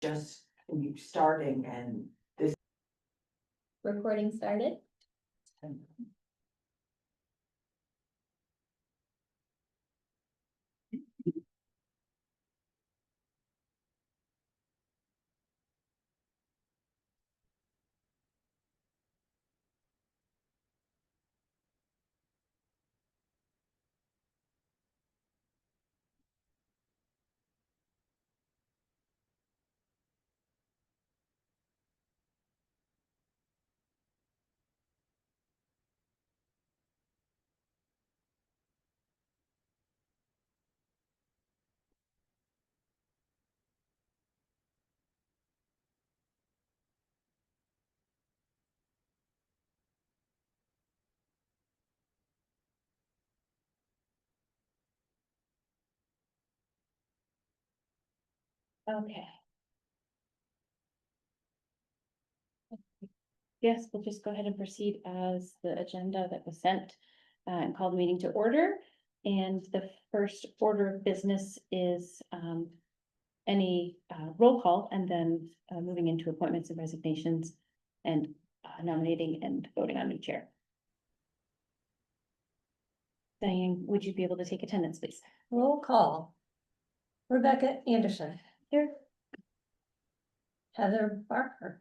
just you starting and this. Recording started. Okay. Yes, we'll just go ahead and proceed as the agenda that was sent and call the meeting to order. And the first order of business is any roll call and then moving into appointments and resignations and nominating and voting on new chair. Diane, would you be able to take attendance, please? Roll call. Rebecca Anderson. Here. Heather Barker.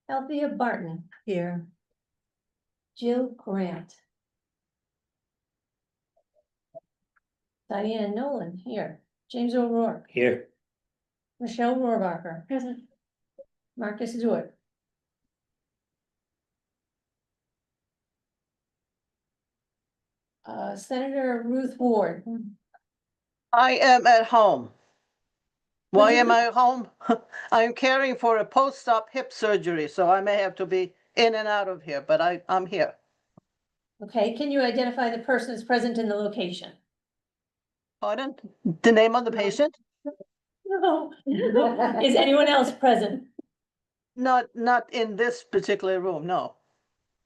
Althea Barton. Here. Jill Grant. Diane Nolan here. James O'Rourke. Here. Michelle Rohrbacher. Present. Marcus Stewart. Senator Ruth Ward. I am at home. Why Would you am I at home? I'm caring for a post-op hip surgery, so I may have to be in and out of here, but I'm here. Okay, can you identify the persons present in the location? Pardon? The name of the patient? No. Is anyone else present? Not in this particular room, no.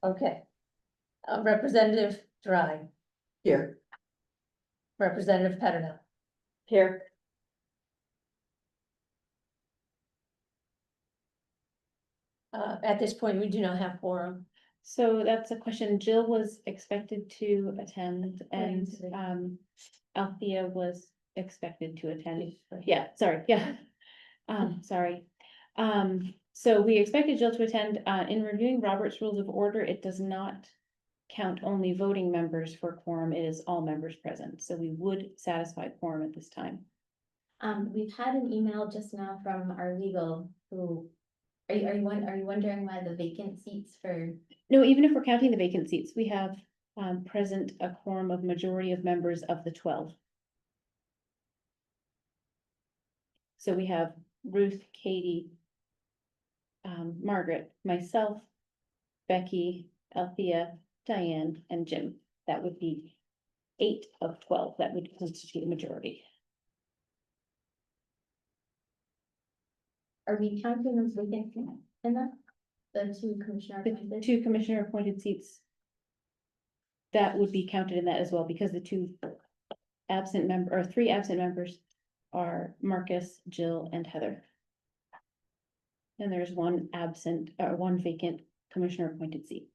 Okay. Representative Dry. Here. Representative Petterna. Here. At this point, we do not have quorum. So that's a question. Jill was expected to attend and Althea was expected to attend. Yeah, sorry, yeah. Sorry. So we expected Jill to attend. In reviewing Robert's Rules of Order, it does not count only voting members for quorum. It is all members present. So we would satisfy quorum at this time. We've had an email just now from our legal who, are you wondering why the vacant seats for? No, even if we're counting the vacant seats, we have present a quorum of majority of members of the 12. So we have Ruth, Katie, Margaret, myself, Becky, Althea, Diane, and Jim. That would be 8 of 12. That would constitute a majority. Are we counting those vacant in that? The two commissioner The appointed? 2 commissioner appointed seats. That would be counted in that as well, because the 2 absent member or 3 absent members are Marcus, Jill, and Heather. And there's 1 absent or 1 vacant commissioner appointed seat.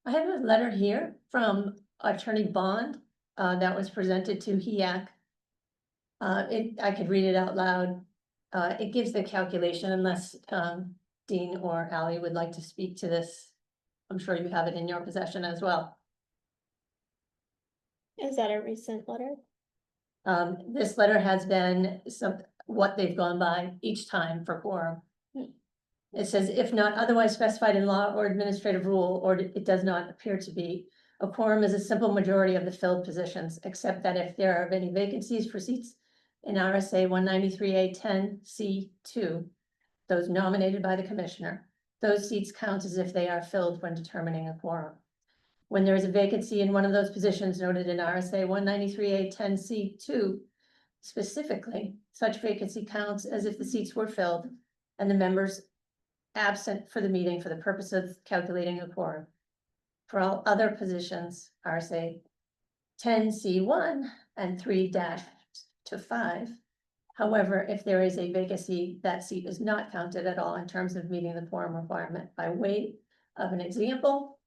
I have a letter here from Attorney Bond that was presented to HEAC. I could read it out loud. It gives the calculation unless Dean or Ally would like to speak to this. I'm sure you have it in your possession as well. Is that a recent letter? This letter has been what they've gone by each time for quorum. It says, if not otherwise specified in law or administrative rule, or it does not appear to be, a quorum is a simple majority of the filled positions, except that if there are any vacancies for seats in RSA 193A10C2, those nominated by the commissioner, those seats count as if they are filled when determining a quorum. When there is a vacancy in one of those positions noted in RSA 193A10C2, specifically, such vacancy counts as if the seats were filled and the members absent for the meeting for the purpose of calculating a quorum. For all other positions, RSA 10C1 and 3-5 However, if there is a vacancy, that seat is not counted at all in terms of meeting the quorum requirement. By way of an example,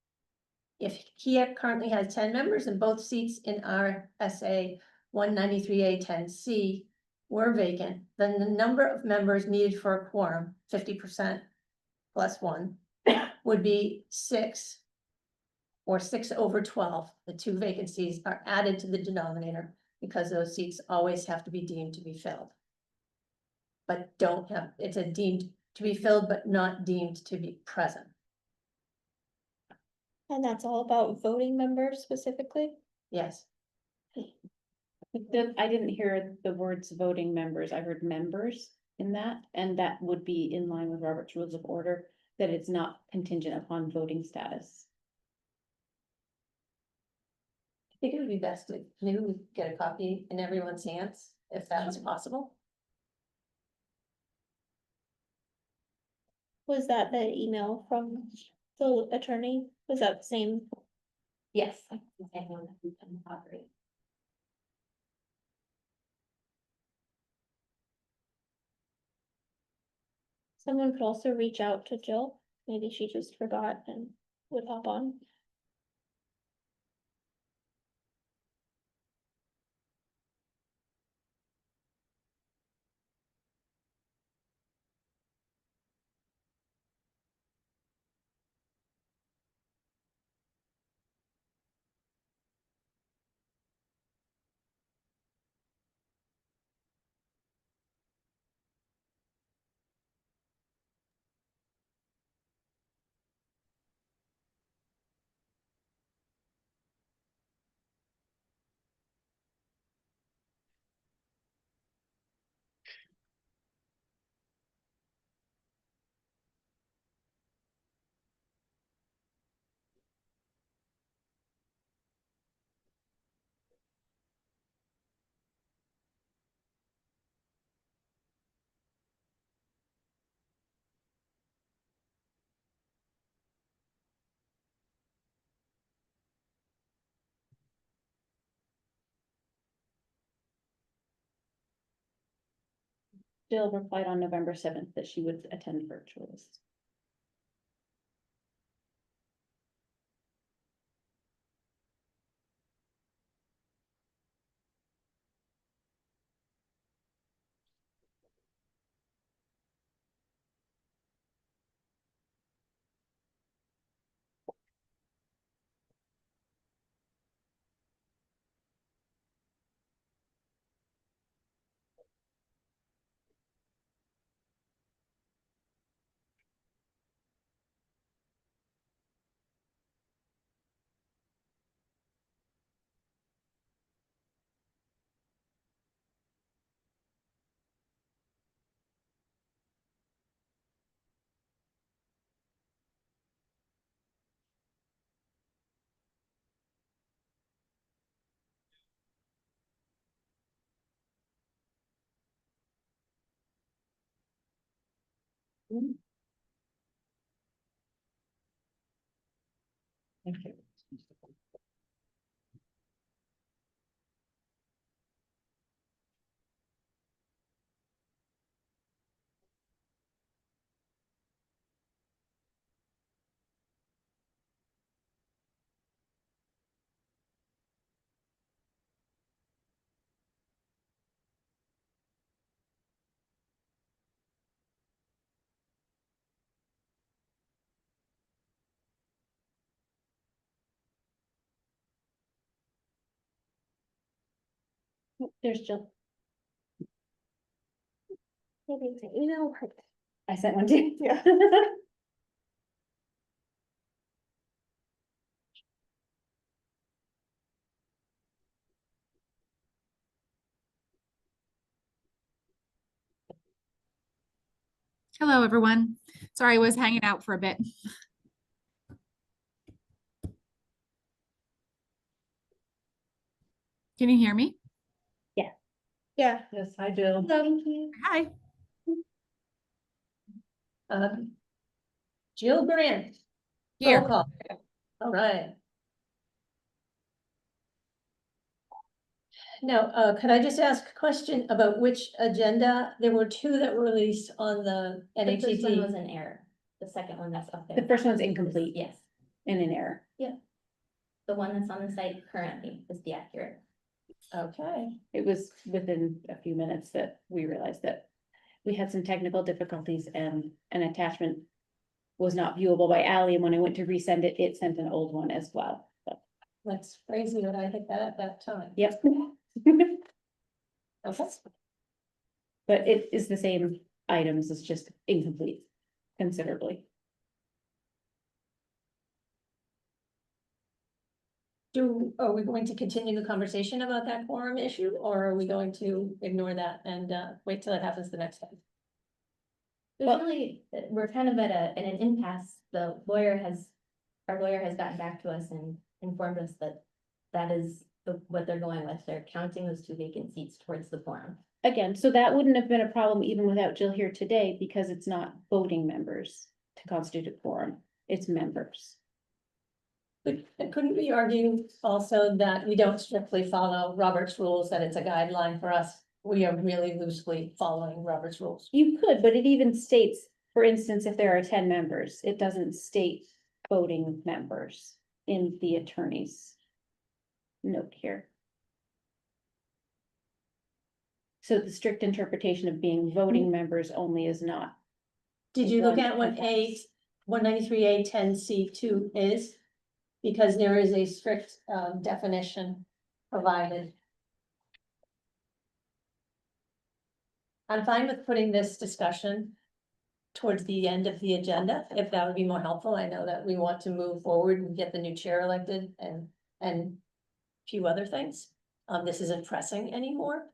if HEAC currently has 10 members and both seats in RSA 193A10C were vacant, then the number of members needed for a quorum, 50% plus one, would be 6 or 6/12. The two vacancies are added to the denominator because those seats always have to be deemed to be filled. But don't have, it's a deemed to be filled, but not deemed to be present. And that's all about voting members specifically? Yes, I didn't hear the words voting members, I heard members in that, and that would be in line with Robert's Rules of Order, that it's not contingent upon voting status. I think it would be best to maybe we get a copy in everyone's hands, if that's possible. Was that the email from the attorney? Was that the same? Yes. I know that we can operate. Someone could also reach out to Jill. Maybe she just forgot and would hop on. Jill replied on November 7th that she would attend virtually. Thank you. Oh, there's Jill. Maybe it's an email. I sent one too. Yeah. Hello, everyone. Sorry, I was hanging out for a bit. Can you hear me? Yeah. Yes, hi Jill. Thank you. Hi. Jill Grant. Roll Here. call. All right. Now, could I just ask a question about which agenda? There were two that were released on the The first one was NHED. an error. The second one that's up there. The first one's incomplete Yes, and in error. the one that's on the site currently is the accurate. Okay, It was within a few minutes that we realized that we had some technical difficulties and an attachment was not viewable by Ally, and when I went to resend it, it sent an old one as well. But, that's crazy that I hit that at that time. yep. Okay. But it is the same items, it's just incomplete considerably. Are we going to continue the conversation about that quorum issue, or are we going to ignore that and, wait till it happens the next time? There's Well- really, we're kind of at an impasse. Our lawyer has gotten back to us and informed us that that is what they're going with. They're counting those 2 vacant seats towards the quorum. Again, so that wouldn't have been a problem even without Jill here today, because it's not voting members to constitute a quorum, it's members. But couldn't we argue also that we don't strictly follow Robert's rules, that it's a guideline for us? We are really loosely following Robert's rules. You could, but it even states, for instance, if there are 10 members, it doesn't state voting members in the attorney's note here. So the strict interpretation of being voting members only is not. Did you look One at what A, has. 193A10C2 is? Because there is a strict definition provided. I'm fine with putting this discussion towards the end of the agenda, if that would be more helpful. I know that we want to move forward and get the new chair elected and a few other things. This isn't pressing anymore.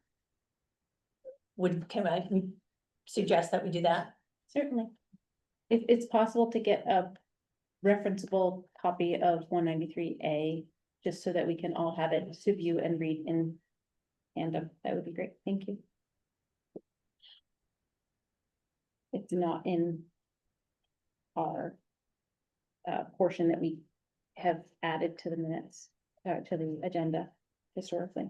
Can I suggest that we do that? Certainly. If it's possible to get a referenceable copy of 193A, just so that we can all have it to view and read in tandem, that would be great. Thank you. It's not in our portion that we have added to the minutes, to the agenda historically.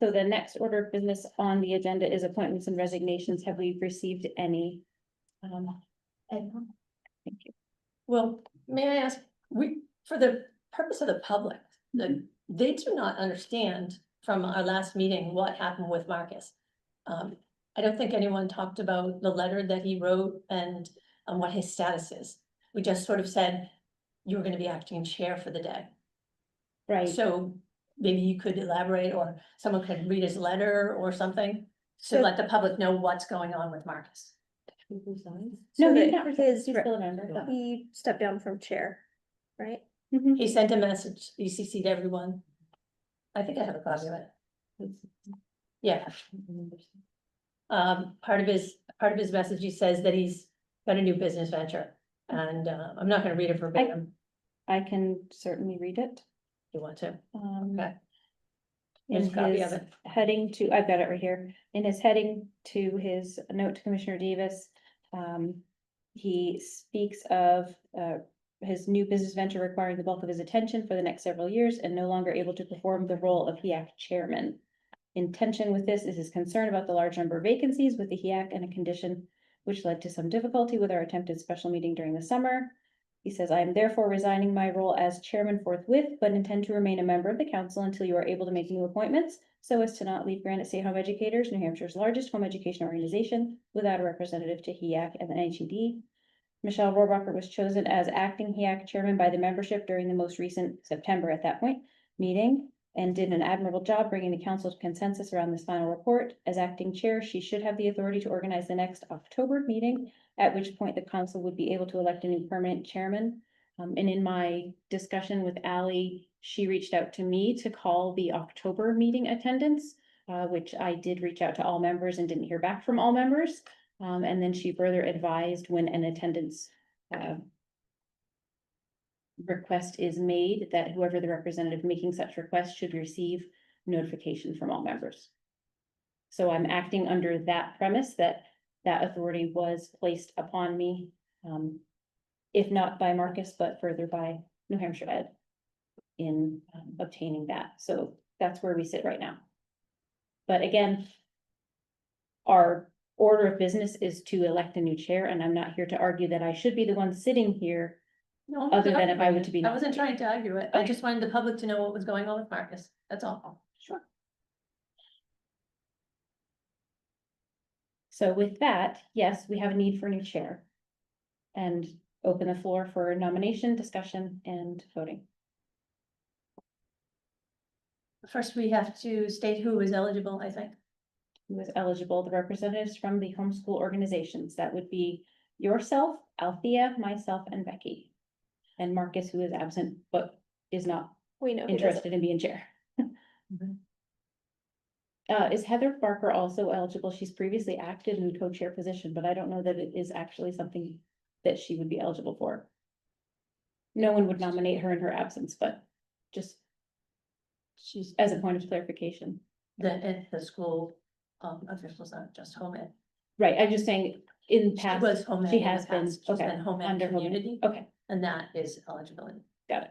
So the next order of business on the agenda is appointments and resignations. Have we received any? Thank you. Well, may I ask, for the purpose of the public, they do not understand from our last meeting what happened with Marcus. I don't think anyone talked about the letter that he wrote and what his status is. We just sort of said, you were gonna be acting chair for the day. Right. So maybe you could elaborate, or someone could read his letter or something to So- let the public know what's going on with Marcus. No, So he's that not, he's his still a member. He stepped down from chair, right? Mhm. He sent a message, he CC'd everyone. I think I have a copy of it. Yeah. Part of his message, he says that he's got a new business venture, and I'm not gonna read it verbatim. I can certainly read it. If you want to. Um, Okay. in Here's a copy of his it. heading to, I've got it right here, in his heading to his note to Commissioner Davis. He speaks of, his new business venture requiring the bulk of his attention for the next several years and no longer able to perform the role of HEAC chairman. In tension with this is his concern about the large number of vacancies with the HEAC and a condition which led to some difficulty with our attempted special meeting during the summer. He says, I am therefore resigning my role as chairman forthwith, but intend to remain a member of the council until you are able to make new appointments, so as to not leave Granite State Home Educators, New Hampshire's largest home education organization, without a representative to HEAC and the NHED. Michelle Rohrabacher was chosen as acting HEAC chairman by the membership during the most recent September at that point meeting, and did an admirable job bringing the council to consensus around this final report. As acting chair, she should have the authority to organize the next October meeting, at which point the council would be able to elect a new permanent chairman. And in my discussion with Ally, she reached out to me to call the October meeting attendance, which I did reach out to all members and didn't hear back from all members. And then she further advised when an attendance request is made, that whoever the representative making such request should receive notification from all members. So I'm acting under that premise that that authority was placed upon me, if not by Marcus, but further by New Hampshire Ed in obtaining that. So that's where we sit right now. But again, our order of business is to elect a new chair, and I'm not here to argue that I should be the one sitting here. No, I'm Other not than if I arguing were it. to be I wasn't trying to argue it. I Okay. just wanted the public to know what was going on with Marcus. That's all. Sure. So with that, yes, we have a need for a new chair. And open the floor for nomination, discussion, and voting. First, we have to state who is eligible, I think. Who is eligible, the representatives from the homeschool organizations, that would be yourself, Althea, myself, and Becky. And Marcus, who is absent, but is not We know. who does it. interested in being chair. Is Heather Barker also eligible? She's previously acted in co-chair position, but I don't know that it is actually something that she would be eligible for. No one would nominate her in her absence, but just She's as a point of clarification. the school officials, not just home ed. Right, I'm just saying, in She past, was home ed she in the has been, past. She's okay, been home ed under home ed. community, Okay, and that is eligibility. got it.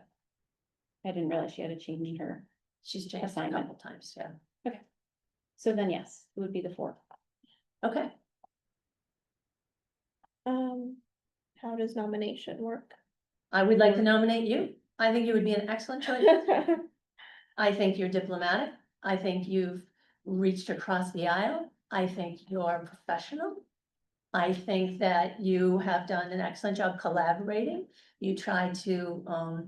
I didn't realize she had a change in her. She's changed a Assignment. couple times, yeah. So then, yes, it would be the 4th. Okay, How does nomination work? I would like to nominate you. I think you would be an excellent choice. I think you're diplomatic. I think you've reached across the aisle. I think you're professional. I think that you have done an excellent job collaborating. You try to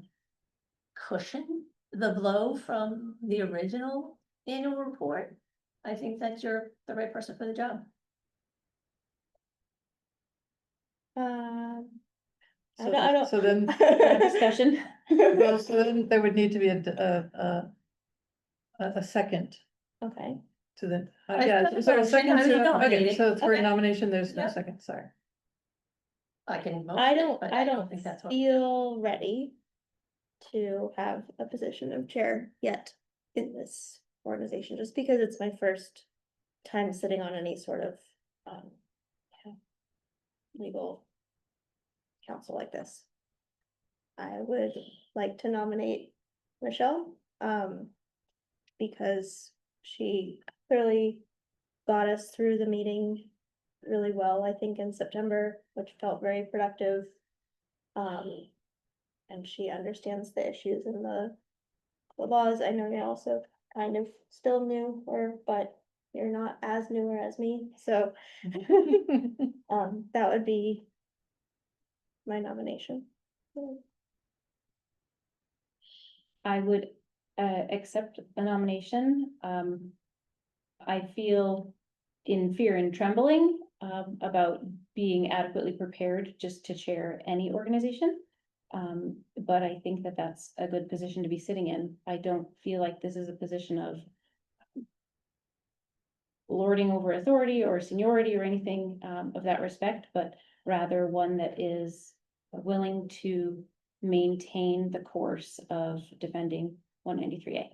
cushion the blow from the original annual report. I think that you're the right person for the job. I don't. So then, Discussion, well, so then there would need to be a second Okay, to the, I yeah, thought is there a motion, second I was to, okay, nominating. so for Okay. nomination, there's no Yeah. second, sorry. I can. motion I it, don't, but I don't think that's what. feel ready to have a position of chair yet in this organization, just because it's my first time sitting on any sort of, yeah, legal counsel like this. I would like to nominate Michelle, because she clearly got us through the meeting really well, I think, in September, which felt very productive. And she understands the issues and the laws. I know you're also kind of still new, but you're not as newer as me, so that would be my nomination. I would accept the nomination. I feel in fear and trembling about being adequately prepared just to chair any organization. But I think that that's a good position to be sitting in. I don't feel like this is a position of lording over authority or seniority or anything of that respect, but rather one that is willing to maintain the course of defending 193A.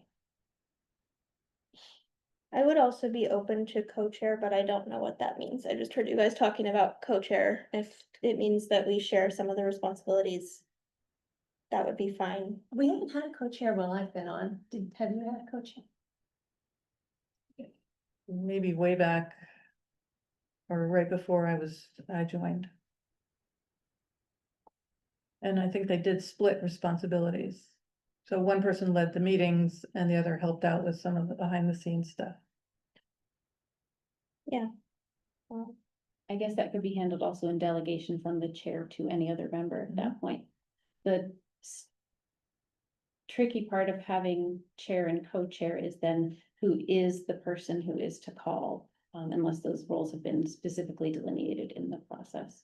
I would also be open to co-chair, but I don't know what that means. I just heard you guys talking about co-chair. If it means that we share some of the responsibilities, that would be fine. We haven't had a co-chair while I've been on. Have you had a co-chair? Maybe way back. Or right before I joined. And I think they did split responsibilities. So one person led the meetings and the other helped out with some of the behind the scenes stuff. I guess that could be handled also in delegation from the chair to any other member at that point. The tricky part of having chair and co-chair is then who is the person who is to call, unless those roles have been specifically delineated in the process.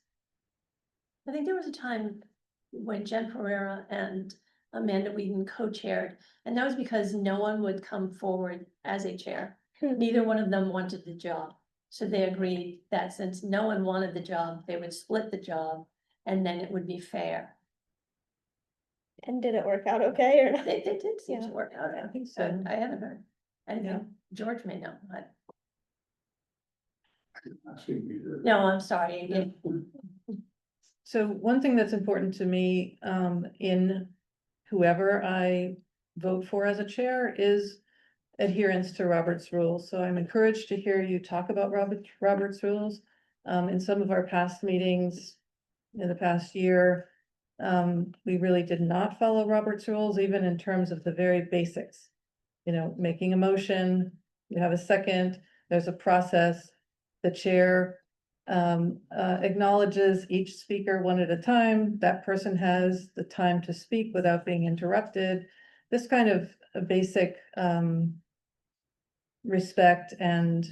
I think there was a time when Jen Pereira and Amanda Whedon co-chaired, and that was because no one would come forward as a chair. Neither one of them wanted the job. So they agreed that since no one wanted the job, they would split the job and then it would be fair. And did it work out okay or not? They did seem to Yeah. work out. I think So so. I haven't heard anything. Yeah. George may know, but no, I'm sorry. So one thing that's important to me, in whoever I vote for as a chair is adherence to Robert's rules. So I'm encouraged to hear you talk about Robert's rules. In some of our past meetings in the past year, we really did not follow Robert's rules, even in terms of the very basics. You know, making a motion, you have a second, there's a process. The chair acknowledges each speaker one at a time. That person has the time to speak without being interrupted. This kind of a basic respect and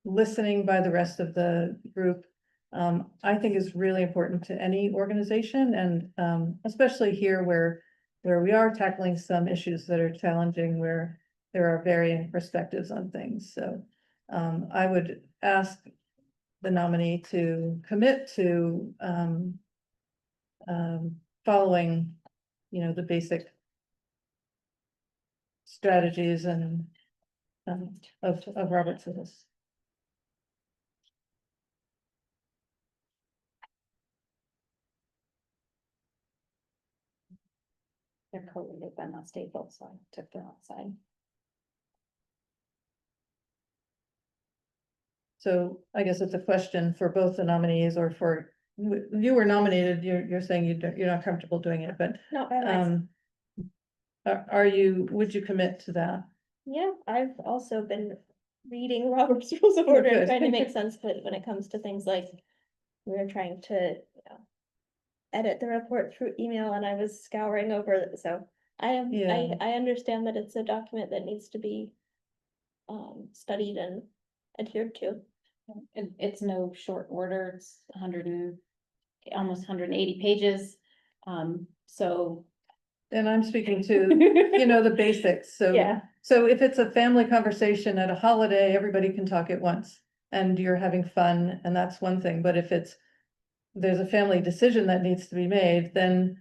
listening by the rest of the group, I think is really important to any organization, and especially here where we are tackling some issues that are challenging, where there are varying perspectives on things. So I would ask the nominee to commit to following, you know, the basic strategies and of Robert's rules. They're collated but not stable, so I took them outside. So I guess it's a question for both the nominees, or for, you were nominated, you're saying you're not comfortable doing it, but Not by myself. are you, would you commit to that? Yeah, I've also been reading Robert's Rules of Oh, Order good. and trying to make sense of it when it comes to things like we were trying to, edit the report through email, and I was scouring over it, so Yeah. I understand that it's a document that needs to be studied and adhered to. And it's no short order, it's 100 and almost 180 pages. So. And I'm speaking to, you know, the basics, so. Yeah. So if it's a family conversation at a holiday, everybody can talk at once and you're having fun, and that's one thing, but if there's a family decision that needs to be made, then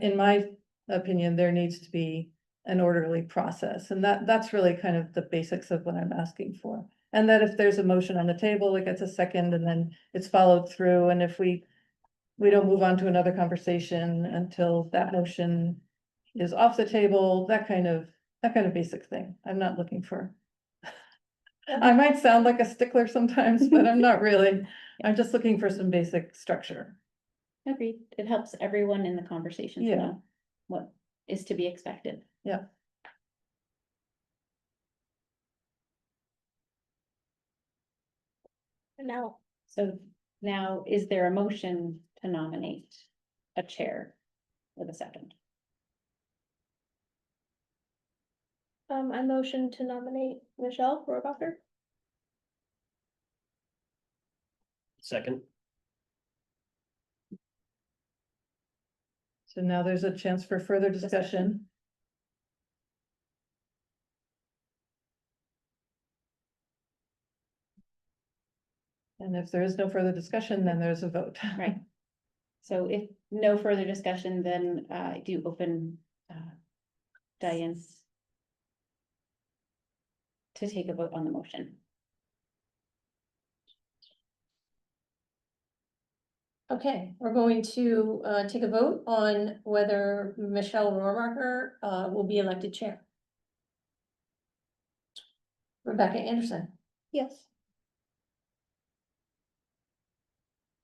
in my opinion, there needs to be an orderly process, and that's really kind of the basics of what I'm asking for. And that if there's a motion on the table, it gets a second and then it's followed through, and if we don't move on to another conversation until that motion is off the table, that kind of basic thing. I'm not looking for. I might sound like a stickler sometimes, but I'm not really. I'm just looking for some basic structure. Agreed. It helps everyone in the conversation to Yeah. know what is to be expected. Yeah. And now, So now, is there a motion to nominate a chair with a second? I motion to nominate Michelle Rohrabacher. Second. So now there's a chance for further discussion. And if there is no further discussion, then there's a vote. Right. So if no further discussion, then I do open Diane's to take a vote on the motion. Okay, we're going to take a vote on whether Michelle Rohrabacher will be elected chair. Rebecca Anderson, Yes.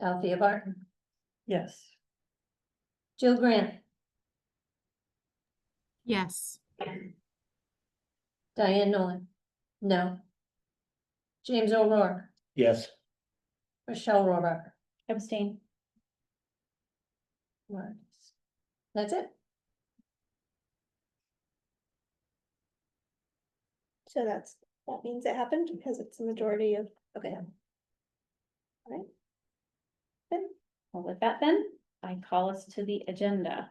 Althea Barton, Yes. Jill Grant, Yes. Diane Nolan, no. James O'Rourke, Yes. Michelle Rohrabacher. Abstain. Right. That's it. So that means it happened because it's a majority of, okay. Alright. Well, with that then, I call us to the agenda.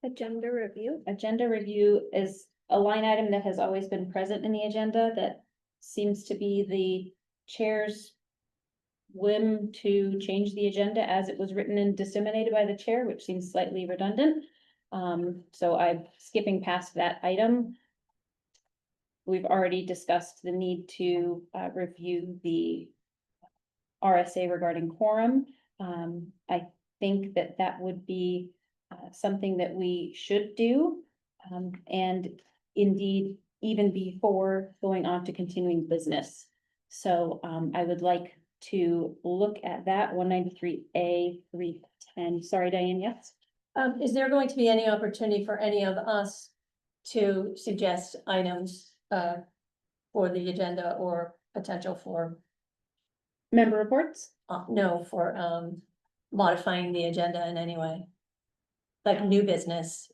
Agenda review. Agenda review is a line item that has always been present in the agenda that seems to be the chair's whim to change the agenda as it was written and disseminated by the chair, which seems slightly redundant. So I'm skipping past that item. We've already discussed the need to review the RSA regarding quorum. I think that that would be something that we should do. And indeed, even before going on to continuing business. So I would like to look at that 193A 310. Sorry, Diane, yes? Is there going to be any opportunity for any of us to suggest items, for the agenda or potential for, Member reports? no, for, modifying the agenda in any way? Like new business,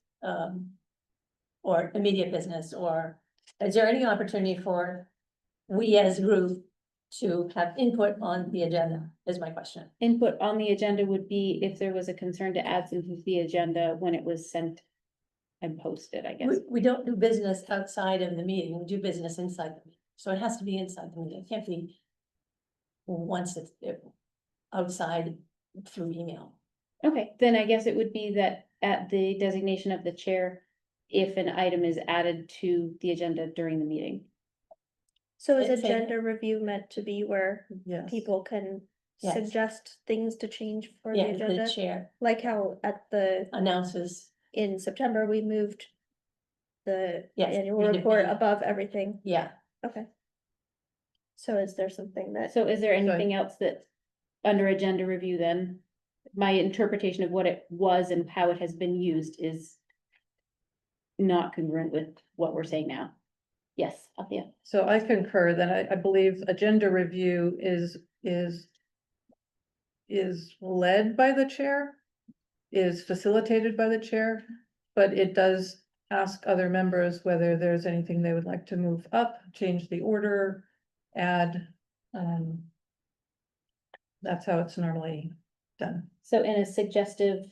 or immediate business, or is there any opportunity for we as a group to have input on the agenda, is my question. Input on the agenda would be if there was a concern to add something to the agenda when it was sent and posted, I guess. We don't do business outside of the meeting, we do business inside the meeting, so it has to be inside the meeting, it can't be once it's outside through email. Okay, then I guess it would be that at the designation of the chair, if an item is added to the agenda during the meeting. So is It's a- agenda review meant to be where Yes. people can Yes. suggest things to change for the Yeah, the agenda? chair Like how at the, announces, in September, we moved the Yes, annual we did report meeting. above everything. yeah, Okay. So is there something that, So is there anything else that, under agenda review then? My interpretation of what it was and how it has been used is not congruent with what we're saying now. Yes, Althea. So I concur that I believe agenda review is led by the chair, is facilitated by the chair, but it does ask other members whether there's anything they would like to move up, change the order, add. That's how it's normally done. So in a suggestive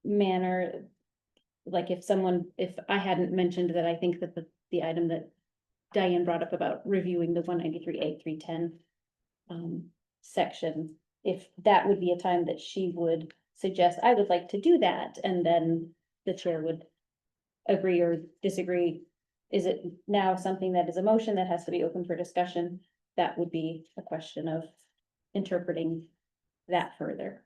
manner, like if I hadn't mentioned that I think that the item that Diane brought up about reviewing the 193A 310 section, if that would be a time that she would suggest, I would like to do that, and then the chair would agree or disagree. Is it now something that is a motion that has to be open for discussion? That would be a question of interpreting that further.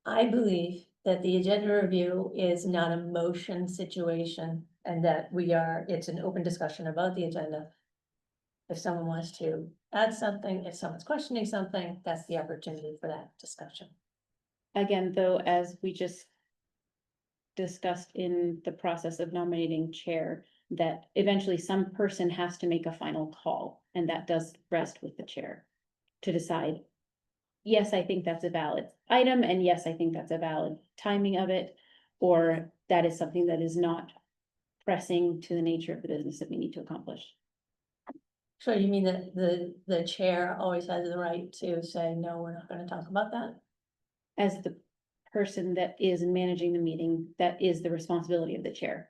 I believe that the agenda review is not a motion situation and that it's an open discussion about the agenda. If someone wants to add something, if someone's questioning something, that's the opportunity for that discussion. Again, though, as we just discussed in the process of nominating chair, that eventually some person has to make a final call, and that does rest with the chair to decide. Yes, I think that's a valid item, and yes, I think that's a valid timing of it, or that is something that is not pressing to the nature of the business that we need to accomplish. So you mean that the chair always has the right to say, no, we're not gonna talk about that? As the person that is managing the meeting, that is the responsibility of the chair.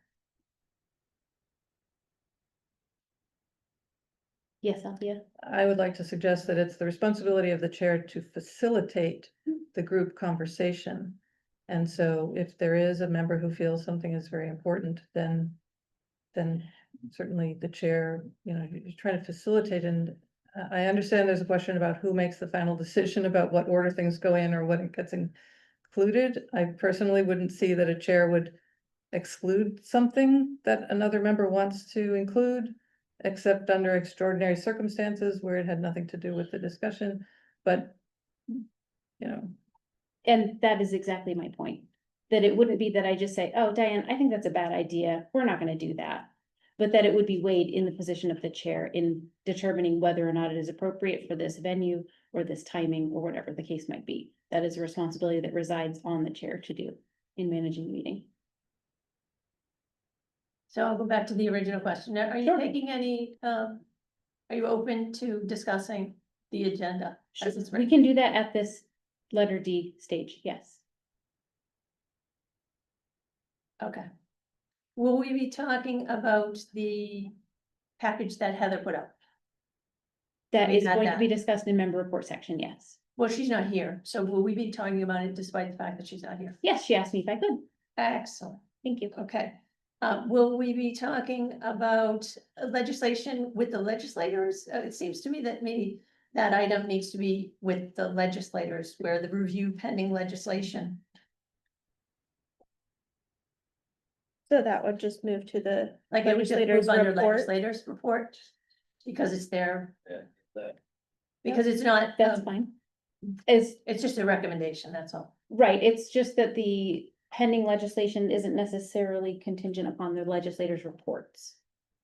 Yes, Althea? I would like to suggest that it's the responsibility of the chair to facilitate the group conversation. And so if there is a member who feels something is very important, then certainly the chair, you're trying to facilitate, and I understand there's a question about who makes the final decision about what order things go in or what gets included. I personally wouldn't see that a chair would exclude something that another member wants to include, except under extraordinary circumstances where it had nothing to do with the discussion, but, And that is exactly my point, that it wouldn't be that I just say, oh, Diane, I think that's a bad idea, we're not gonna do that. But that it would be weighed in the position of the chair in determining whether or not it is appropriate for this venue or this timing or whatever the case might be. That is a responsibility that resides on the chair to do in managing the meeting. So I'll go back to the original question. Now, are you Sure. taking any, are you open to discussing the agenda? As it's We written? can do that at this letter D stage, yes. Okay. Will we be talking about the package that Heather put up? That We is had going to that. be discussed in member report section, yes. Well, she's not here, so will we be talking about it despite the fact that she's not here? Yes, she asked me if I could. Excellent, Thank you. okay. Will we be talking about legislation with the legislators? It seems to me that maybe that item needs to be with the legislators, where the review pending legislation. So that would just move to the Like it would just legislators move under report. legislators report, because it's there, that- because it's not, That's fine. Is, it's just a recommendation, that's all. right, it's just that the pending legislation isn't necessarily contingent upon the legislators' reports.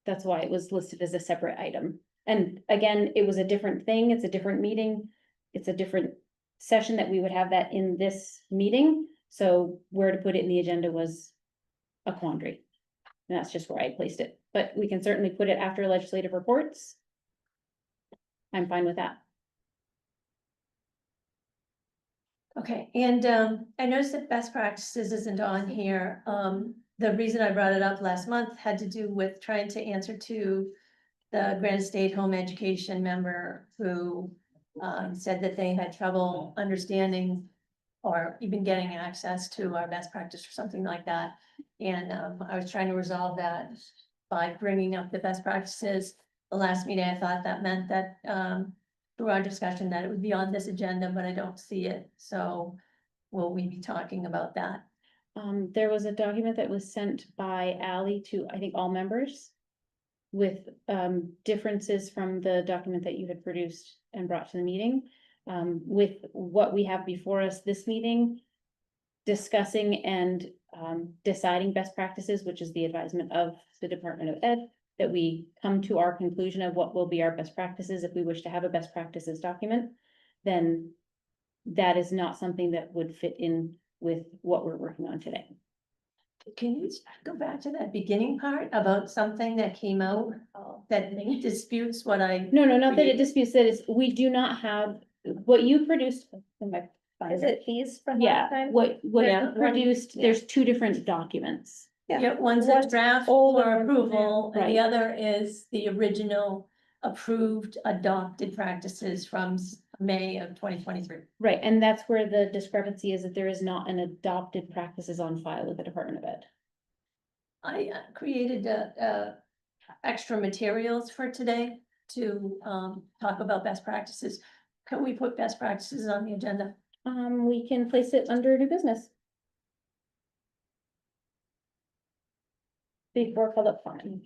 That's why it was listed as a separate item. And again, it was a different thing, it's a different meeting, it's a different session that we would have that in this meeting. So where to put it in the agenda was a quandary. And that's just where I placed it, but we can certainly put it after legislative reports. I'm fine with that. Okay, and I noticed that best practices isn't on here. The reason I brought it up last month had to do with trying to answer to the Granite State Home Education member who said that they had trouble understanding or even getting access to our best practice or something like that. And I was trying to resolve that by bringing up the best practices. The last meeting, I thought that meant that through our discussion that it would be on this agenda, but I don't see it. So will we be talking about that? There was a document that was sent by Ally to, I think, all members with differences from the document that you had produced and brought to the meeting. With what we have before us this meeting, discussing and deciding best practices, which is the advisement of the Department of Ed, that we come to our conclusion of what will be our best practices if we wish to have a best practices document, then that is not something that would fit in with what we're working on today. Can you go back to that beginning part about something that came out that disputes what I? No, not that it created? disputes that, it's, we do not have, what you produced. Is it these from Yeah, last time? what Yeah, you produced, yeah. there's two different documents. Yeah, one's a One's draft old and for one's approval, and the Right. other is the original approved adopted practices from May of 2023. Right, and that's where the discrepancy is, that there is not an adopted practices on file with the Department of Ed. I created extra materials for today to talk about best practices. Can we put best practices on the agenda? We can place it under new business. Before public comment.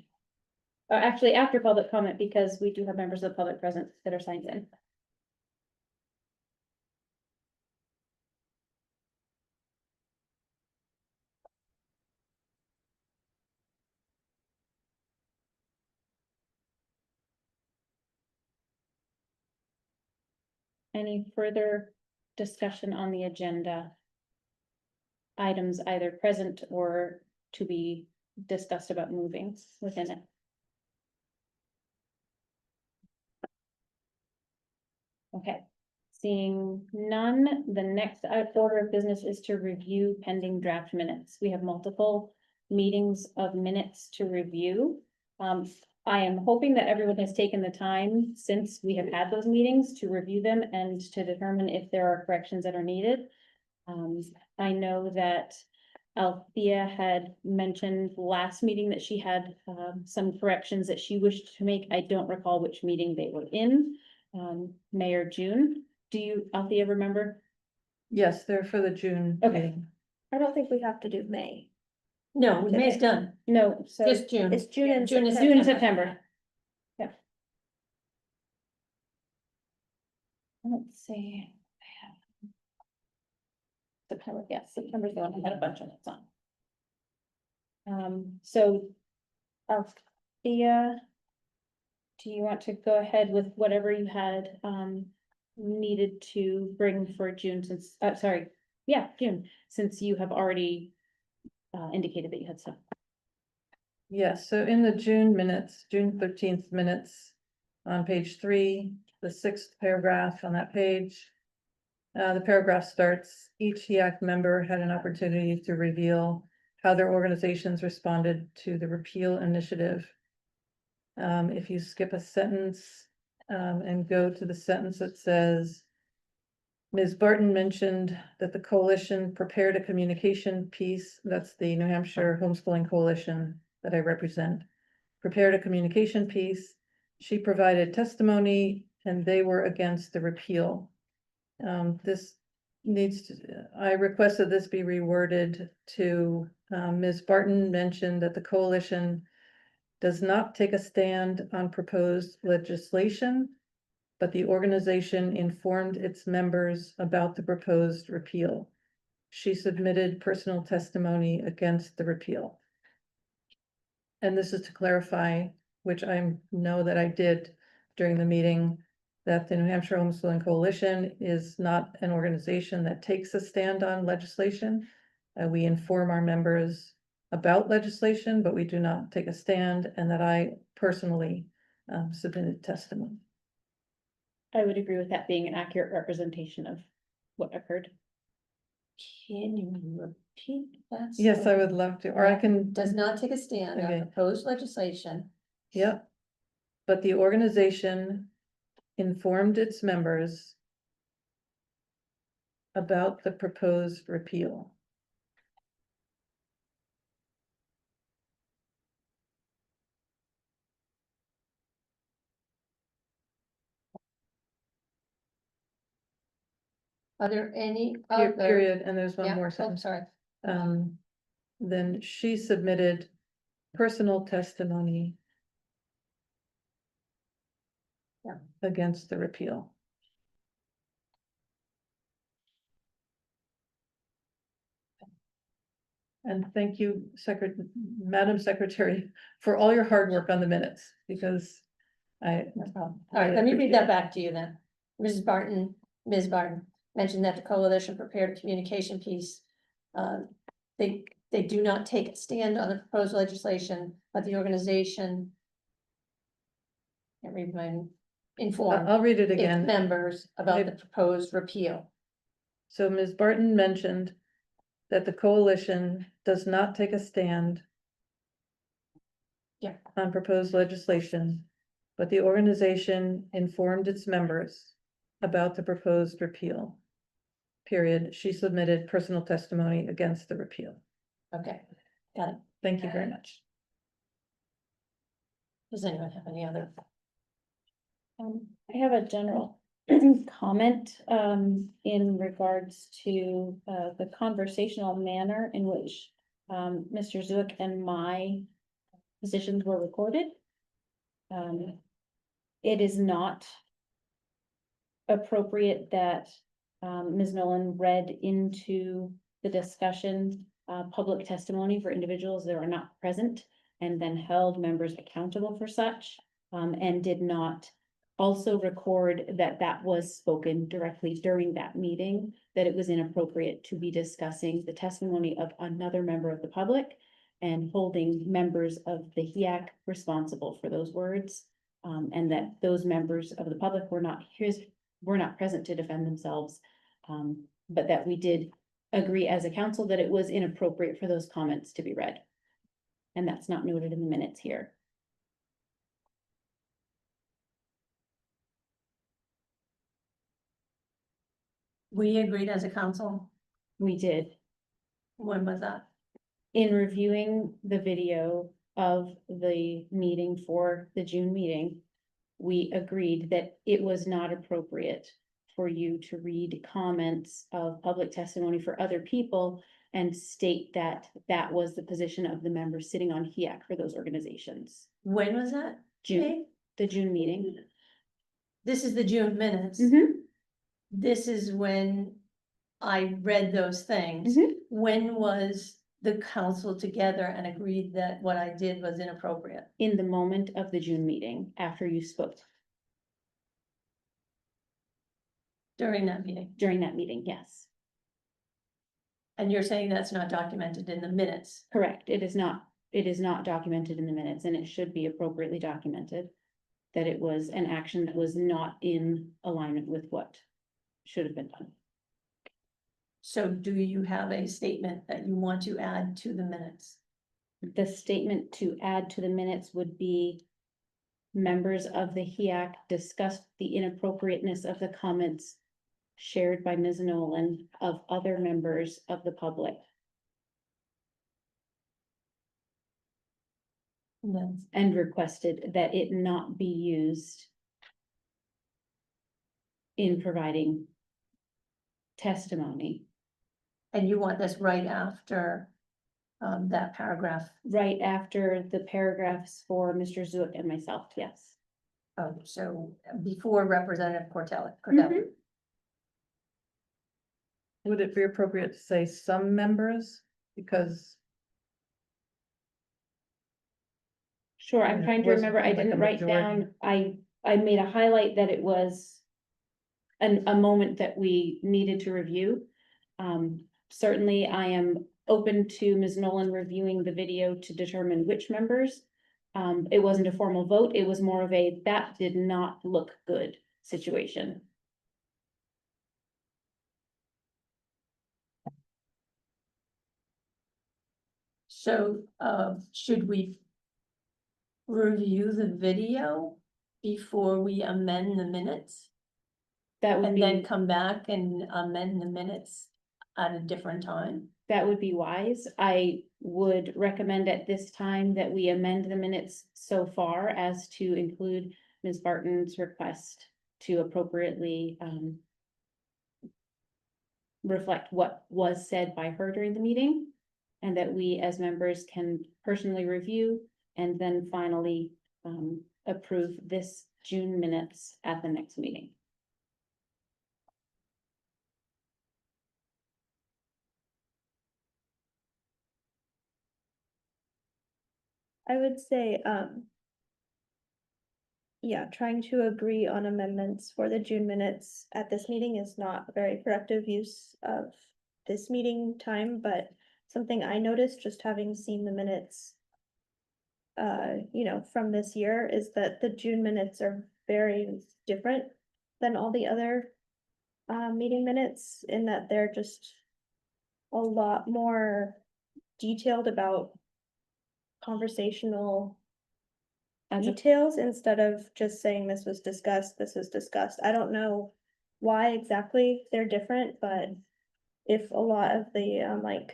Actually, after public comment, because we do have members of the public present that are signed in. Any further discussion on the agenda? Items either present or to be discussed about moving within it. Okay, seeing none, the next order of business is to review pending draft minutes. We have multiple meetings of minutes to review. I am hoping that everyone has taken the time since we have had those meetings to review them and to determine if there are corrections that are needed. I know that Althea had mentioned last meeting that she had some corrections that she wished to make. I don't recall which meeting they were in, May or June. Do you, Althea, remember? Yes, they're for the June Okay. meeting. I don't think we have to do May. No, May's done, No, so just June. It's June and June is September. June and September. Yeah. Let's see. September, yes, September's the one I had a bunch of notes on. So, Althea, do you want to go ahead with whatever you had, needed to bring for June since, sorry, yeah, June, since you have already, indicated that you had some. Yes, so in the June minutes, June 13th minutes, on page 3, the 6th paragraph on that page. The paragraph starts, each HEAC member had an opportunity to reveal how their organizations responded to the repeal initiative. If you skip a sentence, and go to the sentence that says, Ms. Barton mentioned that the coalition prepared a communication piece, that's the New Hampshire Homeschooling Coalition that I represent. Prepared a communication piece, she provided testimony, and they were against the repeal. This needs to, I request that this be reworded to, Ms. Barton mentioned that the coalition does not take a stand on proposed legislation, but the organization informed its members about the proposed repeal. She submitted personal testimony against the repeal. And this is to clarify, which I know that I did during the meeting, that the New Hampshire Homeschooling Coalition is not an organization that takes a stand on legislation. We inform our members about legislation, but we do not take a stand, and that I personally submitted testimony. I would agree with that being an accurate representation of what occurred. Can you repeat that? Yes, I would love to, or I can, Does not take a stand on Okay. proposed legislation. yep. But the organization informed its members about the proposed repeal. Are there any Per- other? Period, and there's one Yeah, more oh, sentence. sorry. Then she submitted personal testimony. Yeah. Against the repeal. And thank you, Madam Secretary, for all your hard work on the minutes, because No problem. All right, let me read that back to you then. Ms. Barton mentioned that the coalition prepared a communication piece. They do not take a stand on the proposed legislation, but the organization. Can't read mine. Informed I'll read it its again. members about the proposed repeal. So Ms. Barton mentioned that the coalition does not take a stand. Yeah. On proposed legislation, but the organization informed its members about the proposed repeal. Period. She submitted personal testimony against the repeal. Okay, got it. Thank you very much. Does anyone have any other? I have a general comment, in regards to, the conversational manner in which, Mr. Zook and my positions were recorded. It is not appropriate that, Ms. Nolan read into the discussion, public testimony for individuals that are not present, and then held members accountable for such, and did not also record that that was spoken directly during that meeting, that it was inappropriate to be discussing the testimony of another member of the public and holding members of the HEAC responsible for those words. And that those members of the public were not present to defend themselves. But that we did agree as a council that it was inappropriate for those comments to be read. And that's not noted in the minutes here. We agreed as a council. We did. When was that? In reviewing the video of the meeting for the June meeting, we agreed that it was not appropriate for you to read comments of public testimony for other people and state that that was the position of the members sitting on HEAC for those organizations. When was that? June, the June meeting. This is the June minutes. This is when I read those things. Mhm. When was the council together and agreed that what I did was inappropriate? In the moment of the June meeting, after you spoke During that meeting? during that meeting, yes, And you're saying that's not documented in the minutes? correct. It is not documented in the minutes, and it should be appropriately documented. That it was an action that was not in alignment with what should have been done. So do you have a statement that you want to add to the minutes? The statement to add to the minutes would be members of the HEAC discussed the inappropriateness of the comments shared by Ms. Nolan of other members of the public. And requested that it not be used in providing testimony, And you want this right after that paragraph. right after the paragraphs for Mr. Zook and myself, yes. So before Representative Cordell. Mhm. Would it be appropriate to say some members? Because Sure, I'm Yeah, trying to was remember, I like a didn't write majority. down, I made a highlight that it was a moment that we needed to review. Certainly I am open to Ms. Nolan reviewing the video to determine which members. It wasn't a formal vote, it was more of a, that did not look good situation. So, should we review the video before we amend the minutes? That would And then be, come back and amend the minutes at a different time? that would be wise. I would recommend at this time that we amend the minutes so far as to include Ms. Barton's request to appropriately, reflect what was said by her during the meeting. And that we as members can personally review and then finally, approve this June minutes at the next meeting. I would say, yeah, trying to agree on amendments for the June minutes at this meeting is not a very productive use of this meeting time, but something I noticed just having seen the minutes from this year is that the June minutes are very different than all the other meeting minutes in that they're just a lot more detailed about conversational As a details instead of just saying this was discussed, this was discussed. I don't know why exactly they're different, but if a lot of the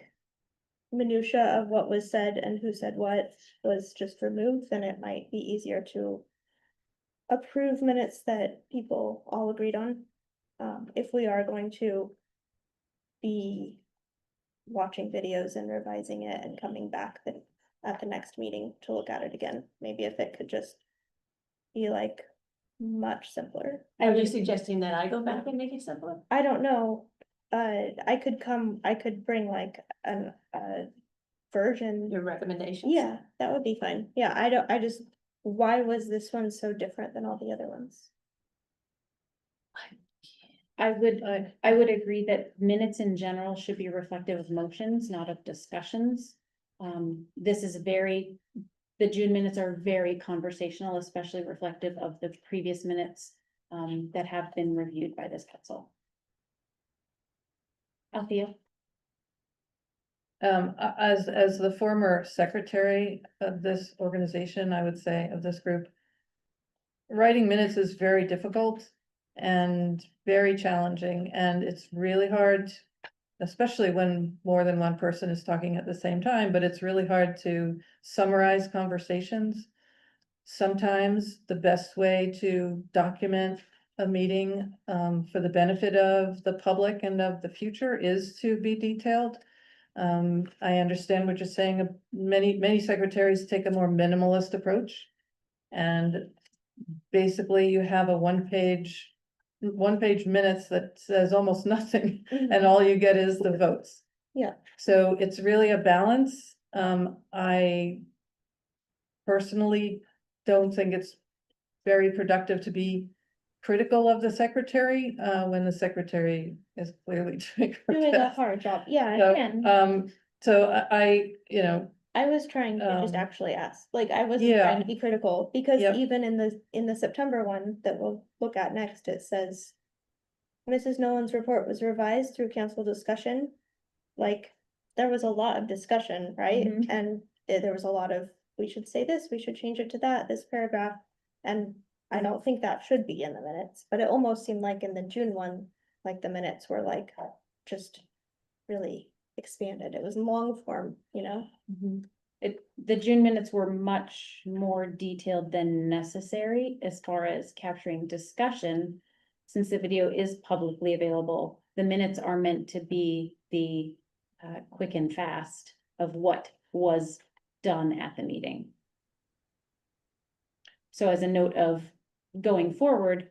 minutia of what was said and who said what was just removed, then it might be easier to approve minutes that people all agreed on. If we are going to be watching videos and revising it and coming back at the next meeting to look at it again, maybe if it could just be like much simpler. Are you suggesting that I go back and make it simpler? I don't know, I could bring like a version. Your recommendations? Yeah, that would be fine. Yeah, why was this one so different than all the other ones? I would agree that minutes in general should be reflective of motions, not of discussions. This is the June minutes are very conversational, especially reflective of the previous minutes that have been reviewed by this council. Althea? As the former secretary of this organization, I would say, of this group, writing minutes is very difficult and very challenging, and it's really hard, especially when more than one person is talking at the same time, but it's really hard to summarize conversations. Sometimes the best way to document a meeting for the benefit of the public and of the future is to be detailed. I understand what you're saying. Many secretaries take a more minimalist approach. And basically you have a one page minutes that says almost nothing, and all you get is the votes. Yeah. So it's really a balance. I personally don't think it's very productive to be critical of the secretary, when the secretary is clearly doing her Doing a best. hard job, yeah, So, and so I was trying to just um, actually ask, like, I wasn't yeah. trying to be critical, because Yep. even in the September one that we'll look at next, it says. Mrs. Nolan's report was revised through council discussion. Like, there was a lot of discussion, right? Mhm. And there was a lot of, we should say this, we should change it to that, this paragraph. And I don't think that should be in the minutes, but it almost seemed like in the June one, like the minutes were like just really expanded. It was long form, you know? The June minutes were much more detailed than necessary as far as capturing discussion. Since the video is publicly available, the minutes are meant to be the quick and fast of what was done at the meeting. So as a note of going forward,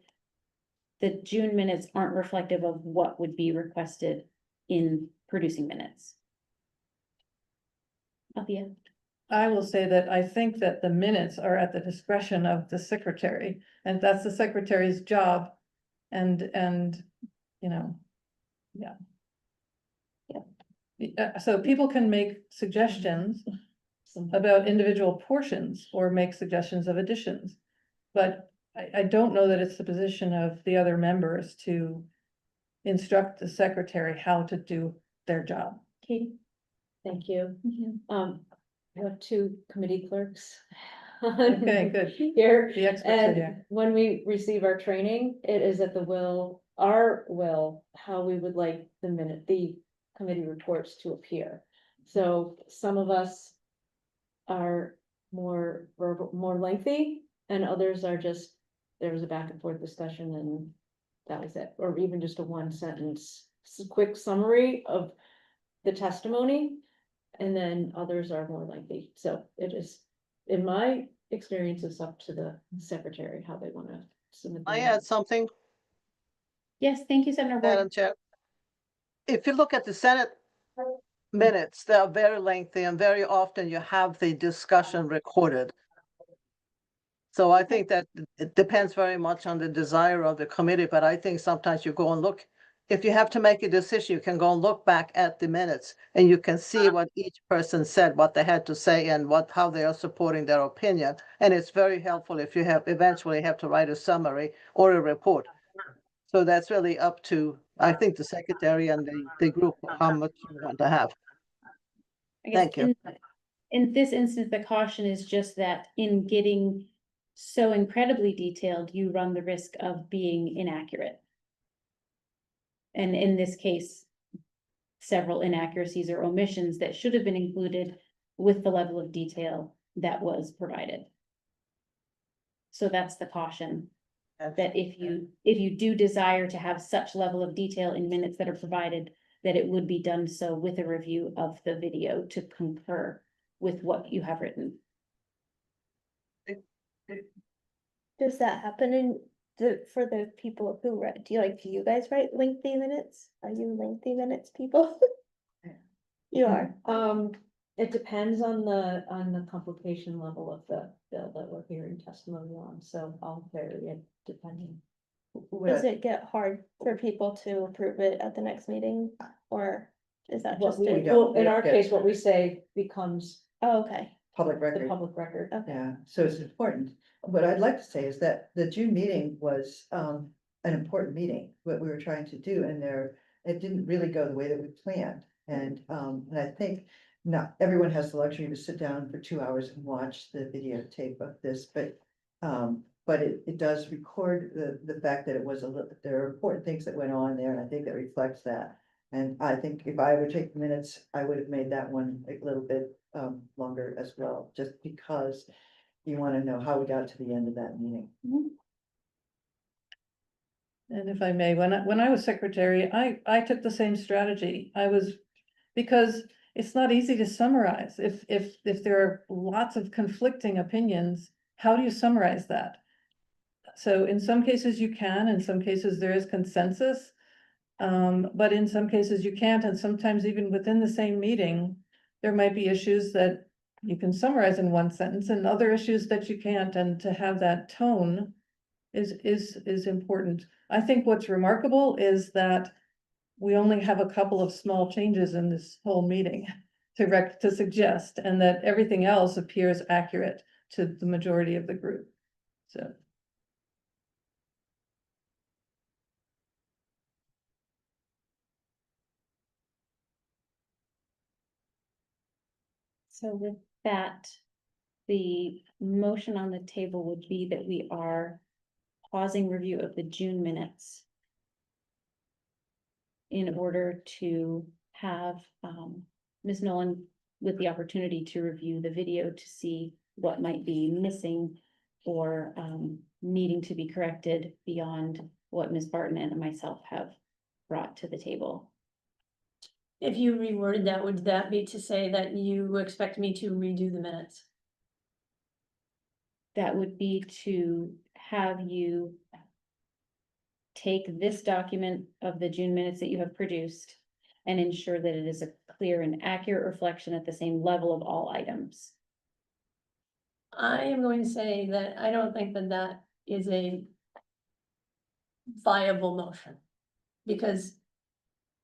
the June minutes aren't reflective of what would be requested in producing minutes. Althea? I will say that I think that the minutes are at the discretion of the secretary, and that's the secretary's job. And, you know, yeah. So people can make suggestions about individual portions or make suggestions of additions. But I don't know that it's the position of the other members to instruct the secretary how to do their job. Katie? Thank you. I have two committee clerks. Okay, good. Here, The experts are and here. when we receive our training, it is at the will, our will, how we would like the committee reports to appear. So some of us are more verbal, more lengthy, and others are just, there was a back and forth discussion and that was it, or even just a one sentence, quick summary of the testimony. And then others are more lengthy, so it is, in my experience, it's up to the secretary how they wanna submit. I the add something, Yes, thank you, Senator Madam Ward. Chair. If you look at the Senate minutes, they are very lengthy and very often you have the discussion recorded. So I think that it depends very much on the desire of the committee, but I think sometimes you go and look. If you have to make a decision, you can go and look back at the minutes and you can see what each person said, what they had to say and how they are supporting their opinion. And it's very helpful if you eventually have to write a summary or a report. So that's really up to, I think, the secretary and the group, how much you want to have. I guess Thank you. in this instance, the caution is just that in getting so incredibly detailed, you run the risk of being inaccurate. And in this case, several inaccuracies or omissions that should have been included with the level of detail that was provided. So that's the caution, that if you do desire to have such level of detail in minutes that are provided, that it would be done so with a review of the video to concur with what you have written. Does that happen for the people who read, do you guys write lengthy minutes? Are you lengthy minutes people? You are, It depends on the complication level of the bill that we're hearing testimony on, so I'll vary it depending. does it get hard for people to approve it at the next meeting, or is that just What we, it? well, in our case, what we say becomes Oh, okay, public the record. public record. okay. Yeah, so it's important. What I'd like to say is that the June meeting was an important meeting, what we were trying to do, and it didn't really go the way that we planned. And I think not everyone has the luxury to sit down for 2 hours and watch the videotape of this, but it does record the fact that there are important things that went on there, and I think that reflects that. And I think if I would take the minutes, I would have made that one a little bit longer as well, just because you want to know how we got to the end of that meeting. And if I may, when I was secretary, I took the same strategy. Because it's not easy to summarize. If there are lots of conflicting opinions, how do you summarize that? So in some cases you can, in some cases there is consensus. But in some cases you can't, and sometimes even within the same meeting, there might be issues that you can summarize in one sentence and other issues that you can't, and to have that tone is important. I think what's remarkable is that we only have a couple of small changes in this whole meeting to suggest, and that everything else appears accurate to the majority of the group, so. So with that, the motion on the table would be that we are pausing review of the June minutes in order to have, Ms. Nolan with the opportunity to review the video to see what might be missing or, needing to be corrected beyond what Ms. Barton and myself have brought to the table. If you reworded that, would that be to say that you expect me to redo the minutes? That would be to have you take this document of the June minutes that you have produced and ensure that it is a clear and accurate reflection at the same level of all items. I am going to say that I don't think that that is a viable motion. Because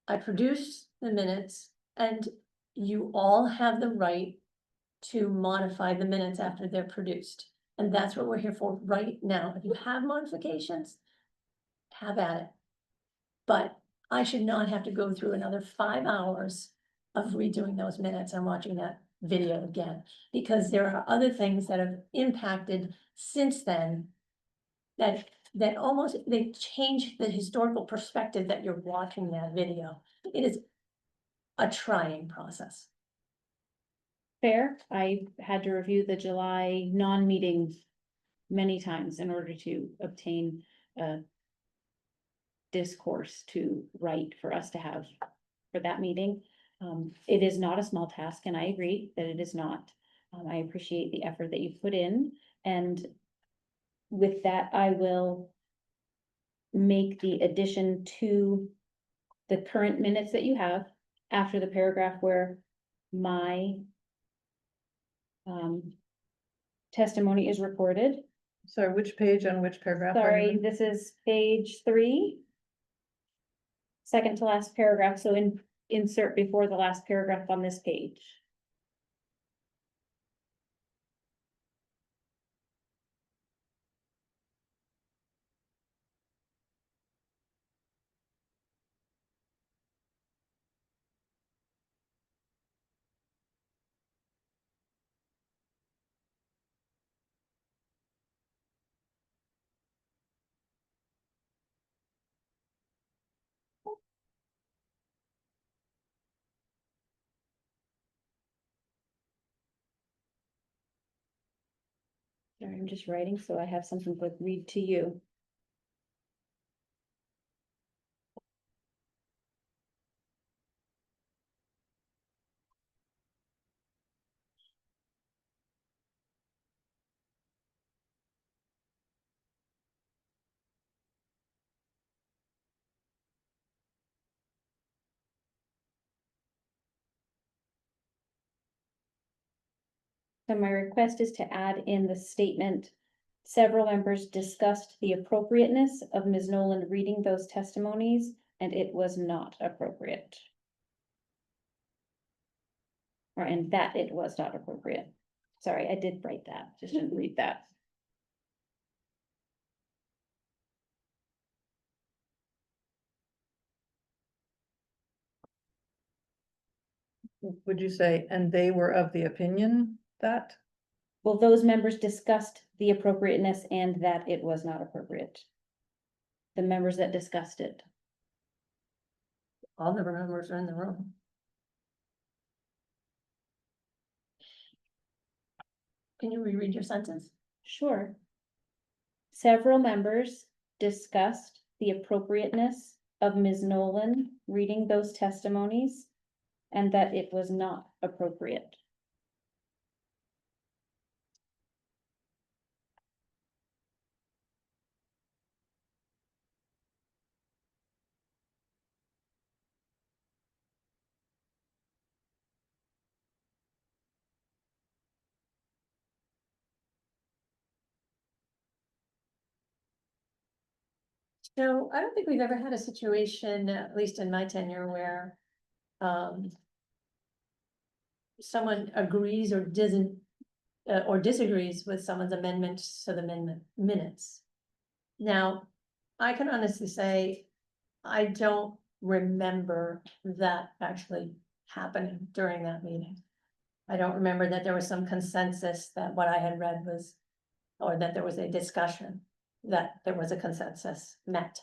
I produced the minutes and you all have the right to modify the minutes after they're produced. And that's what we're here for right now. If you have modifications, have at it. But I should not have to go through another 5 hours of redoing those minutes and watching that video again. Because there are other things that have impacted since then that almost, they change the historical perspective that you're watching that video. It is a trying process. Fair, I had to review the July non-meetings many times in order to obtain a discourse to write for us to have for that meeting. It is not a small task, and I agree that it is not. I appreciate the effort that you put in, and with that, I will make the addition to the current minutes that you have after the paragraph where my testimony is recorded. Sorry, which page on which paragraph? are you Sorry, in? this is page 3. Second to last paragraph, so insert before the last paragraph on this page. Sorry, I'm just writing, so I have something to read to you. So my request is to add in the statement, several members discussed the appropriateness of Ms. Nolan reading those testimonies, and it was not appropriate. Or, and that it was not appropriate. Sorry, I did write that, just didn't read that. Would you say, and they were of the opinion that? Well, those members discussed the appropriateness and that it was not appropriate. The members that discussed it. All the members are in the room. Can you reread your sentence? Sure. Several members discussed the appropriateness of Ms. Nolan reading those testimonies and that it was not appropriate. So I don't think we've ever had a situation, at least in my tenure, where someone agrees or doesn't, or disagrees with someone's amendment to the amendment minutes. Now, I can honestly say, I don't remember that actually happening during that meeting. I don't remember that there was some consensus that what I had read was, or that there was a discussion, that there was a consensus met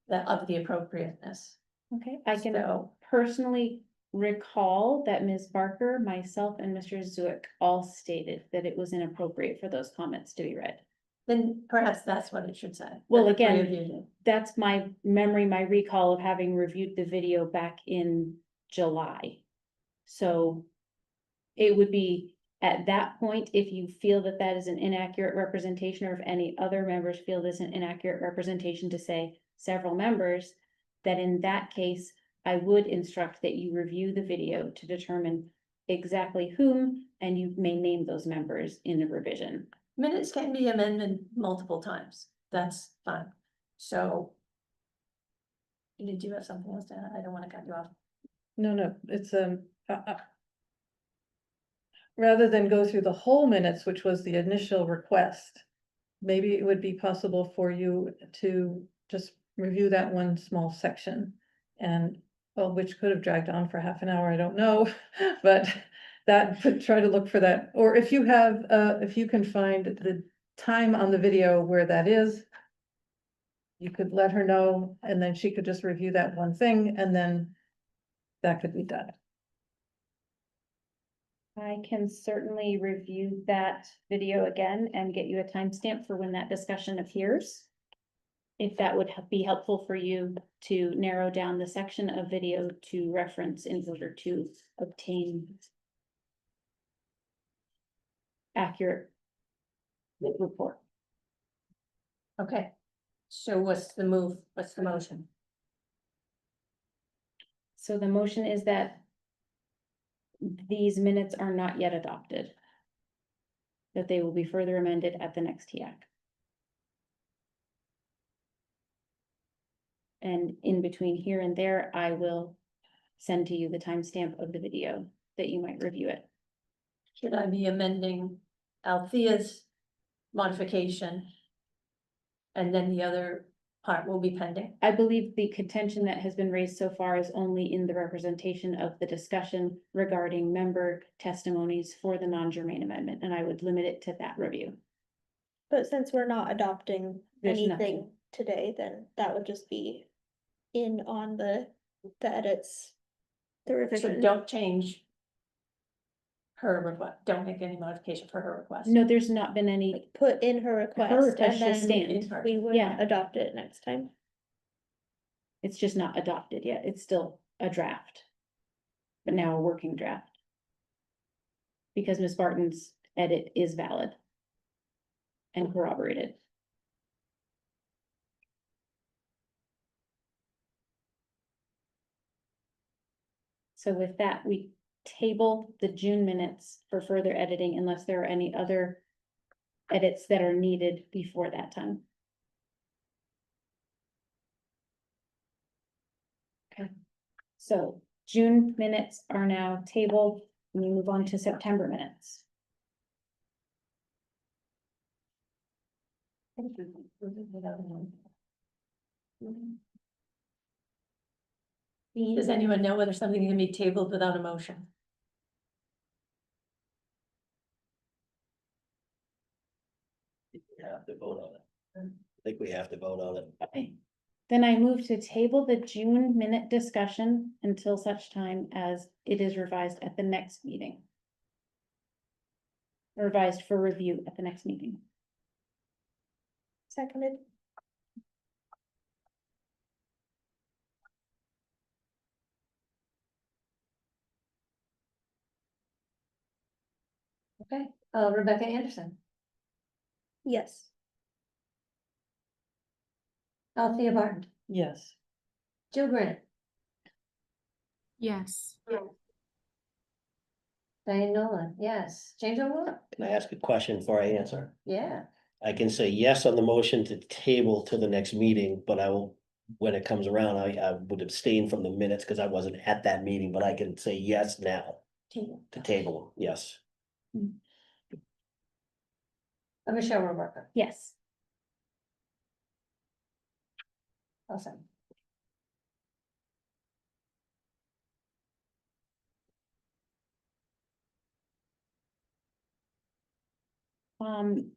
that of the appropriateness. Okay, I can So- personally recall that Ms. Barker, myself, and Mr. Zuick all stated that it was inappropriate for those comments to be read. Then perhaps that's what it should say. that Well, the three again, of you did. That's my memory, my recall of having reviewed the video back in July. So it would be at that point, if you feel that that is an inaccurate representation, or if any other members feel this an inaccurate representation to say several members, that in that case, I would instruct that you review the video to determine exactly whom, and you may name those members in the revision. Minutes can be amended multiple times. That's fine. So. Did you have something else to add? I don't want to cut you off. No, it's, rather than go through the whole minutes, which was the initial request, maybe it would be possible for you to just review that one small section. And, well, which could have dragged on for half an hour, I don't know, but try to look for that. Or if you have, if you can find the time on the video where that is, you could let her know, and then she could just review that one thing, and then that could be done. I can certainly review that video again and get you a timestamp for when that discussion appears. If that would be helpful for you to narrow down the section of video to reference in order to obtain accurate report. Okay. So what's the move? What's the motion? So the motion is that these minutes are not yet adopted. That they will be further amended at the next HEAC. And in between here and there, I will send to you the timestamp of the video that you might review it. Should I be amending Althea's modification? And then the other part will be pending? I believe the contention that has been raised so far is only in the representation of the discussion regarding member testimonies for the non-germane amendment, and I would limit it to that review. But since we're not adopting There's anything nothing. today, then that would just be in on the edits. The So revision. don't change her request, don't make any modification for her request. No, there's not been any, Put in her request request and should then stand. we would Yeah. adopt it next time. it's just not adopted yet. It's still a draft. But now a working draft. Because Ms. Barton's edit is valid. And corroborated. So with that, we table the June minutes for further editing unless there are any other edits that are needed before that time. Okay, so June minutes are now tabled, and we move on to September minutes. Does anyone know whether something can be tabled without a motion? We have to vote on it. I think we have to vote on it. Okay, then I move to table the June minute discussion until such time as it is revised at the next meeting. Revised for review at the next meeting. Seconded. Okay, Rebecca Anderson, Yes. Althea Barton, Yes. Jill Grant, Yes. Diane Nolan, yes, James O'Rourke, Can I ask a question before I answer? yeah. I can say yes on the motion to table to the next meeting, but I will, when it comes around, I would abstain from the minutes because I wasn't at that meeting, but I can say yes now to table, yes. Michelle O'Rourke, Yes. awesome.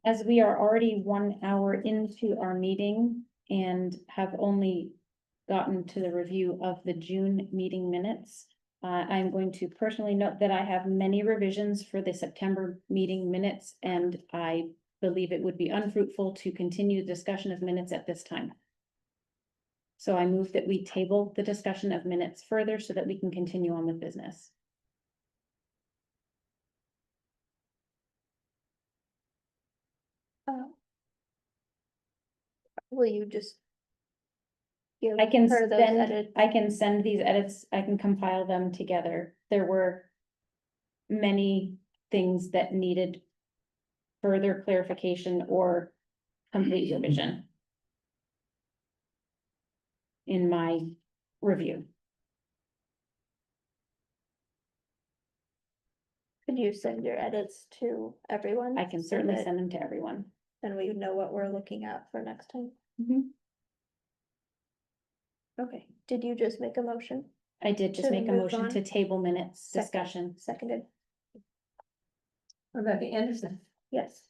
As we are already 1 hour into our meeting and have only gotten to the review of the June meeting minutes. I'm going to personally note that I have many revisions for the September meeting minutes, and I believe it would be unfruitful to continue discussion of minutes at this time. So I move that we table the discussion of minutes further so that we can continue on with business. Will you just? Give I can her those send, edits? I can send these edits, I can compile them together. There were many things that needed further clarification or complete revision in my review. Could you send your edits to everyone? I can so certainly that send them to everyone. Then we know what we're looking at for next time. Okay, did you just make a motion? I did just To make a move motion on? to table minutes Second. discussion. Seconded, Rebecca Anderson, yes.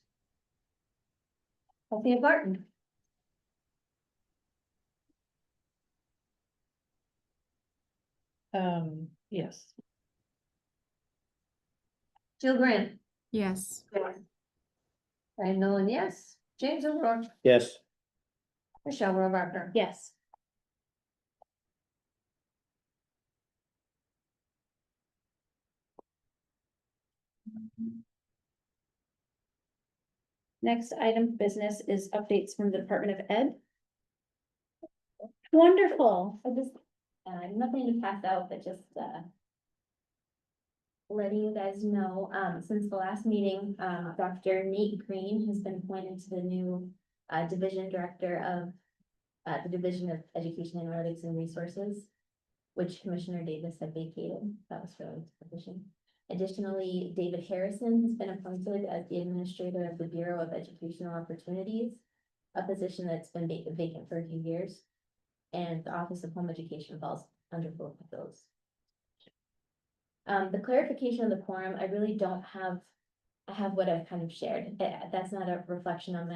Althea Barton, Yes. Jill Grant, Yes. Diane Nolan, yes, James O'Rourke, Yes, Michelle Rohrabacher. Yes. Next item of business is updates from the Department of Ed. Wonderful. I just, nothing to pass out, but just, letting you guys know, since the last meeting, Dr. Nate Green has been appointed to the new, division director of, the Division of Education Analytics and Resources, which Commissioner Davis had vacated. That was for his position. Additionally, David Harrison has been appointed as the administrator of the Bureau of Educational Opportunities, a position that's been vacant for a few years. And the Office of Home Education falls under both of those. The clarification of the quorum, I really don't have, I have what I've kind of shared. That's not a reflection on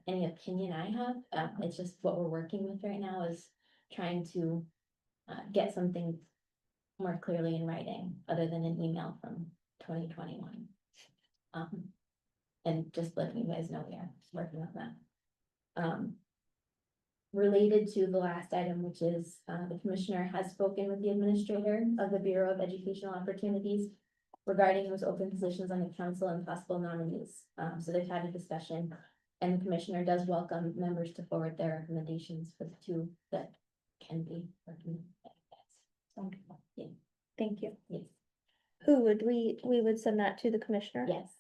any opinion I have. It's just what we're working with right now is trying to get something more clearly in writing, other than an email from 2021. And just letting you guys know we are working on that. Related to the last item, which is, the commissioner has spoken with the administrator of the Bureau of Educational Opportunities regarding those open positions on the council and possible nominees. So they've had a discussion, and the commissioner does welcome members to forward their recommendations for the two that can be recommended. Wonderful. Yeah, Thank you. yes, Who would we would send that to the commissioner? yes.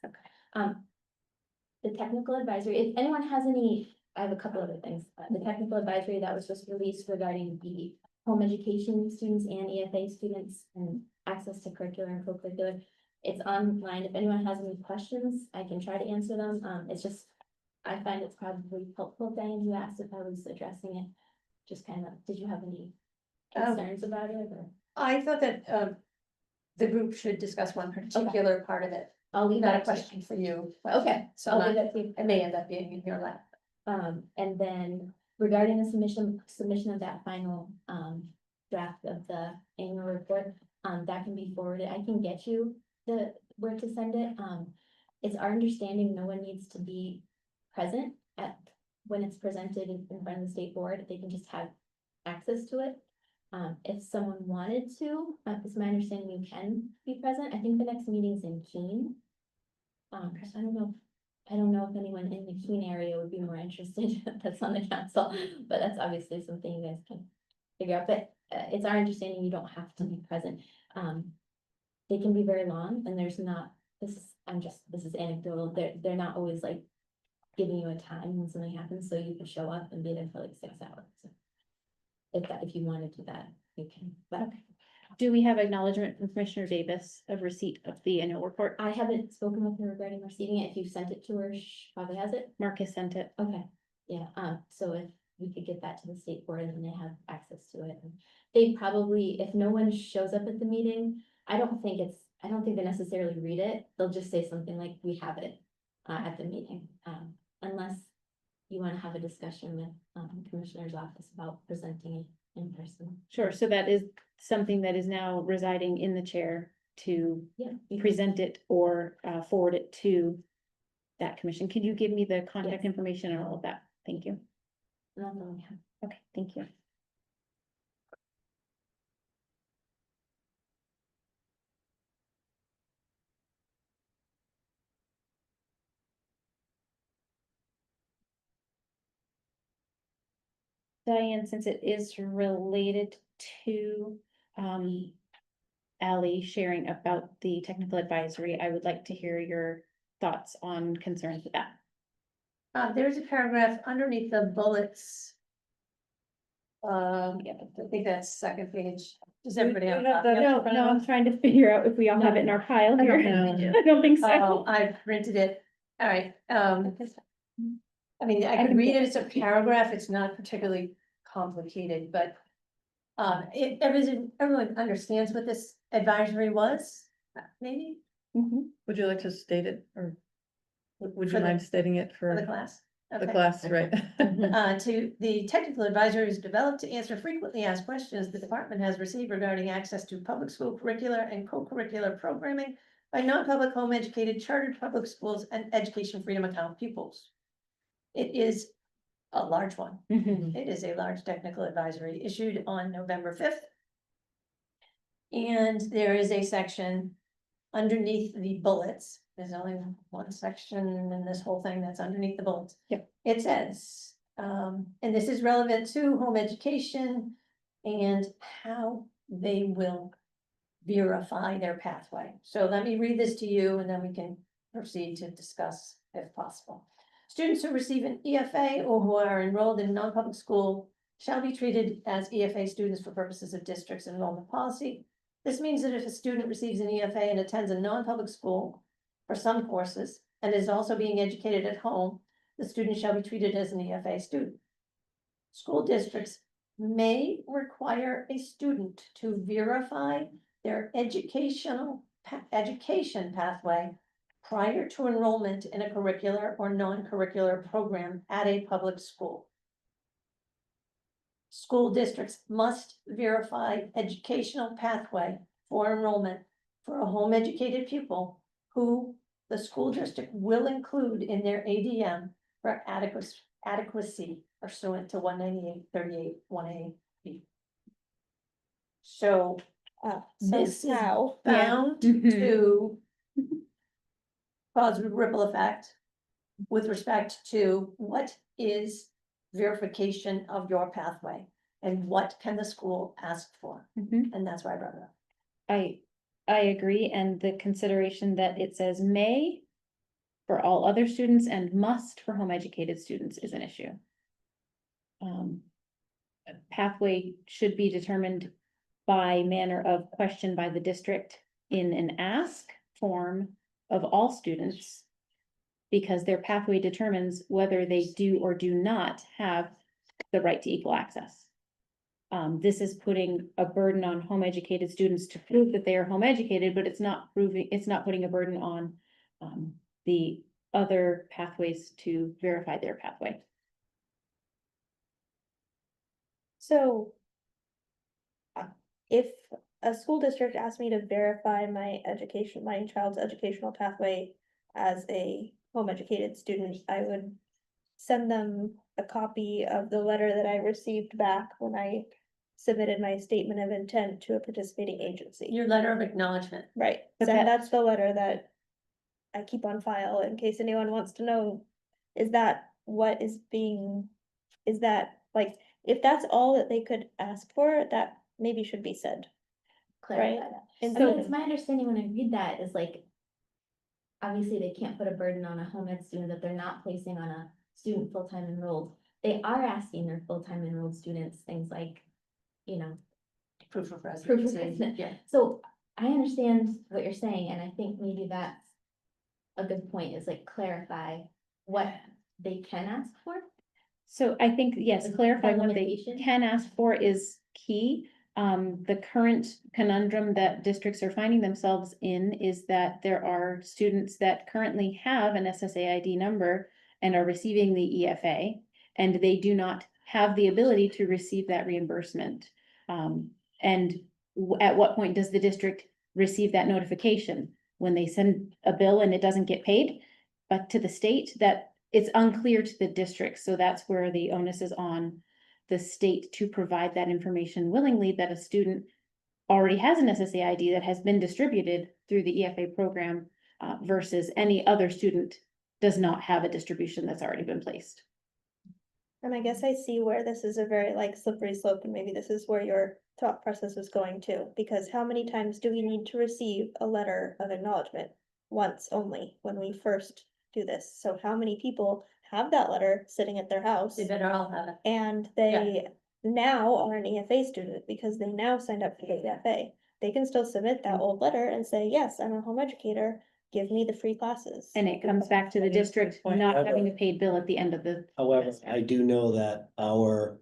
The technical advisory, if anyone has any, I have a couple other things. The technical advisory that was just released regarding the home education students and EFA students and access to curricular and co-curricular. It's online. If anyone has any questions, I can try to answer them. It's just, I find it's probably helpful. Diane, you asked if I was addressing it. Just kind of, did you have any concerns about it or? I thought that, the group should discuss one particular part of it. I'll leave Not a that to you. question for you. Okay, So I'll leave that to you. it may end up being in your lap. And then regarding the submission of that final, draft of the annual report, that can be forwarded. I can get you where to send it. It's our understanding no one needs to be present when it's presented in front of the state board. They can just have access to it. If someone wanted to, it's my understanding you can be present. I think the next meeting's in Keene. I don't know if anyone in the Keene area would be more interested that's on the council, but that's obviously something you guys can figure out. But it's our understanding you don't have to be present. They can be very long, and there's not, this is anecdotal. They're not always like giving you a time when something happens, so you can show up and be there for like 6 hours. So if you want to do that, you can. But Do we have acknowledgement from Commissioner Davis of receipt of the annual report? I haven't spoken with her regarding receiving it. If you sent it to her, she probably has it. Marcus sent it. Okay, yeah, so if we could get that to the state board and they have access to it. And they probably, if no one shows up at the meeting, I don't think they necessarily read it. They'll just say something like, we have it at the meeting. Unless you want to have a discussion with the commissioner's office about presenting in person. Sure, so that is something that is now residing in the chair to Yeah. present it or forward it to that commission. Can you give me the contact Yes. information and all of that? Thank you. That's all I have. Okay, thank you. Diane, since it is related to Ally sharing about the technical advisory, I would like to hear your thoughts on concerns with that. There's a paragraph underneath the bullets. Yeah, I think that's second page. Does everybody have? a copy of it in No, front of no, I'm them? trying to figure out if we all have it in our pile I here. don't think we do. I don't think Oh, so. I printed it. All right, I mean, I I could can read get it as a paragraph. It's not particularly complicated, but everyone understands what this advisory was, maybe Mhm. Would you like to state it, or would For you the- mind stating it for the for class. the Okay. class, right? To the technical advisory is developed to answer frequently asked questions the department has received regarding access to public school curricular and co-curricular programming by non-public home educated chartered public schools and education freedom account pupils. It is a large one. Mhm. It is a large technical advisory issued on November 5th. And there is a section underneath the bullets. There's only one section in this whole thing that's underneath the bullets. Yep. It says, and this is relevant to home education and how they will verify their pathway. So let me read this to you and then we can proceed to discuss if possible. Students who receive an EFA or who are enrolled in non-public school shall be treated as EFA students for purposes of district's enrollment policy. This means that if a student receives an EFA and attends a non-public school for some courses and is also being educated at home, the student shall be treated as an EFA student. School districts may require a student to verify their education pathway prior to enrollment in a curricular or non-curricular program at a public school. School districts must verify educational pathway for enrollment for a home educated pupil who the school district will include in their ADM for adequacy pursuant to 198-38 1A. So this is how? Yeah. bound Mhm. to cause a ripple effect with respect to what is verification of your pathway and what can the school ask for? Mhm. And that's why I brought it up. I agree, and the consideration that it says may for all other students and must for home educated students is an issue. A pathway should be determined by manner of question by the district in an ask form of all students, because their pathway determines whether they do or do not have the right to equal access. This is putting a burden on home educated students to prove that they are home educated, but it's not putting a burden on the other pathways to verify their pathway. So if a school district asked me to verify my child's educational pathway as a home educated student, I would send them a copy of the letter that I received back when I submitted my statement of intent to a participating agency. Your letter of acknowledgement. Right, But so that- that's the letter that I keep on file in case anyone wants to know. Is that what is being, is that like, if that's all that they could ask for, that maybe should be said. Clarify Right. that. And I so mean, it's my understanding when I read that is like, obviously they can't put a burden on a home ed student that they're not placing on a student full-time enrolled. They are asking their full-time enrolled students things like, you know, Proof of proof of residency. residence. Yeah. So I understand what you're saying, and I think maybe that's a good point, is like clarify what they can ask for. So I think, yes, Like, clarifying by what they limitation? can ask for is key. The current conundrum that districts are finding themselves in is that there are students that currently have an SSAID number and are receiving the EFA, and they do not have the ability to receive that reimbursement? And at what point does the district receive that notification? When they send a bill and it doesn't get paid, but to the state, that it's unclear to the district, so that's where the onus is on the state to provide that information willingly, that a student already has an SSA ID that has been distributed through the EFA program, versus any other student does not have a distribution that's already been placed. And I guess I see where this is a very like slippery slope, and maybe this is where your thought process is going to, because how many times do we need to receive a letter of acknowledgement? Once only, when we first do this, so how many people have that letter sitting at their house? They better all have it. And they now are an EFA student because they now signed up for the EFA. They can still submit that old letter and say, yes, I'm a home educator, give me the free classes. And it comes back to the district not having a paid bill at the end of the. However, I do know that our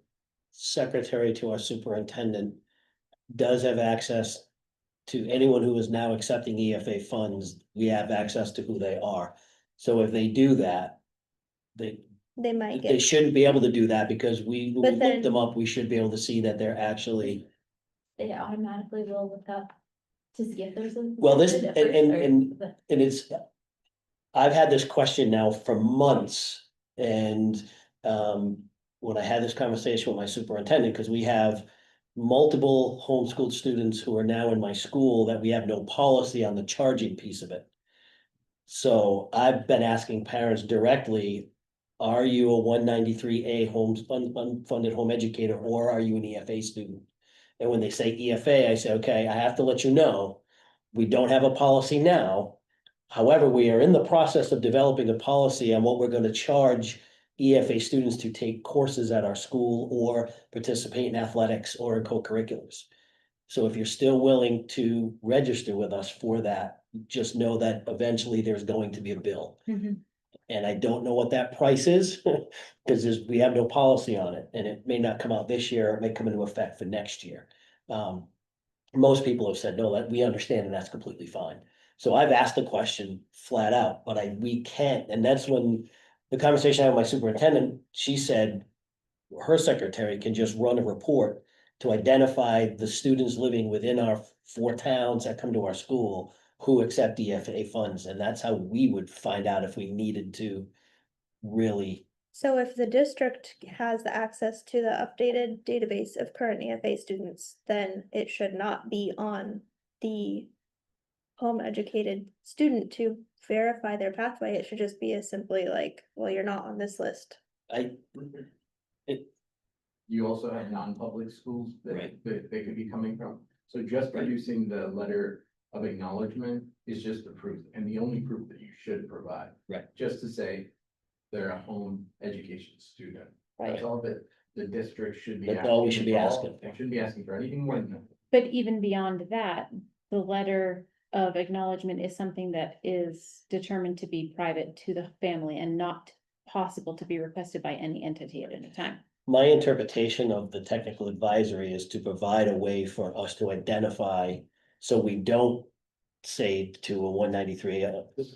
secretary to our superintendent does have access to anyone who is now accepting EFA funds. We have access to who they are. So if they do that, they Might they get, shouldn't be able to do that because when we But look them then- up, we should be able to see that they're actually, They automatically will look up to see if there's a. well, this, there's a and, difference and, or- and it's, I've had this question now for months, and, when I had this conversation with my superintendent, because we have multiple homeschooled students who are now in my school, that we have no policy on the charging piece of it. So I've been asking parents directly, are you a 193A unfunded home educator, or are you an EFA student? And when they say EFA, I say, okay, I have to let you know, we don't have a policy now. However, we are in the process of developing a policy on what we're gonna charge EFA students to take courses at our school or participate in athletics or in co-curriculars. So if you're still willing to register with us for that, just know that eventually there's going to be a bill. Mhm. And I don't know what that price is, because we have no policy on it, and it may not come out this year, it may come into effect for next year. Most people have said, no, that we understand, and that's completely fine. So I've asked the question flat out, but we can't, and that's when the conversation I had with my superintendent, she said her secretary can just run a report to identify the students living within our 4 towns that come to our school who accept EFA funds, and that's how we would find out if we needed to really. so if the district has the access to the updated database of current EFA students, then it should not be on the home educated student to verify their pathway. It should just be as simply like, well, you're not on this list. You also have non-public schools Right. that they could be coming from. So just Right. producing the letter of acknowledgement is just the proof, and the only proof that you should provide. Right. Just to say they're a home education student. That's Right. all that the district should be. That's all we should be for. asking They for. shouldn't be asking for anything more than that. But even beyond that, the letter of acknowledgement is something that is determined to be private to the family and not possible to be requested by any entity at any time. My interpretation of the technical advisory is to provide a way for us to identify, so we don't say to a 193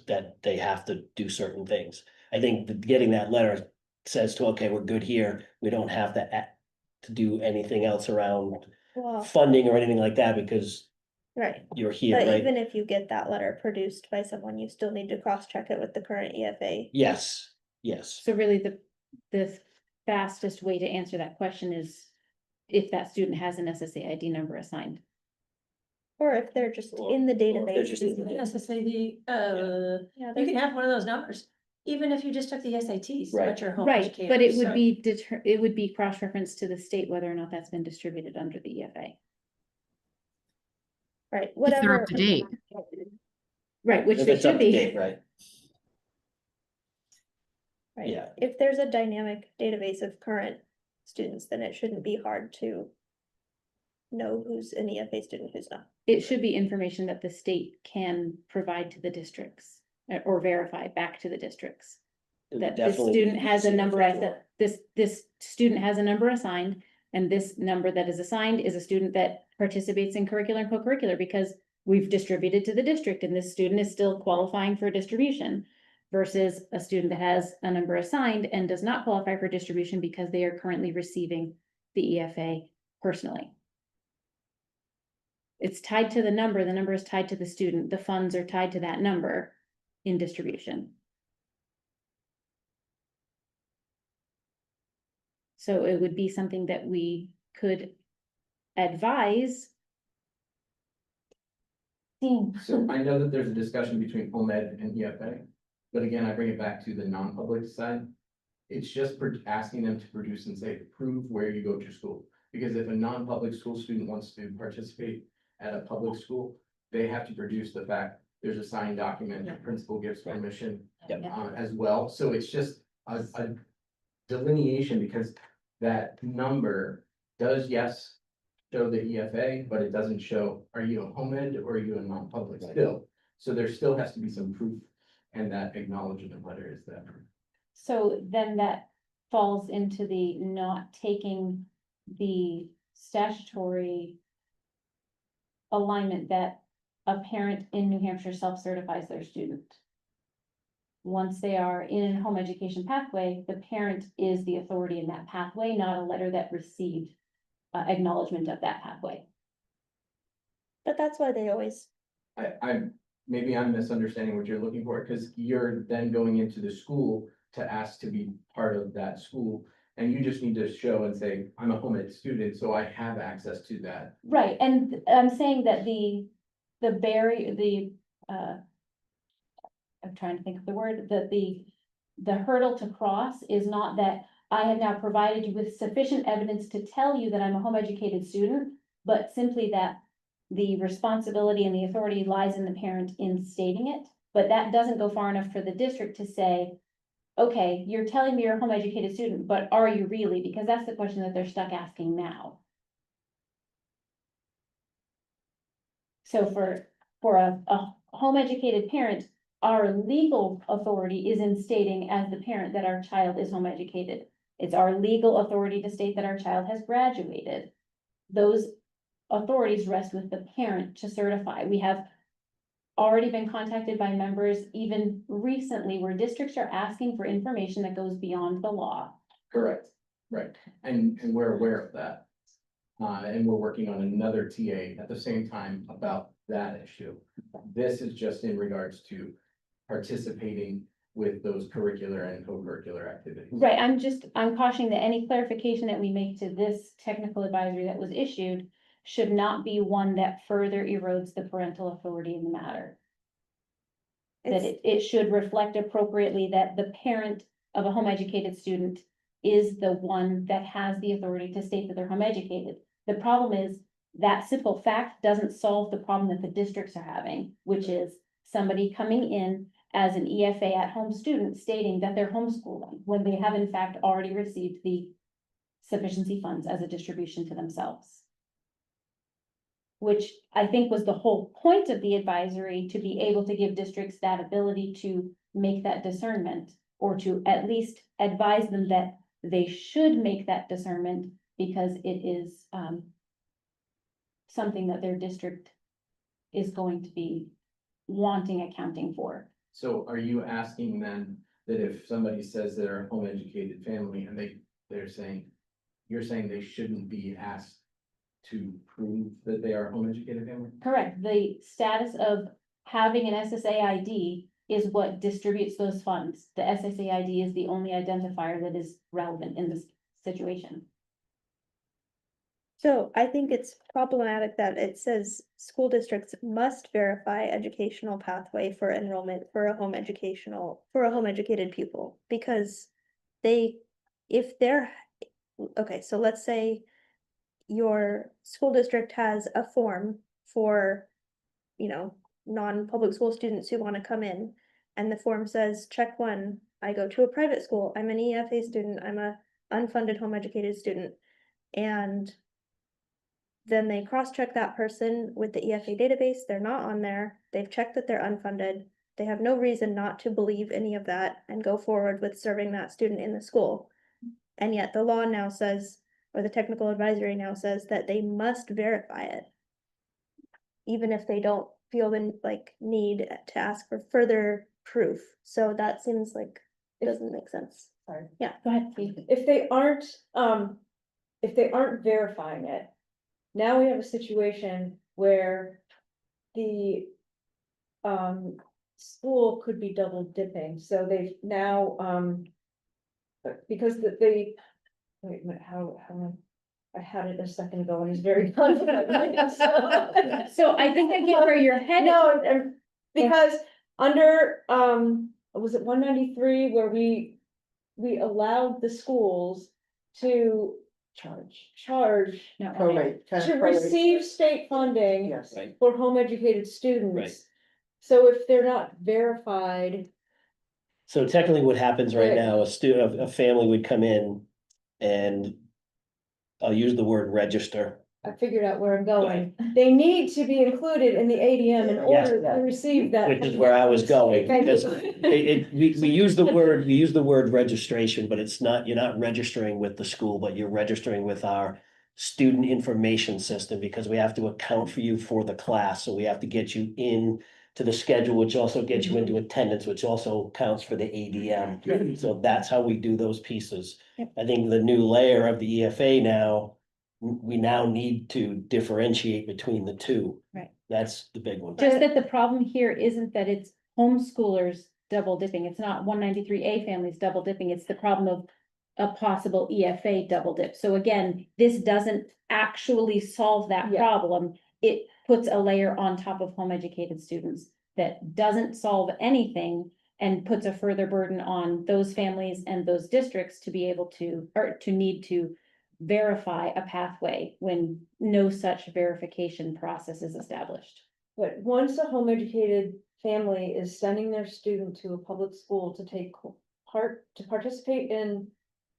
that they have to do certain things. I think that getting that letter says to, okay, we're good here, we don't have to do anything else around Well, funding or anything like that, because right. you're here, But right? even if you get that letter produced by someone, you still need to cross-check it with the current EFA. Yes, yes. So really the fastest way to answer that question is if that student has an SSA ID number assigned. Or if they're just in the database. Yes, to say the, Yeah, you there's- can have one of those numbers, even if you just took the SATs, Right. but you're a home Right, educator. but it would so- be it would be cross-referenced to the state whether or not that's been distributed under the EFA. right, If they're whatever. up to date. Right, which If they it's up should to be. date, right? Right. Yeah. If there's a dynamic database of current students, then it shouldn't be hard to know who's an EFA student, who's not. It should be information that the state can provide to the districts or verify back to the districts. It would That this definitely student be has a easier number, for- this student has a number assigned. And this number that is assigned is a student that participates in curricular and co-curricular because we've distributed to the district and this student is still qualifying for distribution. versus a student that has a number assigned and does not qualify for distribution because they are currently receiving the EFA personally. It's tied to the number is tied to the student, the funds are tied to that number in distribution. So it would be something that we could advise. So I know that there's a discussion between home ed and EFA, but again, I bring it back to the non-public side. It's just asking them to produce and say, prove where you go to school. Because if a non-public school student wants to participate at a public school, they have to produce the fact there's a signed document, the principal gives permission Yep. as well. So it's just a delineation, because that number does, yes, show the EFA, but it doesn't show, are you a home ed or are you a non-public still? So there still has to be some proof, and that acknowledgement letter is that. So then that falls into the not taking the statutory alignment that a parent in New Hampshire self-certifies their student. Once they are in a home education pathway, the parent is the authority in that pathway, not a letter that received acknowledgement of that pathway. But that's why they always, Maybe I'm misunderstanding what you're looking for, because you're then going into the school to ask to be part of that school. And you just need to show and say, I'm a home ed student, so I have access to that. Right, and I'm saying that the barrier, I'm trying to think of the word, that the hurdle to cross is not that I have now provided you with sufficient evidence to tell you that I'm a home educated student, but simply that the responsibility and the authority lies in the parent in stating it. But that doesn't go far enough for the district to say, okay, you're telling me you're a home educated student, but are you really? Because that's the question that they're stuck asking now. So for a home educated parent, our legal authority is in stating as the parent that our child is home educated. It's our legal authority to state that our child has graduated. Those authorities rest with the parent to certify. We have already been contacted by members even recently where districts are asking for information that goes beyond the law. Correct, right, and we're aware of that. And we're working on another TA at the same time about that issue. This is just in regards to participating with those curricular and co-curricular activities. Right, I'm cautioning that any clarification that we make to this technical advisory that was issued should not be one that further erodes the parental authority in the matter. That it's, it should reflect appropriately that the parent of a home educated student is the one that has the authority to state that they're home educated. The problem is that simple fact doesn't solve the problem that the districts are having, which is somebody coming in as an EFA at home student stating that they're homeschooling when they have in fact already received the sufficiency funds as a distribution to themselves. Which I think was the whole point of the advisory, to be able to give districts that ability to make that discernment, or to at least advise them that they should make that discernment because it is something that their district is going to be wanting accounting for. So are you asking then that if somebody says they're a home educated family and they're saying, you're saying they shouldn't be asked to prove that they are a home educated family? Correct. The status of having an SSA ID is what distributes those funds. The SSA ID is the only identifier that is relevant in this situation. so I think it's problematic that it says school districts must verify educational pathway for enrollment for a home educated pupil, because if they're, okay, so let's say your school district has a form for, non-public school students who want to come in. And the form says, check 1, I go to a private school, I'm an EFA student, I'm a unfunded home educated student. And then they cross-check that person with the EFA database, they're not on there, they've checked that they're unfunded. They have no reason not to believe any of that and go forward with serving that student in the school. And yet the law now says, or the technical advisory now says, that they must verify it. Even if they don't feel the like need to ask for further proof, so that seems like, doesn't make sense. Sorry. Go ahead, Kate. If they aren't verifying it, now we have a situation where the school could be double dipping, so they've now, because they, wait a minute, I had it a second ago and it's very confident. So I think I get where your head is. No, because under, was it 193 where we allowed the schools to charge No, Prorate, kind to of prorate. receive state funding Yes. Right. for home educated students. Right. So if they're not verified, So technically what happens right Right. now, a family would come in and I'll use the word register. I figured out where I'm going. They need to be included in the ADM in Yes. order to receive that. Which is where I was going, Thank because you. we use the word registration, but it's not, you're not registering with the school, but you're registering with our student information system, because we have to account for you for the class, so we have to get you in to the schedule, which also gets you into attendance, which also counts for the ADM. So that's how we do those pieces. Yep. I think the new layer of the EFA now, we now need to differentiate between the two. Right. That's the big one. Just that the problem here isn't that it's homeschoolers double dipping. It's not 193A families double dipping. It's the problem of a possible EFA double dip. So again, this doesn't actually solve that Yeah. problem. It puts a layer on top of home educated students that doesn't solve anything and puts a further burden on those families and those districts to be able to, or to need to verify a pathway when no such verification process is established. But once a home educated family is sending their student to a public school to take to participate in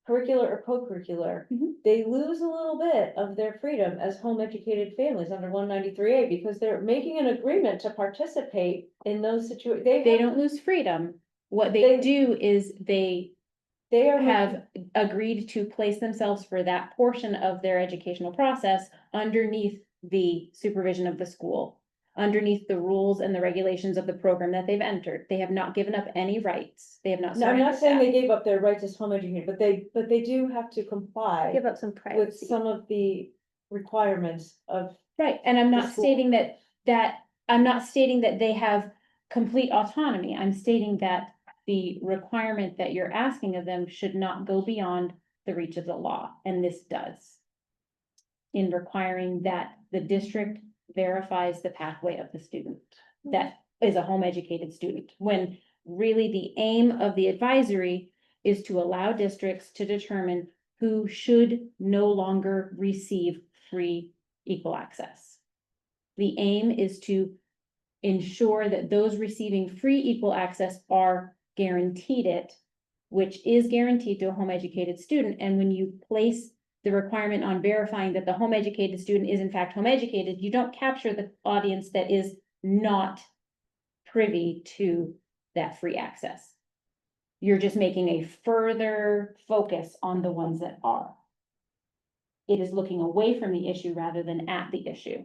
curricular or co-curricular, Mhm. they lose a little bit of their freedom as home educated families under 193A, because they're making an agreement to participate in those situations. They don't lose freedom. What They- they do is they They are. have agreed to place themselves for that portion of their educational process underneath the supervision of the school, underneath the rules and the regulations of the program that they've entered. They have not given up any rights. They have not. No, I'm not surrendered saying that. they gave up their rights as home educated, but they do have to comply Give up some with privacy. some of the requirements of. Right, and I'm the not school. stating I'm not stating that they have complete autonomy. I'm stating that the requirement that you're asking of them should not go beyond the reach of the law, and this does. In requiring that the district verifies the pathway of the student that is a home educated student, when really the aim of the advisory is to allow districts to determine who should no longer receive free equal access. The aim is to ensure that those receiving free equal access are guaranteed it, which is guaranteed to a home educated student. And when you place the requirement on verifying that the home educated student is in fact home educated, you don't capture the audience that is not privy to that free access. You're just making a further focus on the ones that are. It is looking away from the issue rather than at the issue.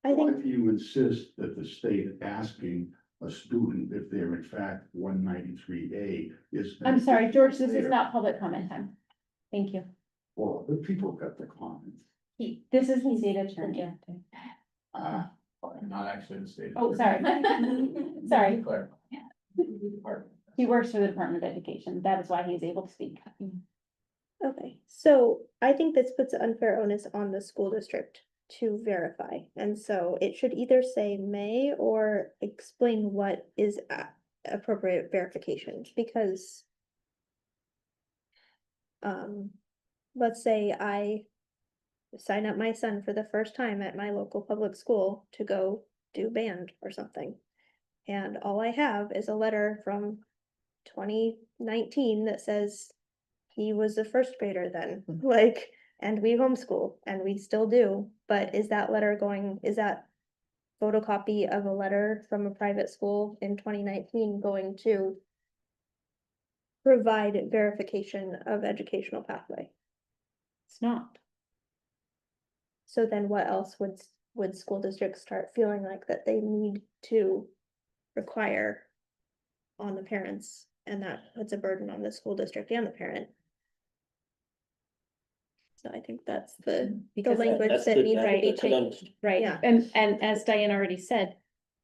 I Why think, do you insist that the state asking a student if they're in fact 193A is? I'm sorry, George, this is not public comment time. Thank you. Well, the people got the comments. This is the state attorney. Ah, Not actually the state. Oh, sorry. Sorry. Clarify. He works for the Department of Education. That is why he is able to speak. okay, so I think this puts unfair onus on the school district to verify. And so it should either say may or explain what is appropriate verification, because let's say I sign up my son for the first time at my local public school to go do band or something. And all I have is a letter from 2019 that says he was a first grader then, like, and we homeschool and we still do, but is that letter is that photocopy of a letter from a private school in 2019 going to provide verification of educational pathway? It's not. So then what else would would school districts start feeling like that they need to require on the parents, and that puts a burden on the school district and the parent. So I think that's the Because language that's that the- needs to be that's an un- changed. Right, Yeah. and as Diane already said,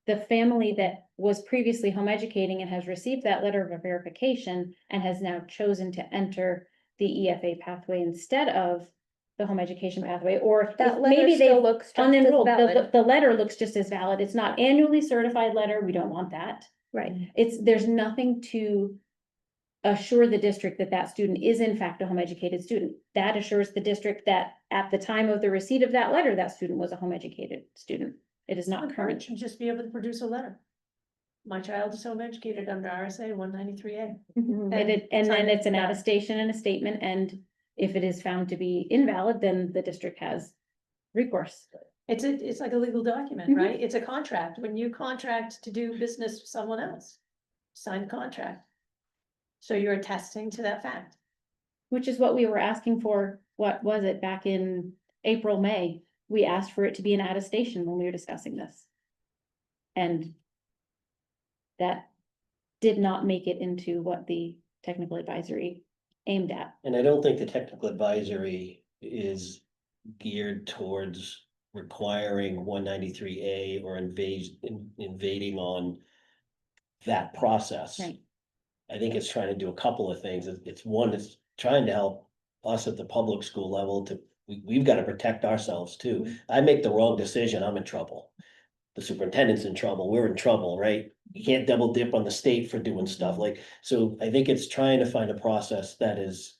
the family that was previously home educating and has received that letter of verification and has now chosen to enter the EFA pathway instead of the home education pathway, or That if letter maybe they still looks just as unenrolled, valid. the letter looks just as valid. It's not annually certified letter. We don't want that. Right, There's nothing to assure the district that that student is in fact a home educated student. That assures the district that at the time of the receipt of that letter, that student was a home educated student. It is not current. Should just be able to produce a letter. My child is home educated under RSA 193A. And then sign it's an that. attestation and a statement, and if it is found to be invalid, then the district has recourse. It's like a legal document, Mhm. right? It's a contract. When you contract to do business with someone else, sign the contract. So you're attesting to that fact. Which is what we were asking for, what was it, back in April, May? We asked for it to be an attestation when we were discussing this. And that did not make it into what the technical advisory aimed at. And I don't think the technical advisory is geared towards requiring 193A or invading on that process. Right. I think it's trying to do a couple of things. It's one, it's trying to help us at the public school level we've got to protect ourselves too. I make the wrong decision, I'm in trouble. The superintendent's in trouble, we're in trouble, right? You can't double dip on the state for doing stuff so I think it's trying to find a process that is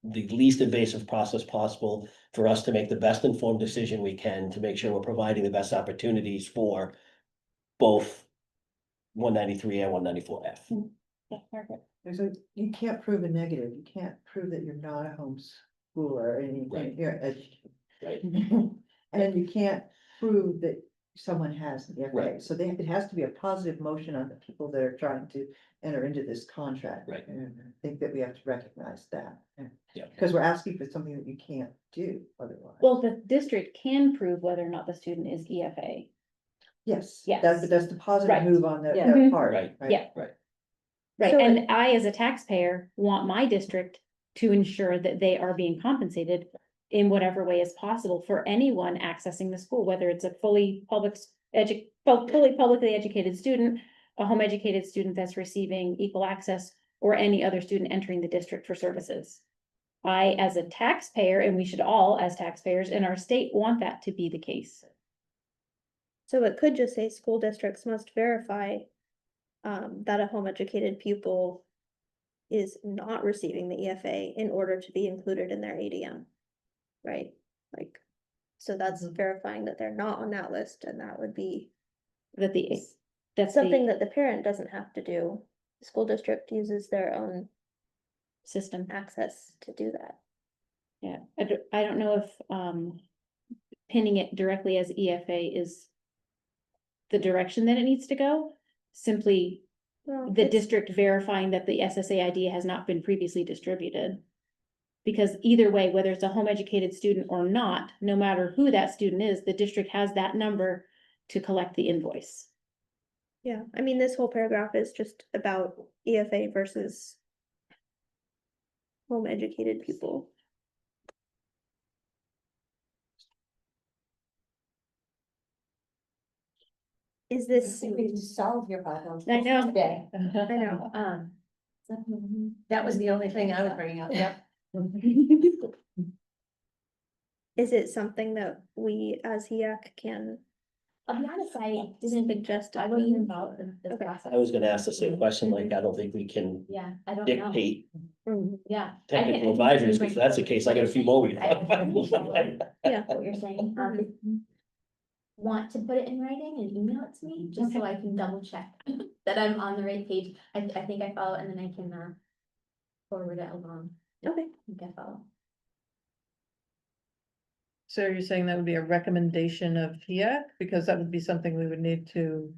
the least invasive process possible for us to make the best informed decision we can to make sure we're providing the best opportunities for both 193 and 194F. Yeah, Margaret. You can't prove a negative, you can't prove that you're not a homeschooler, and Right. you're educated. Right. And you can't prove that someone has the FA, Right. so it has to be a positive motion on the people that are trying to enter into this contract. Right. And I think that we have to recognize that. Yeah. Because we're asking for something that you can't do otherwise. Well, the district can prove whether or not the student is EFA. Yes. Yes. That's the positive Right. move on their Yeah. their Mhm. part. Right. Yeah. Right. Right, So and I, as a taxpayer, want my district to ensure that they are being compensated in whatever way is possible for anyone accessing the school, whether it's a fully publicly educated student, a home educated student that's receiving equal access, or any other student entering the district for services. I, as a taxpayer, and we should all, as taxpayers in our state, want that to be the case. so it could just say school districts must verify that a home educated pupil is not receiving the EFA in order to be included in their ADM. Right, like, so that's verifying that they're not on that list, and that would be That that's something the that the parent doesn't have to do. The school district uses their own system. access to do that. Yeah, I don't know if, pinning it directly as EFA is the direction that it needs to go. Simply Well, the it's- district verifying that the SSA ID has not been previously distributed. Because either way, whether it's a home educated student or not, no matter who that student is, the district has that number to collect the invoice. Yeah, I mean, this whole paragraph is just about EFA versus home educated pupil. Is this, To solve your problem. I know. Today. I know, That was the only thing I was bringing up, yep. is it something that we as HEAC can I'll be honest, I didn't, suggest? I wasn't involved in this Okay. process. I was gonna ask the same question, I don't think we can Yeah, I don't know. dictate Yeah. technical advisors, if that's the case, I got a few more we can talk about. Yeah. What you're saying, want to put it in writing and email it to me, just so I can double check that I'm on the right page. I think I follow, and then I can, forward it along. Okay. I think I follow. So you're saying that would be a recommendation of HEAC, because that would be something we would need to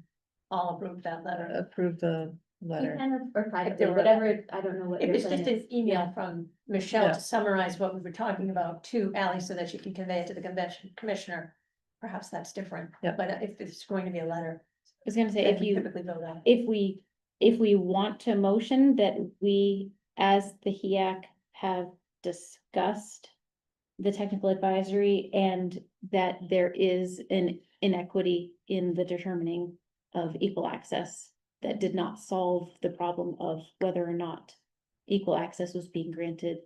All approved that letter. approve the You letter. can, or privately, there were- whatever, I don't know what. It your was plan just is. an email from Michelle Yeah. to summarize what we were talking about to Ally so that she can convey it to the convention commissioner. perhaps that's different. Yeah. But if it's going to be a letter, I was gonna say, then if we you, typically vote on. if we want to motion that we, as the HEAC, have discussed the technical advisory and that there is an inequity in the determining of equal access that did not solve the problem of whether or not equal access was being granted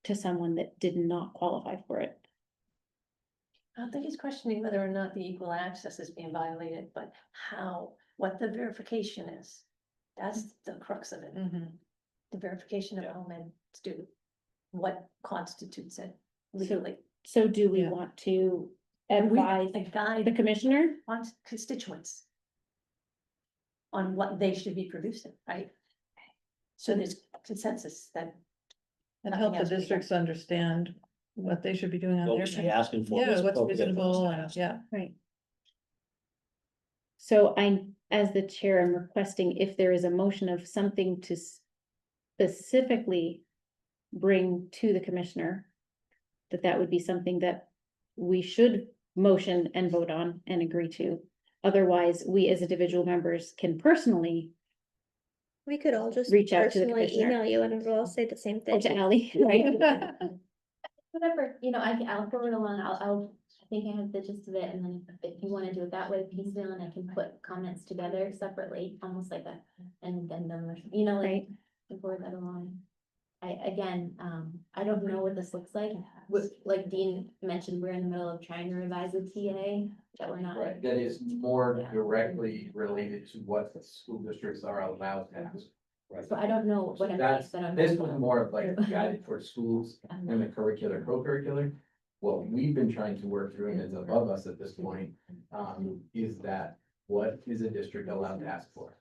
to someone that did not qualify for it. I don't think he's questioning whether or not the equal access is being violated, but how, what the verification is. That's the crux of it, the verification of a home ed student. What constitutes it legally? So do we Yeah. want to And we, advise a guide the commissioner? on constituents on what they should be producing, right? So there's consensus that. And nothing help the else we got. districts understand what they should be doing on What their. was she asking for? Yeah, was what's appropriate for reasonable, us to and ask. yeah, Right. So I, as the chair, am requesting if there is a motion of something to specifically bring to the commissioner, that would be something that we should motion and vote on and agree to. Otherwise, we as individual members can personally, We could all just Reach out to the personally commissioner. email you and we'll all say the same or thing. to Ally, right? Whatever, I'll forward along, I think I have the gist of it, and then if you wanna do it that way, piecemeal, and I can put comments together separately, almost like an addendum or, like, Right. to forward that along. I don't know what this looks like, like Dean mentioned, we're in the middle of trying to revise a TA, that we're not. Right, that is more Yeah. directly related to what the school districts are allowed to ask. Right. So I don't know what it That's, means, but I'm. this was more of like guided for schools and the curricular, co-curricular. What we've been trying to work through, and is above us at this point, is that what is a district allowed to ask for?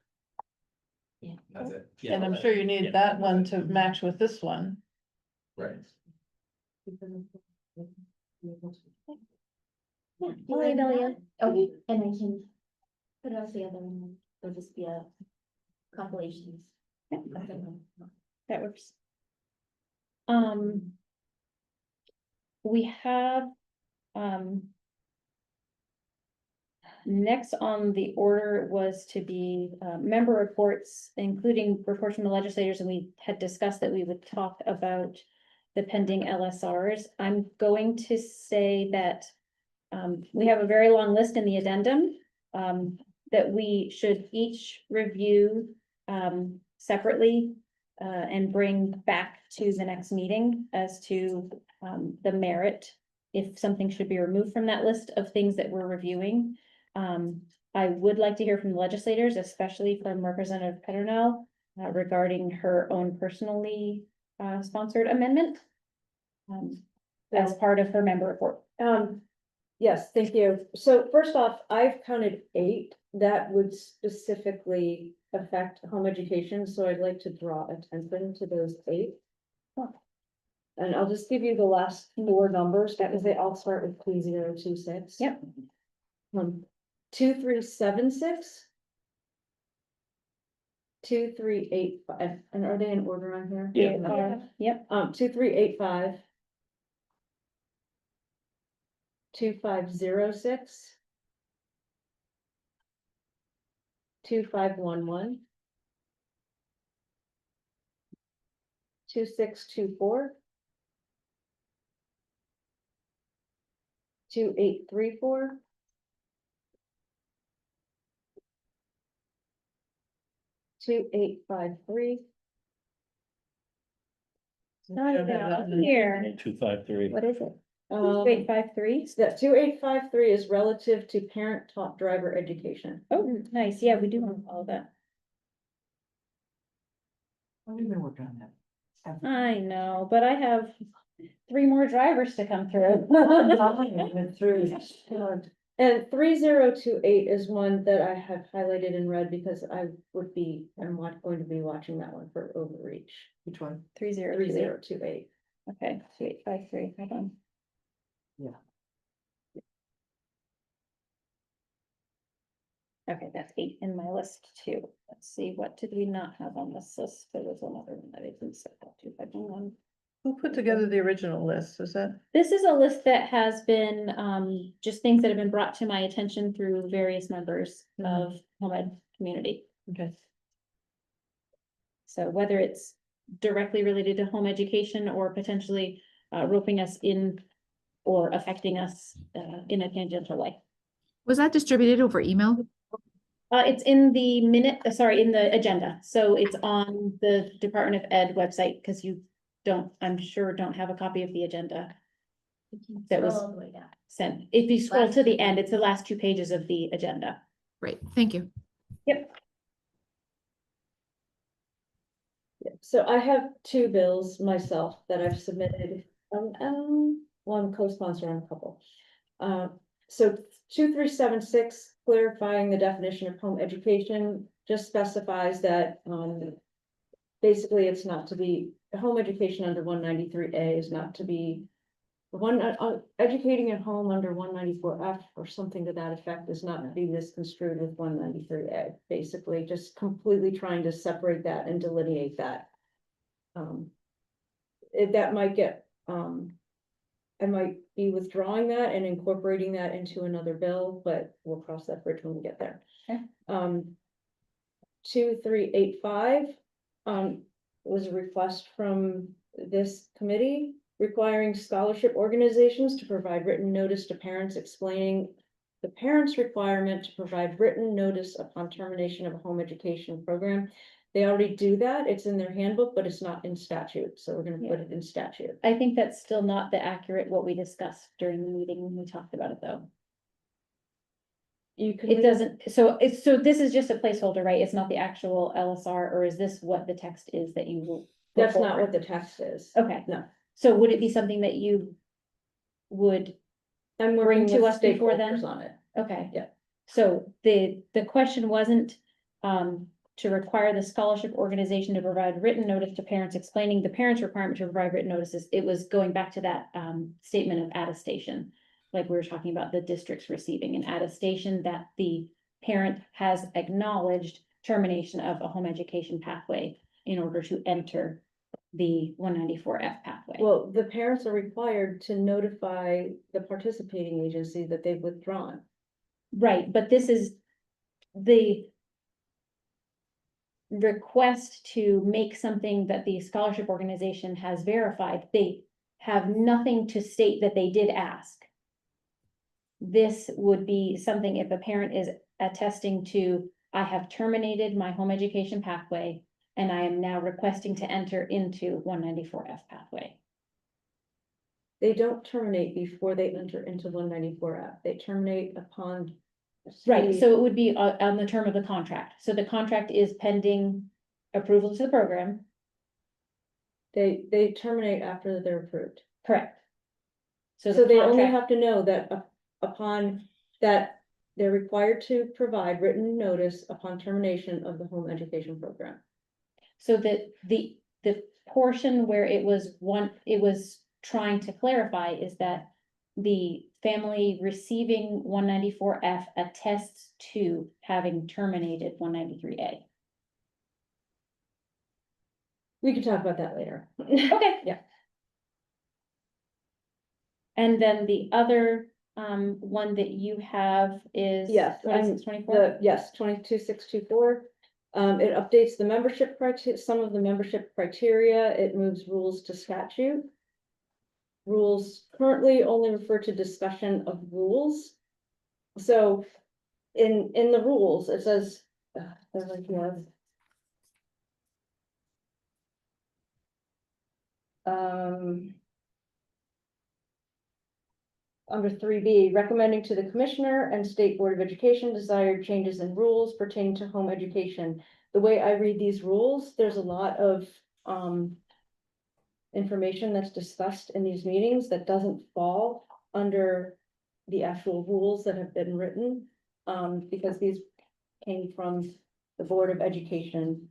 Yeah. That's it. Yeah, and I'm sure you need that one to match with this one. Right. I'll email you. Okay, and I can put it out the other one, it'll just be a compilations. That works. We have, next on the order was to be, member reports, including reports from the legislators, and we had discussed that we would talk about the pending LSRs. I'm going to say that, we have a very long list in the addendum, that we should each review, separately, and bring back to the next meeting as to, the merit, if something should be removed from that list of things that we're reviewing. I would like to hear from the legislators, especially from Representative Petronell, regarding her own personally, sponsored amendment. As part of her member report. Yes, thank you. So first off, I've counted 8 that would specifically affect home education, so I'd like to draw attention to those 8. And I'll just give you the last 4 numbers, because they all start with 2026. Yep. 2376. 2385, and are they in order on here? They are, yep, 2385. 2506. 2511. 2624. 2834. 2853. not even on here. 253. What is it? 2853. That 2853 is relative to parent-taught driver education. Oh, nice, yeah, we do want all of that. We've been working on that. I know, but I have 3 more drivers to come through. And 3028 is one that I have highlighted in red because I would be, I'm going to be watching that one for overreach. Which one? 3028. 3028. Okay, 2853, hold on. Yeah. Okay, that's 8 in my list too. Let's see, what did we not have on this list? There was another one that I didn't set, 2511. Who put together the original list? Is that? This is a list that has been, just things that have been brought to my attention through various members of home ed community. Okay. So whether it's directly related to home education or potentially roping us in or affecting us in a tangential way. Was that distributed over email? It's in the in the agenda. So it's on the Department of Ed website because you I'm sure don't have a copy of the agenda that was Scroll all the way down. sent. If you scroll Last to the two end, it's the last 2 pages of the agenda. Great, thank you. Yep. Yeah, so I have 2 bills myself that I've submitted, one co-sponsor on a couple. So 2376, clarifying the definition of home education, just specifies that, basically it's not to be, home education under 193A is not to be educating at home under 194F or something to that effect is not to be misconstrued with 193A, basically just completely trying to separate that and delineate that. That might get, I might be withdrawing that and incorporating that into another bill, but we'll cross that bridge when we get there. Okay. 2385, was a request from this committee requiring scholarship organizations to provide written notice to parents explaining the parents' requirement to provide written notice upon termination of a home education program. They already do that. It's in their handbook, but it's not in statute. So we're gonna put it in statute. I think that's still not the accurate what we discussed during the meeting when we talked about it though. You can. It doesn't, so this is just a placeholder, right? It's not the actual LSR, or is this what the text is that you will? put That's not forward? what the text is. Okay. No. So would it be something that you would, I'm Bring working to with us before then? stakeholders on it. okay. Yeah. So the question wasn't, to require the scholarship organization to provide written notice to parents explaining the parents' requirement to provide written notices. It was going back to that, statement of attestation. Like we were talking about the districts receiving an attestation that the parent has acknowledged termination of a home education pathway in order to enter the 194F pathway. Well, the parents are required to notify the participating agency that they've withdrawn. Right, but this is the request to make something that the scholarship organization has verified. They have nothing to state that they did ask. This would be something if a parent is attesting to, I have terminated my home education pathway and I am now requesting to enter into 194F pathway. They don't terminate before they enter into 194F. They terminate upon. Right, so it would be on the term of the contract. So the contract is pending approval to the program. They terminate after they're approved. Correct. So the they only contract- have to know that upon that, they're required to provide written notice upon termination of the home education program. So that the portion where it was trying to clarify is that the family receiving 194F attests to having terminated 193A. We can talk about that later. Okay. Yeah. And then the other one that you have is Yes, 2624. Yes, 22624. It updates the membership criteria, some of the membership criteria. It moves rules to statute. Rules currently only refer to discussion of rules. So in the rules, it says, they're like, under 3B, recommending to the Commissioner and State Board of Education desired changes in rules pertaining to home education. The way I read these rules, there's a lot of information that's discussed in these meetings that doesn't fall under the actual rules that have been written, because these came from the Board of Education.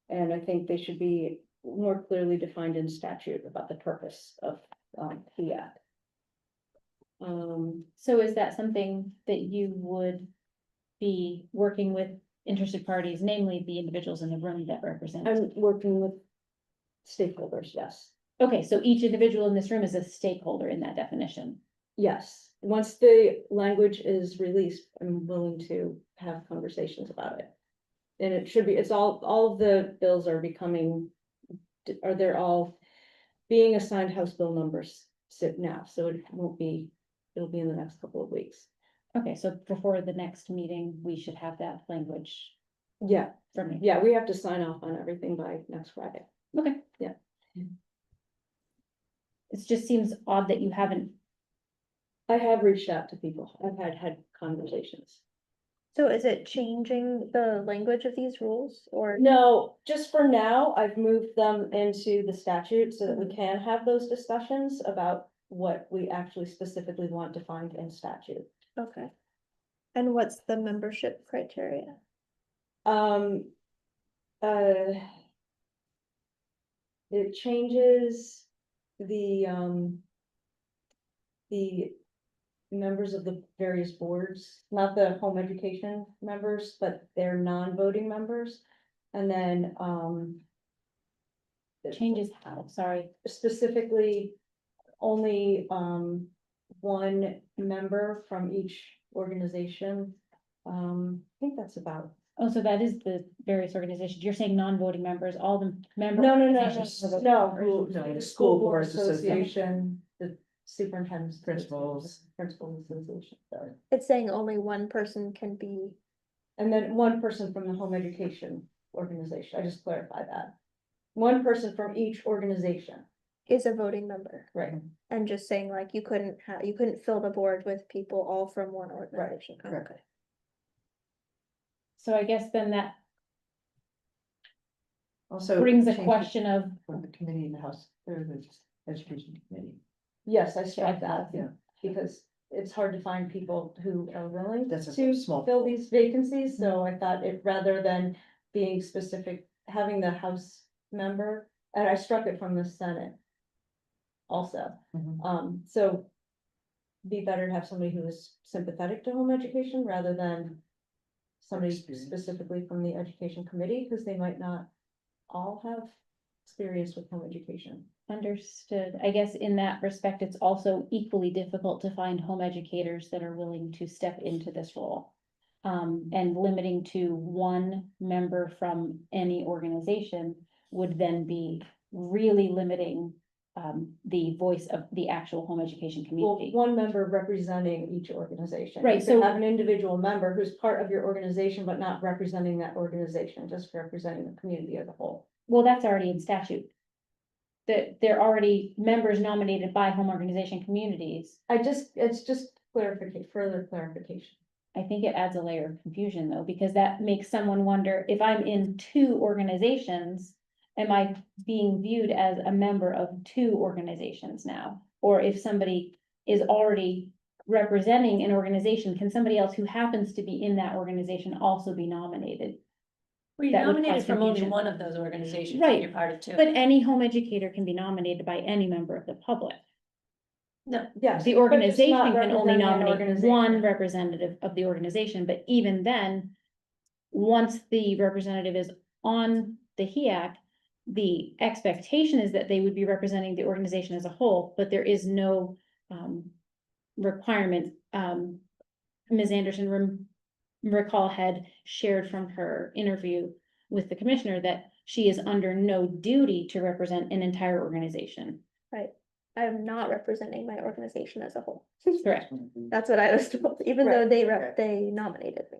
And I think they should be more clearly defined in statute about the purpose of HEAC. So is that something that you would be working with interested parties, namely the individuals in the room that represent? I'm working with stakeholders, yes. Okay, so each individual in this room is a stakeholder in that definition. Yes, once the language is released, I'm willing to have conversations about it. And it should be, it's all of the bills are becoming, they're all being assigned House Bill numbers sit now, so it won't be, it'll be in the next couple of weeks. Okay, so before the next meeting, we should have that language Yeah, from me. yeah, we have to sign off on everything by next Friday. Okay. Yeah. It just seems odd that you haven't, I have reached out to people, I've had conversations. So is it changing the language of these rules or? No, just for now, I've moved them into the statute so that we can have those discussions about what we actually specifically want defined in statute. Okay. And what's the membership criteria? Um, it changes the members of the various boards, not the home education members, but they're non-voting members. And then, changes how, sorry. specifically, only, one member from each organization. I think that's about. Oh, so that is the various organizations. You're saying non-voting members, all the member. No, organizations. no, No, the the School School Board Boards Association. Association, the superintendent's. Principals. Principals Association, sorry. It's saying only one person can be, And then one person from the home education organization, I just clarified that. One person from each organization, is a voting member. right? And just saying like you couldn't fill the board with people all from one organization. correct. Okay. So I guess then that Also. brings a change it question of, For the committee in the House, or the Education Committee. Yes, I struck that. Yeah. Because it's hard to find people who are willing That's a to small fill pool. these vacancies, so I thought it, rather than being specific, having the House member, and I struck it from the Senate. Also, Mhm. so. Be better to have somebody who is sympathetic to home education rather than. Somebody Experience. specifically from the education committee, because they might not all have experience with home education. understood, I guess in that respect, it's also equally difficult to find home educators that are willing to step into this role. And limiting to one member from any organization would then be really limiting the voice of the actual home education Well, community. one member representing each organization. Right, You could so- have an individual member who's part of your organization, but not representing that organization, just representing the community as a whole. Well, that's already in statute. That they're already members nominated by home organization communities. It's just clarification, further clarification. I think it adds a layer of confusion though, because that makes someone wonder, if I'm in two organizations, am I being viewed as a member of two organizations now? Or if somebody is already representing an organization, can somebody else who happens to be in that organization also be nominated? Were you That would nominated cause from only confusion. one of those organizations? Right, You're part of two. But any home educator can be nominated by any member of the public. No, Yes. The but just organization not can only representing an nominate organization. one representative of the organization, but even then, once the representative is on the HEAC, the expectation is that they would be representing the organization as a whole, but there is no requirement. Ms. Anderson recall had shared from her interview with the commissioner that she is under no duty to represent an entire organization. Right. I'm not representing my organization as a whole. Correct. That's what I was told, even though they nominated me.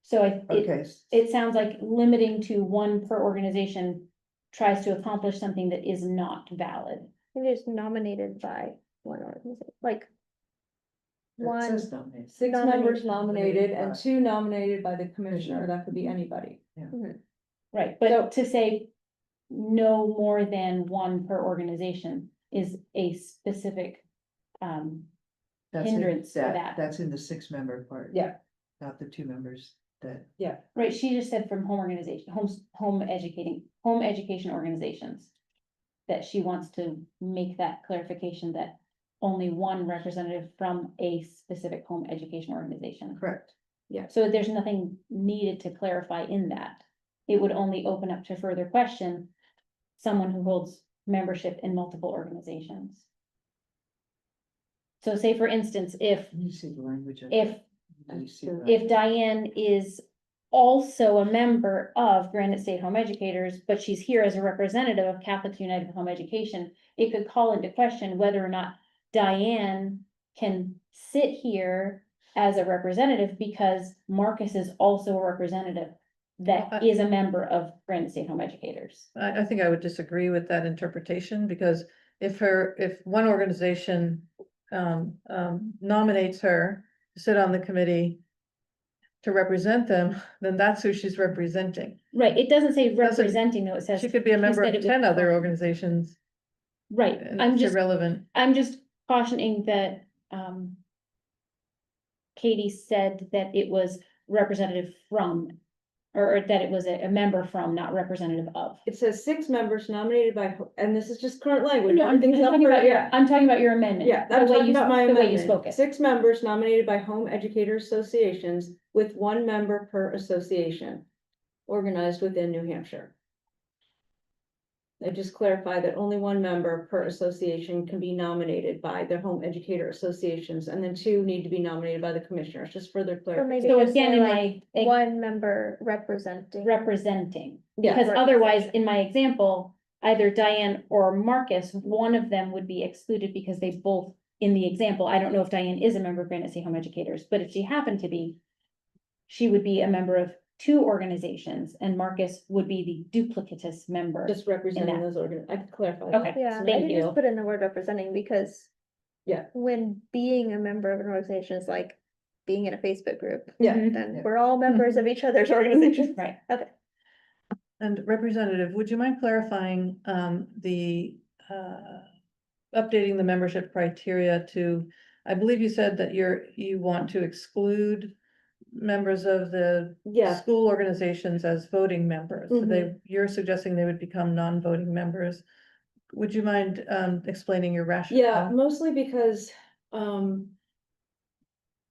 So it, Okay, it sounds like limiting to one per organization tries to accomplish something that is not valid. It is nominated by one organization, like. it One, says nominated. 6 members Nominated. nominated and Right. 2 nominated by the commissioner, that could be anybody. Right, but to say no more than one per organization is a specific That's in hindrance for that. That's in the 6-member part. Yeah. Not the 2 members that. Right, she just said from home education organizations. That she wants to make that clarification that only one representative from a specific home education organization. Correct. So there's nothing needed to clarify in that. It would only open up to further question. Someone who holds membership in multiple organizations. So say for instance, if Can you see the language? if Do you see that? if Diane is also a member of Granite State Home Educators, but she's here as a representative of Catholic United Home Education, it could call into question whether or not Diane can sit here as a representative because Marcus is also a representative that is a member of Granite State Home Educators. I think I would disagree with that interpretation, because if one organization nominates her to sit on the committee to represent them, then that's who she's representing. Right, it doesn't say Doesn't- representing though, it says. She could be a she member said of it was 10 other from- organizations. Right, and I'm it's just, irrelevant. I'm just cautioning that, Katie said that it was representative from, or that it was a member from, not representative of. It says 6 members nominated by, and this is just current language. No, I'm everything's up talking for- about your, yeah. I'm talking about your amendment. Yeah, the I'm way talking you about my the way you amendment. spoke it. 6 members nominated by home educator associations with 1 member per association, organized within New Hampshire. I just clarify that only 1 member per association can be nominated by the home educator associations, and then 2 need to be nominated by the commissioners, just further Or maybe clarification. So just again, say in like my- one member representing. Representing, Yeah. because otherwise, in my example, either Diane or Marcus, one of them would be excluded because they both, in the example, I don't know if Diane is a member of Granite State Home Educators, but if she happened to be, she would be a member of 2 organizations, and Marcus would be the duplicitous member. Just representing that. those I could clarify. that. Okay. Yeah, I Thank could you. just put in the word representing, because. Yeah. When being a member of an organization is like being in a Facebook group, Yeah. Mhm. then we're all members of each other's organizations. Right, And Representative, would you mind clarifying updating the membership criteria to, I believe you said that you want to exclude members of the Yeah, school organizations as voting members. So you're suggesting they would become non-voting members. Would you mind explaining your yeah, rationale? mostly because,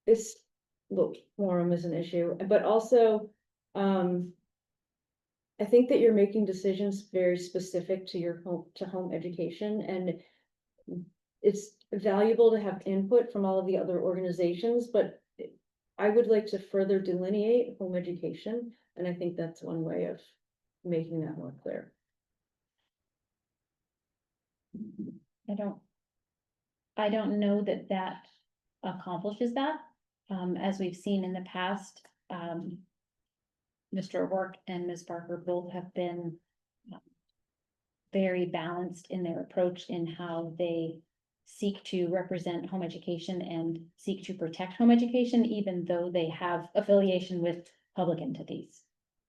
it's, look, quorum is an issue, but also, I think that you're making decisions very specific to your home education, and it's valuable to have input from all of the other organizations, but I would like to further delineate home education, and I think that's one way of making that more clear. I don't know that that accomplishes that. As we've seen in the past, Mr. O'Rourke and Ms. Barker both have been very balanced in their approach in how they seek to represent home education and seek to protect home education, even though they have affiliation with public entities.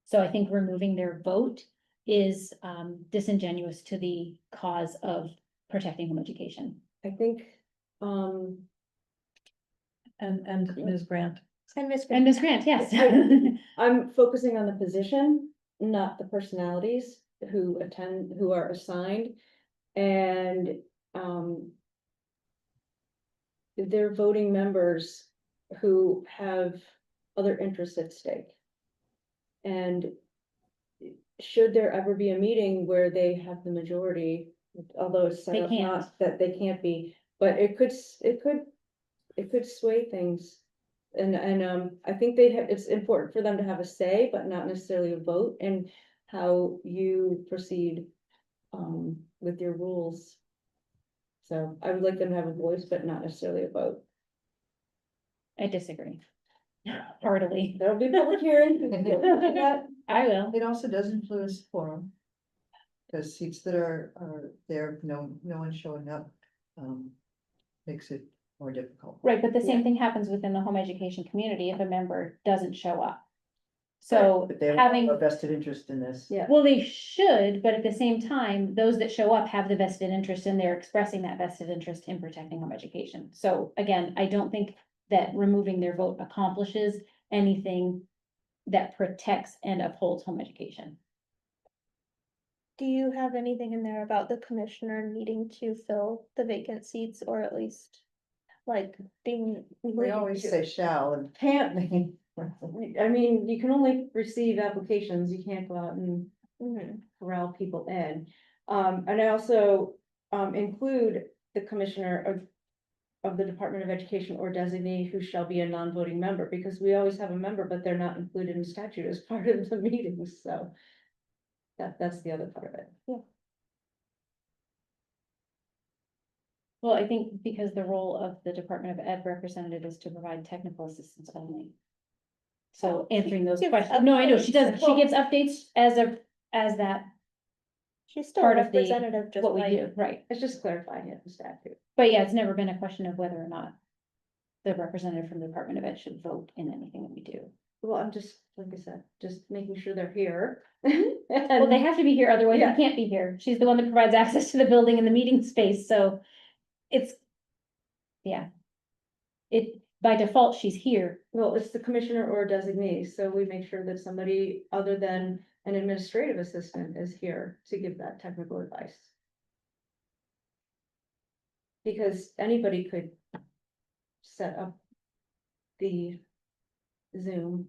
So I think removing their vote is disingenuous to the cause of protecting home education. I think, And Ms. Grant. And Miss. And Ms. Grant, yes. I'm focusing on the position, not the personalities who attend, who are assigned, and, they're voting members who have other interests at stake. And should there ever be a meeting where they have the majority, although it's set They up can't. not that they can't be, but it could sway things. And I think it's important for them to have a say, but not necessarily a vote in how you proceed with your rules. So I would like them to have a voice, but not necessarily a vote. I disagree. Heartily. There'll be public hearing. I will. It also does influence quorum. Because seats that are there, no one showing up, makes it more difficult. Right, but the same Yeah. thing happens within the home education community if a member doesn't show up. So But they have having, a vested interest in this. Yeah. well, they should, but at the same time, those that show up have the vested interest and they're expressing that vested interest in protecting home education. So again, I don't think that removing their vote accomplishes anything that protects and upholds home education. Do you have anything in there about the commissioner needing to fill the vacant seats, or at least like being? We always say shall and Can't, I mean, you can only receive applications, you can't go out and Mhm. corral people in. And I also, include the commissioner of the Department of Education or designee who shall be a non-voting member, because we always have a member, but they're not included in statute as part of the meetings, so. That's the other part of it. Well, I think because the role of the Department of Ed representative is to provide technical assistance only. So answering those gives questions, no, I know, she does, she updates. gives updates as that, She's still a part of the- representative, just what we like, do, right? It's just clarifying it in statute. But yeah, it's never been a question of whether or not the representative from the Department of Ed should vote in anything that we do. Well, I'm just, like I said, just making sure they're here. Well, they have to be here, otherwise Yeah. they can't be here. She's the one that provides access to the building and the meeting space, so it's, yeah. It, by default, she's here. Well, it's the commissioner or designee, so we make sure that somebody other than an administrative assistant is here to give that technical advice. Because anybody could set up the Zoom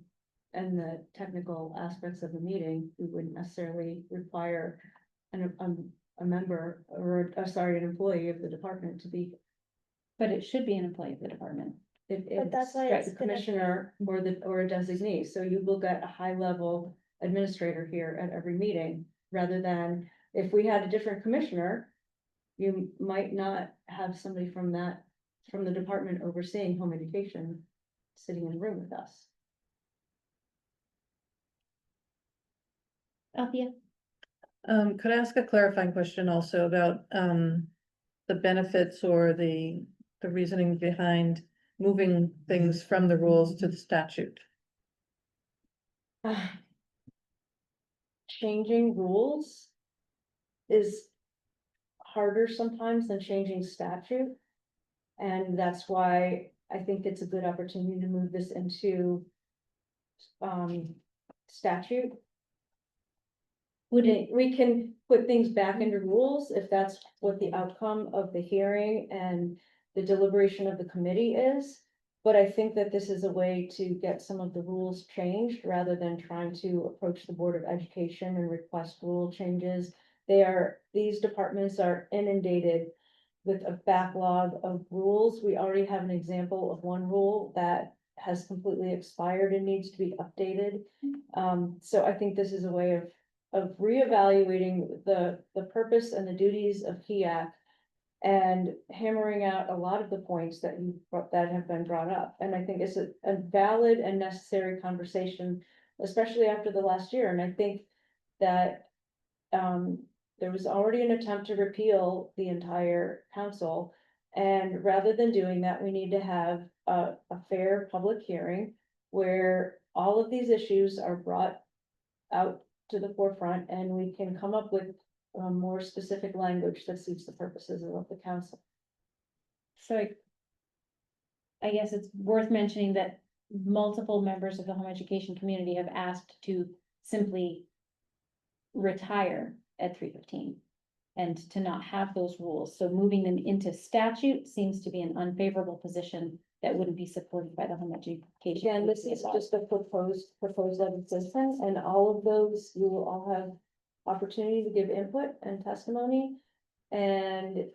and the technical aspects of the meeting. We wouldn't necessarily require a member or, sorry, an employee of the department to be. But it should be an employee of the department. But that's why Right, it's the gonna- commissioner or a designee, so you will get a high level administrator here at every meeting. Rather than if we had a different commissioner, you might not have somebody from the department overseeing home education sitting in the room with us. Althea? Could I ask a clarifying question also about, the benefits or the reasoning behind moving things from the rules to the statute? Changing rules is harder sometimes than changing statute. And that's why I think it's a good opportunity to move this into statute. We can put things back into rules if that's what the outcome of the hearing and the deliberation of the committee is. But I think that this is a way to get some of the rules changed rather than trying to approach the Board of Education and request rule changes. These departments are inundated with a backlog of rules. We already have an example of one rule that has completely expired and needs to be updated. So I think this is a way of reevaluating the purpose and the duties of HEAC and hammering out a lot of the points that have been brought up. And I think it's a valid and necessary conversation, especially after the last year. And I think that there was already an attempt to repeal the entire council. And rather than doing that, we need to have a fair public hearing where all of these issues are brought out to the forefront and we can come up with more specific language that suits the purposes of the council. So I guess it's worth mentioning that multiple members of the home education community have asked to simply retire at 3:15 and to not have those rules. So moving them into statute seems to be an unfavorable position that wouldn't be supported by the home education. Again, this is just a proposed legislation, and all of those, you will all have opportunity to give input and testimony. And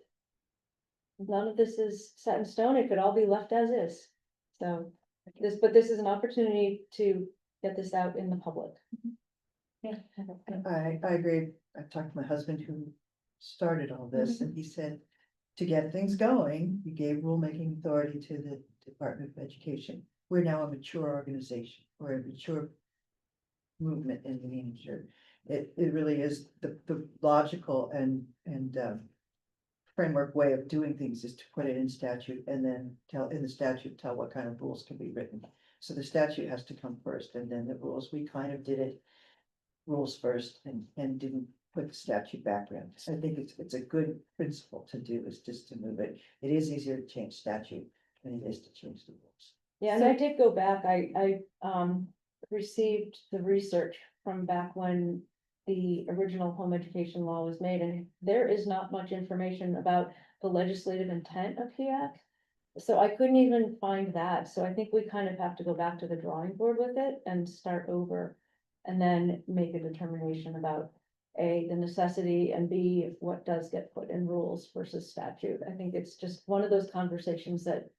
none of this is set in stone. It could all be left as is. So this is an opportunity to get this out in the public. Yeah. I agree. I talked to my husband who started all this and he said, to get things going, he gave rulemaking authority to the Department of Education. We're now a mature organization or a mature movement in New Hampshire. It really is the logical and framework way of doing things is to put it in statute and then tell what kind of rules can be written. So the statute has to come first and then the rules. We kind of did it rules first and didn't put the statute background. So I think it's a good principle to do is just to move it. It is easier to change statute than it is to change the rules. Yeah, and I did go back, I received the research from back when the original home education law was made, and there is not much information about the legislative intent of HEAC. So I couldn't even find that, so I think we kind of have to go back to the drawing board with it and start over. And then make a determination about A, the necessity, and B, what does get put in rules versus statute. I think it's just one of those conversations that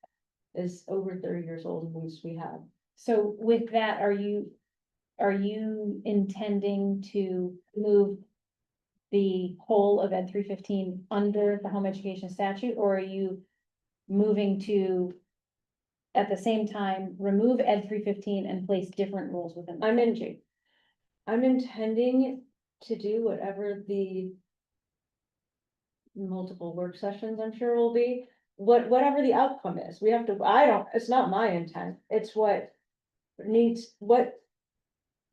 is over 30 years old and needs to be had. So with that, are you intending to move the whole of Ed 315 under the home education statute, or are you moving to at the same time, remove Ed 315 and place different rules within the statute? I'm intending to do whatever the multiple work sessions I'm sure will be, whatever the outcome is. We have to, it's not my intent, it's what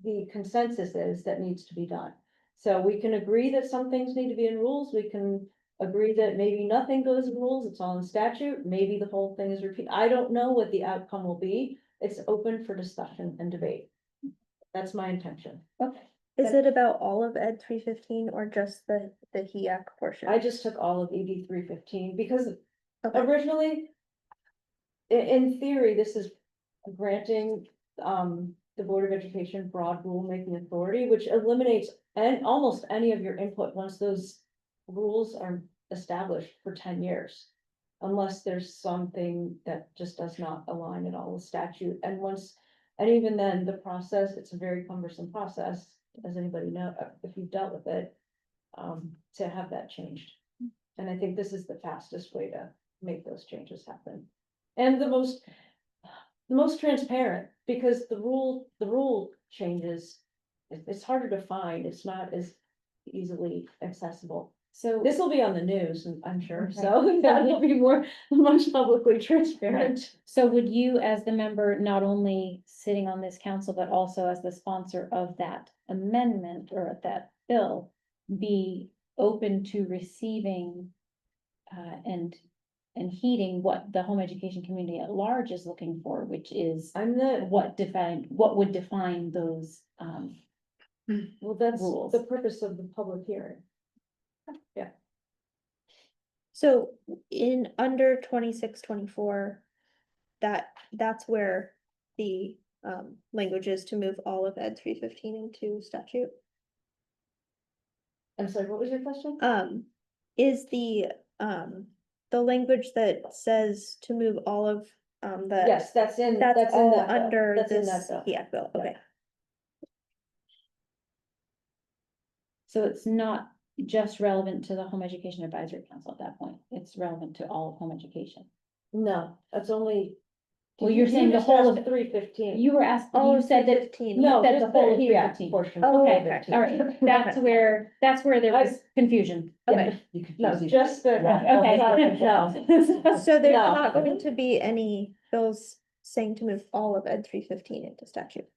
the consensus is that needs to be done. So we can agree that some things need to be in rules, we can agree that maybe nothing goes in rules, it's all in statute, maybe the whole thing is repeat. I don't know what the outcome will be. It's open for discussion and debate. That's my intention. Okay. Is it about all of Ed 315 or just the HEAC portion? I just took all of ED 315 because Okay. originally, in theory, this is granting, the Board of Education broad rulemaking authority, which eliminates almost any of your input once those rules are established for 10 years. Unless there's something that just does not align at all with statute. And even then, the process, it's a very cumbersome process, as anybody know, if you've dealt with it, to have that changed. And I think this is the fastest way to make those changes happen. And the most transparent, because the rule changes, it's harder to find, it's not as easily accessible. So This will be on the news, I'm sure, so that will be much publicly transparent. So would you, as the member, not only sitting on this council, but also as the sponsor of that amendment or that bill, be open to receiving and heeding what the home education community at large is looking for, which is what would define those Well, that's rules. the purpose of the public hearing. So in under 26-24, that's where the language is to move all of Ed 315 into statute. I'm sorry, what was your question? Is the language that says to move all of the. Yes, that's in That's all that bill. under That's in this that bill. HEAC bill, okay. So it's not just relevant to the Home Education Advisory Council at that point, it's relevant to all of home education. No, that's only. Well, you're saying the whole of 315. You were asked, All you of said that, 315. No, said just the whole of HEAC 315. portion. Oh, okay, okay. all right, that's where there was confusion. Yeah. You could No, use it. just the. Okay. No. So there's No. not going to be any bills saying to move all of Ed 315 into statute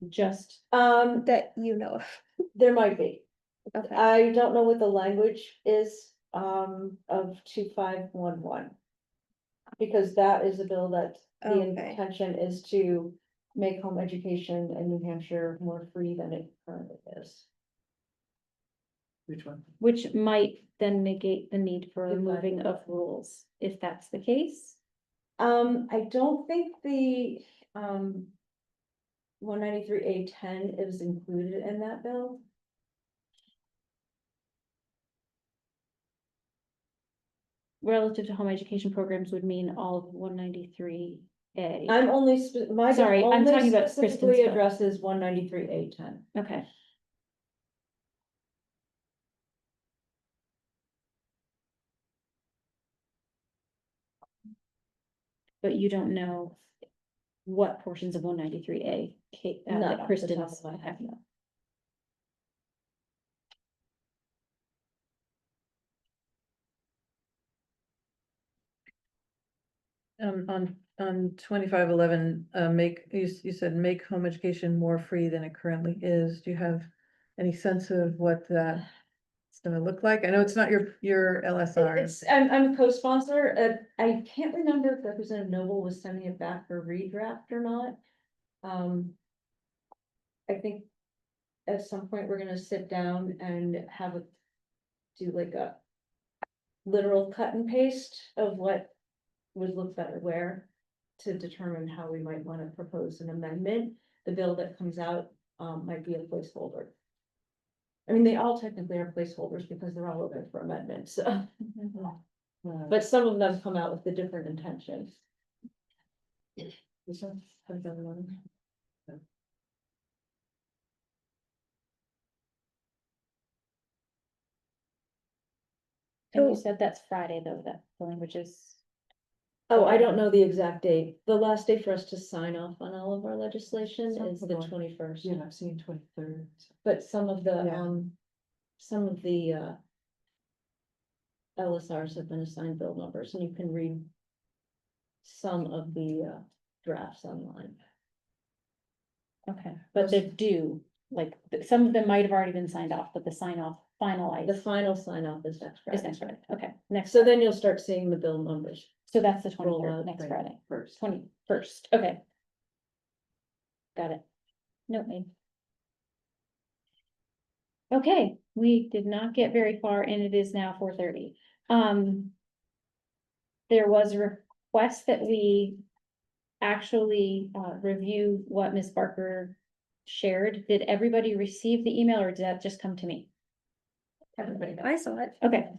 Just, that you know of. There might be. Okay. I don't know what the language is, of 2511. Because that is a bill that the Okay. intention is to make home education in New Hampshire more free than it currently is. Which one? which might then negate the need for a Exactly. moving of rules, if that's the case. I don't think the, 193A10 is included in that bill. Relative to home education programs would mean all of 193A. I'm only, my bill Sorry, I'm only talking about Kristen's specifically bill. addresses 193A10. Okay. But you don't know what portions of 193A Not off that the Kristen top is. of my head, no. On 2511, you said make home education more free than it currently is. Do you have any sense of what that's gonna look like? I know it's not your LSR. I'm a co-sponsor, I can't remember if Representative Noble was sending it back for redraft or not. I think at some point we're gonna sit down and do like a literal cut and paste of what would look better where, to determine how we might wanna propose an amendment. The bill that comes out, might be a placeholder. I mean, they all technically are placeholders because they're all open for amendment, so. But some of them come out with the different intentions. And you So- said that's Friday, though, that the language is. Oh, I don't know the exact date. The last day for us to sign off on all of our legislation is the 21st. Yeah, I've seen 23rd. But some of the, Yeah. some of the, LSRs have been assigned bill numbers, and you can read some of the, drafts online. Okay, but they're due, like, some of them might have already been signed off, but the sign off The finalized final sign off is next is Friday. next Friday, okay, next. So then you'll start seeing the bill numbers. So that's the roll 23rd, out, next right, Friday, First. 21st, okay. Got it. Note made. Okay, we did not get very far and it is now 4:30. There was a request that we actually review what Ms. Barker shared. Did everybody receive the email or did that just come to me? Everybody got I saw it. Okay.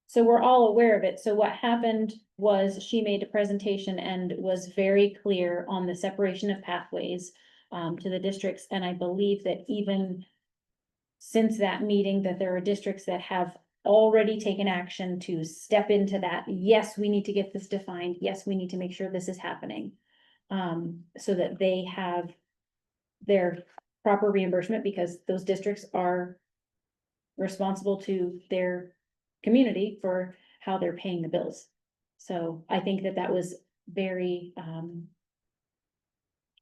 So we're all aware of it. So what happened was she made a presentation and was very clear on the separation of pathways to the districts. And I believe that even since that meeting, that there are districts that have already taken action to step into that. Yes, we need to get this defined. Yes, we need to make sure this is happening. So that they have their proper reimbursement because those districts are responsible to their community for how they're paying the bills. So I think that that was very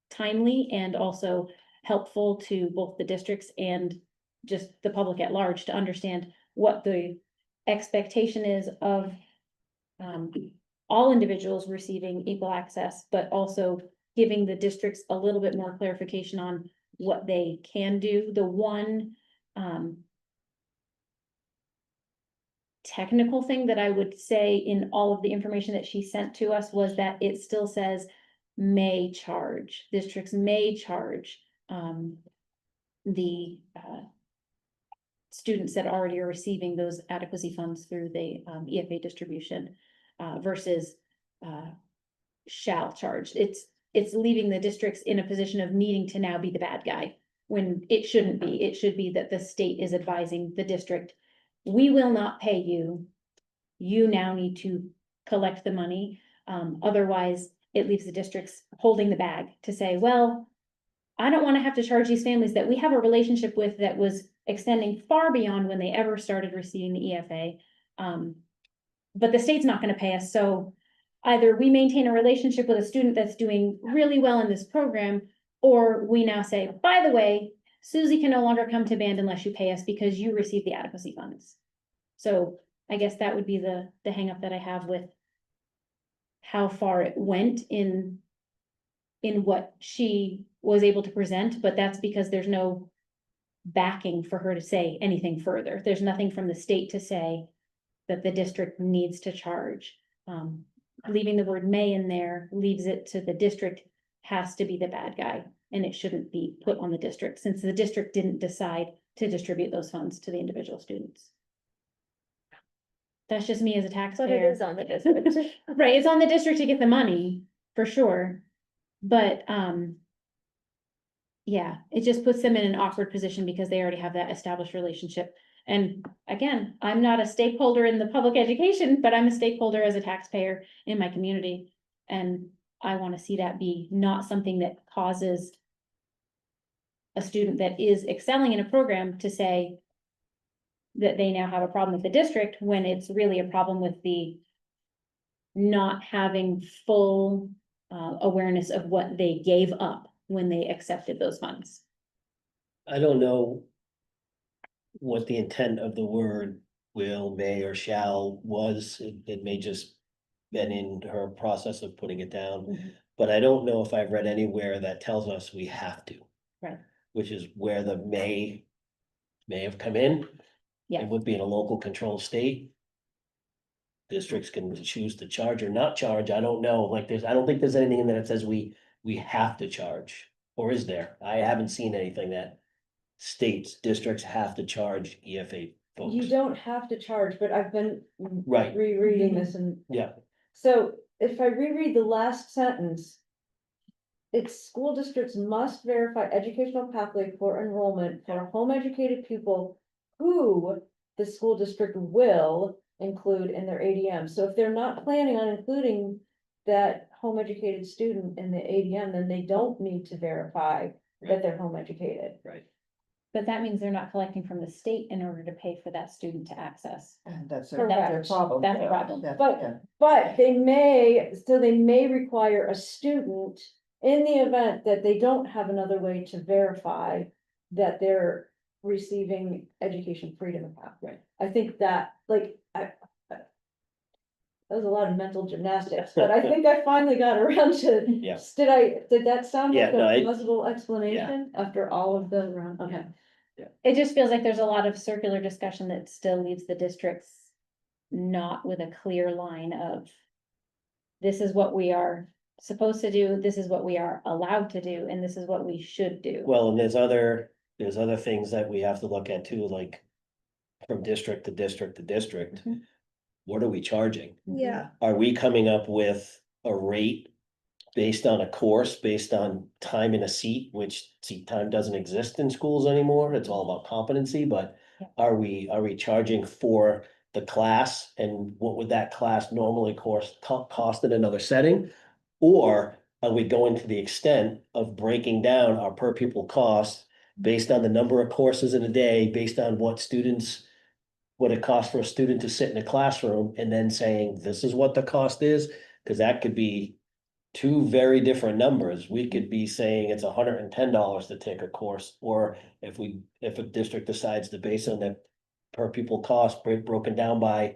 timely and also helpful to both the districts and just the public at large to understand what the expectation is of all individuals receiving equal access, but also giving the districts a little bit more clarification on what they can do. The one technical thing that I would say in all of the information that she sent to us was that it still says may charge, districts may charge the students that already are receiving those adequacy funds through the EFA distribution versus shall charge. It's leaving the districts in a position of needing to now be the bad guy when it shouldn't be. It should be that the state is advising the district, we will not pay you. You now need to collect the money. Otherwise, it leaves the districts holding the bag to say, well, I don't want to have to charge these families that we have a relationship with that was extending far beyond when they ever started receiving the EFA. But the state's not going to pay us. So either we maintain a relationship with a student that's doing really well in this program, or we now say, by the way, Susie can no longer come to band unless you pay us because you receive the adequacy funds. So I guess that would be the hang up that I have with how far it went in what she was able to present, but that's because there's no backing for her to say anything further. There's nothing from the state to say that the district needs to charge. Leaving the word may in there leaves it to the district has to be the bad guy, and it shouldn't be put on the district since the district didn't decide to distribute those funds to the individual students. That's just me as a But it taxpayer. is on the district. Right, it's on the district to get the money, for sure, but, yeah, it just puts them in an awkward position because they already have that established relationship. And again, I'm not a stakeholder in the public education, but I'm a stakeholder as a taxpayer in my community. And I want to see that be not something that causes a student that is excelling in a program to say that they now have a problem with the district when it's really a problem with the not having full awareness of what they gave up when they accepted those funds. I don't know what the intent of the word will, may, or shall was. It may just been in her process of putting it down. Mhm. But I don't know if I've read anywhere that tells us we have to. Right. Which is where the may have come in. Yeah. It would be in a local control state. Districts can choose to charge or not charge. I don't know. Like I don't think there's anything in there that says we have to charge. Or is there? I haven't seen anything that states districts have to charge EFA folks. You don't have to charge, but I've been Right, rereading this and. yeah, So if I reread the last sentence. It's school districts must verify educational pathway for enrollment for a home educated pupil. Who the school district will include in their ADM. So if they're not planning on including. That home educated student in the ADM, then they don't need to verify that they're home educated. right. But that means they're not collecting from the state in order to pay for that student to access. And that's Correct. their problem. That's a yeah, problem. that- But- yeah. But they may require a student in the event that they don't have another way to verify that they're receiving education freedom pathway. I think that, like, that was a lot of mental gymnastics, but I think I finally got around to. Yeah. Did that sound Yeah, like no, a I- plausible explanation after all of the round? Okay. It just feels like there's a lot of circular discussion that still leaves the districts not with a clear line of this is what we are supposed to do, this is what we are allowed to do, and this is what we should do. Well, and there's other things that we have to look at too, like from district to district to district. Mhm. What are we charging? Yeah, Are we coming up with a rate based on a course, based on time in a seat, which seat time doesn't exist in schools anymore? It's all about competency, but Yeah. are we charging for the class, and what would that class normally cost in another setting? Or are we going to the extent of breaking down our per pupil costs based on the number of courses in a day, based on what it costs for a student to sit in a classroom, and then saying, this is what the cost is? Cause that could be two very different numbers. We could be saying it's $110 to take a course, or if a district decides to base on the per pupil cost broken down by,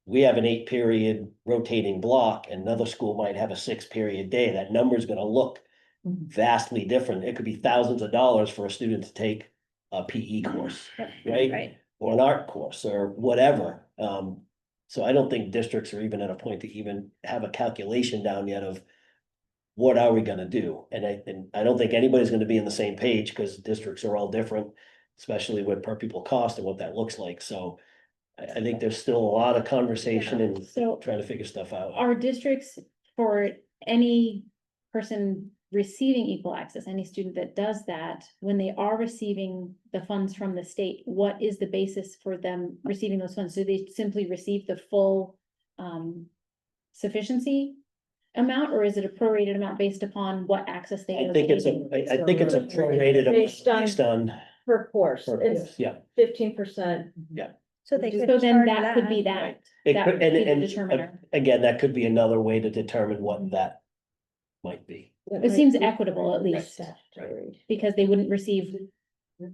we have an 8-period rotating block, and another school might have a 6-period day, that number is gonna look vastly different. It could be thousands of dollars for a student to take a PE course, right? Right. Or an art course or whatever. So I don't think districts are even at a point to even have a calculation down yet of what are we gonna do? And I don't think anybody's gonna be on the same page, because districts are all different, especially with per pupil cost and what that looks like. So I think there's still a lot of conversation and So trying to figure stuff out. our districts, for any person receiving equal access, any student that does that, when they are receiving the funds from the state, what is the basis for them receiving those funds? Do they simply receive the full sufficiency amount, or is it a prorated amount based upon what access they? I are think it's receiving? I think it's a prorated amount Based on- based on, Per course, it's yeah. 15%. so they could So then charge that could be that. that. It That could, would be the and determiner. again, that could be another way to determine what that might be. It seems equitable at least, because they wouldn't receive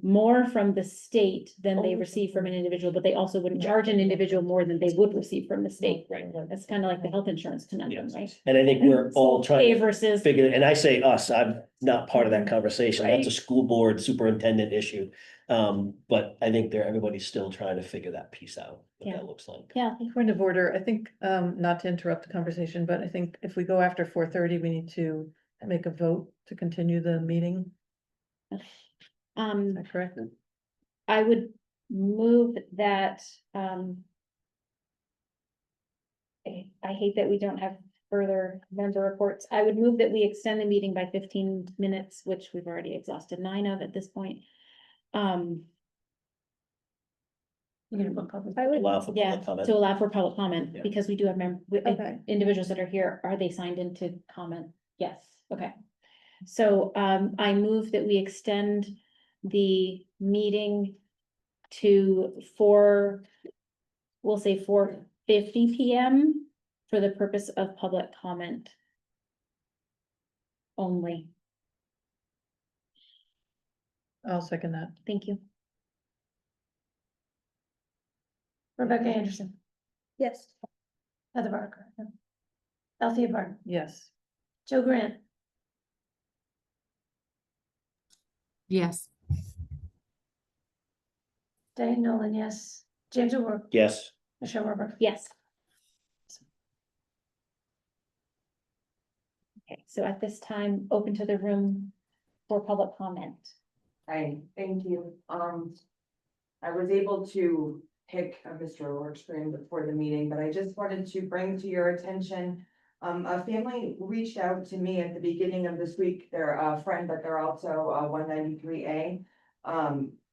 more from the state than they receive from an individual, but they also wouldn't charge an individual more than they would receive from the state. Right. That's kind of like the health insurance conundrum, Yes. right? And I think we're all trying Pay to versus, figure, and I say us, I'm not part of that conversation. That's a Right. school board superintendent issue. But I think everybody's still trying to figure that piece out, what Yeah. that looks like. yeah, Point of order, I think, not to interrupt the conversation, but I think if we go after 4:30, we need to make a vote to continue the meeting. Is that correct? I would move that, I hate that we don't have further member reports. I would move that we extend the meeting by 15 minutes, which we've already exhausted 9 of at this point. You're gonna book public. I would, Allow for Yeah, public comment. to allow for public comment, Yeah. because we do have Okay. individuals that are here, are they signed in to comment? Yes, okay. So, I move that we extend the meeting to we'll say 4:50 PM for the purpose of public comment only. I'll second that. Thank you. Rebecca Anderson, yes. Heather Barker, Althea Barton, Yes. Joe Grant, Yes. Diane Nolan, yes, James O'Rourke, Yes, Michelle Robert. Yes. Okay, so at this time, open to the room for public comment. Hi, thank you. I was able to pick Mr. Lordstream before the meeting, but I just wanted to bring to your attention. A family reached out to me at the beginning of this week. They're a friend, but they're also 193A.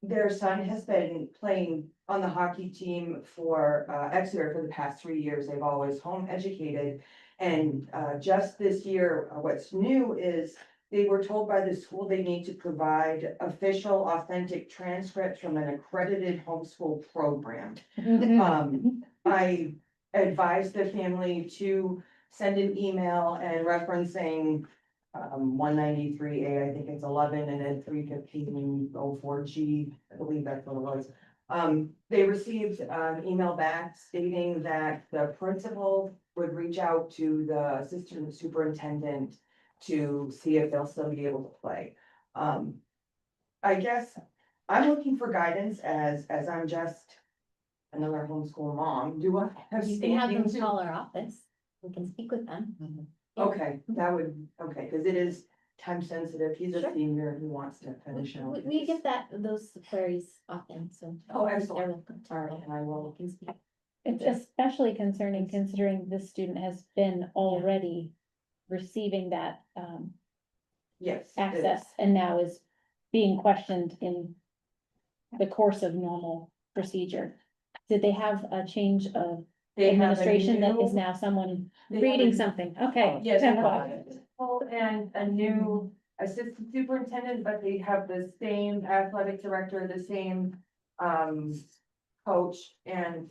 Their son has been playing on the hockey team for Exeter for the past 3 years. They've always home educated. And just this year, what's new is they were told by the school they need to provide official, authentic transcripts from an accredited homeschool program. I advised the family to send an email and referencing 193A, I think it's 11, and then 31504G, I believe that's what it was. They received an email back stating that the principal would reach out to the assistant superintendent to see if they'll still be able to play. I guess I'm looking for guidance as I'm just another homeschool mom. Do I have You can have standing them to? call our office, we can speak with them. Yeah. Okay, that would, okay, because it is time sensitive. He's a Sure. senior who wants to finish out. We get those queries often, so. Oh, excellent. They're welcome to, All right, and I will. we can speak. It's especially concerning considering this student has been already receiving that, Yes. it access is. and now is being questioned in the course of normal procedure. Did they have a change of They have a administration that is new- now someone they have reading a- something? Okay. Yes, and a new assistant superintendent, but they have the same athletic director, the same coach, and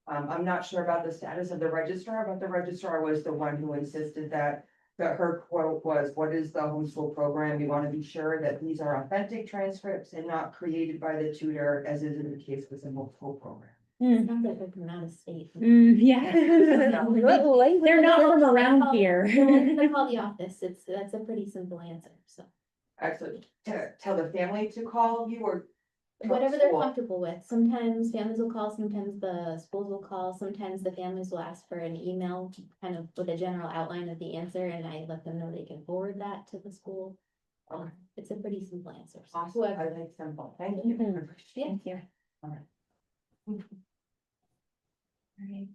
I'm not sure about the status of the registrar, but the registrar was the one who insisted that her quote was, "What is the homeschool program? We want to be sure that these are authentic transcripts and not created by the tutor, as is in the case with the homeschool program." Sounds like they're from out of state. Yeah. They're not from around here. We're gonna call the office, that's a pretty simple answer, so. Actually, to tell the family to call you or Whatever they're school? comfortable with, sometimes families will call, sometimes the schools will call, sometimes the families will ask for an email, kind of with a general outline of the answer, and I let them know they can forward that to the school. It's a pretty simple answer. So Awesome, whoever- I like simple, thank you. Mhm. Yeah. Thank you. All right. All right.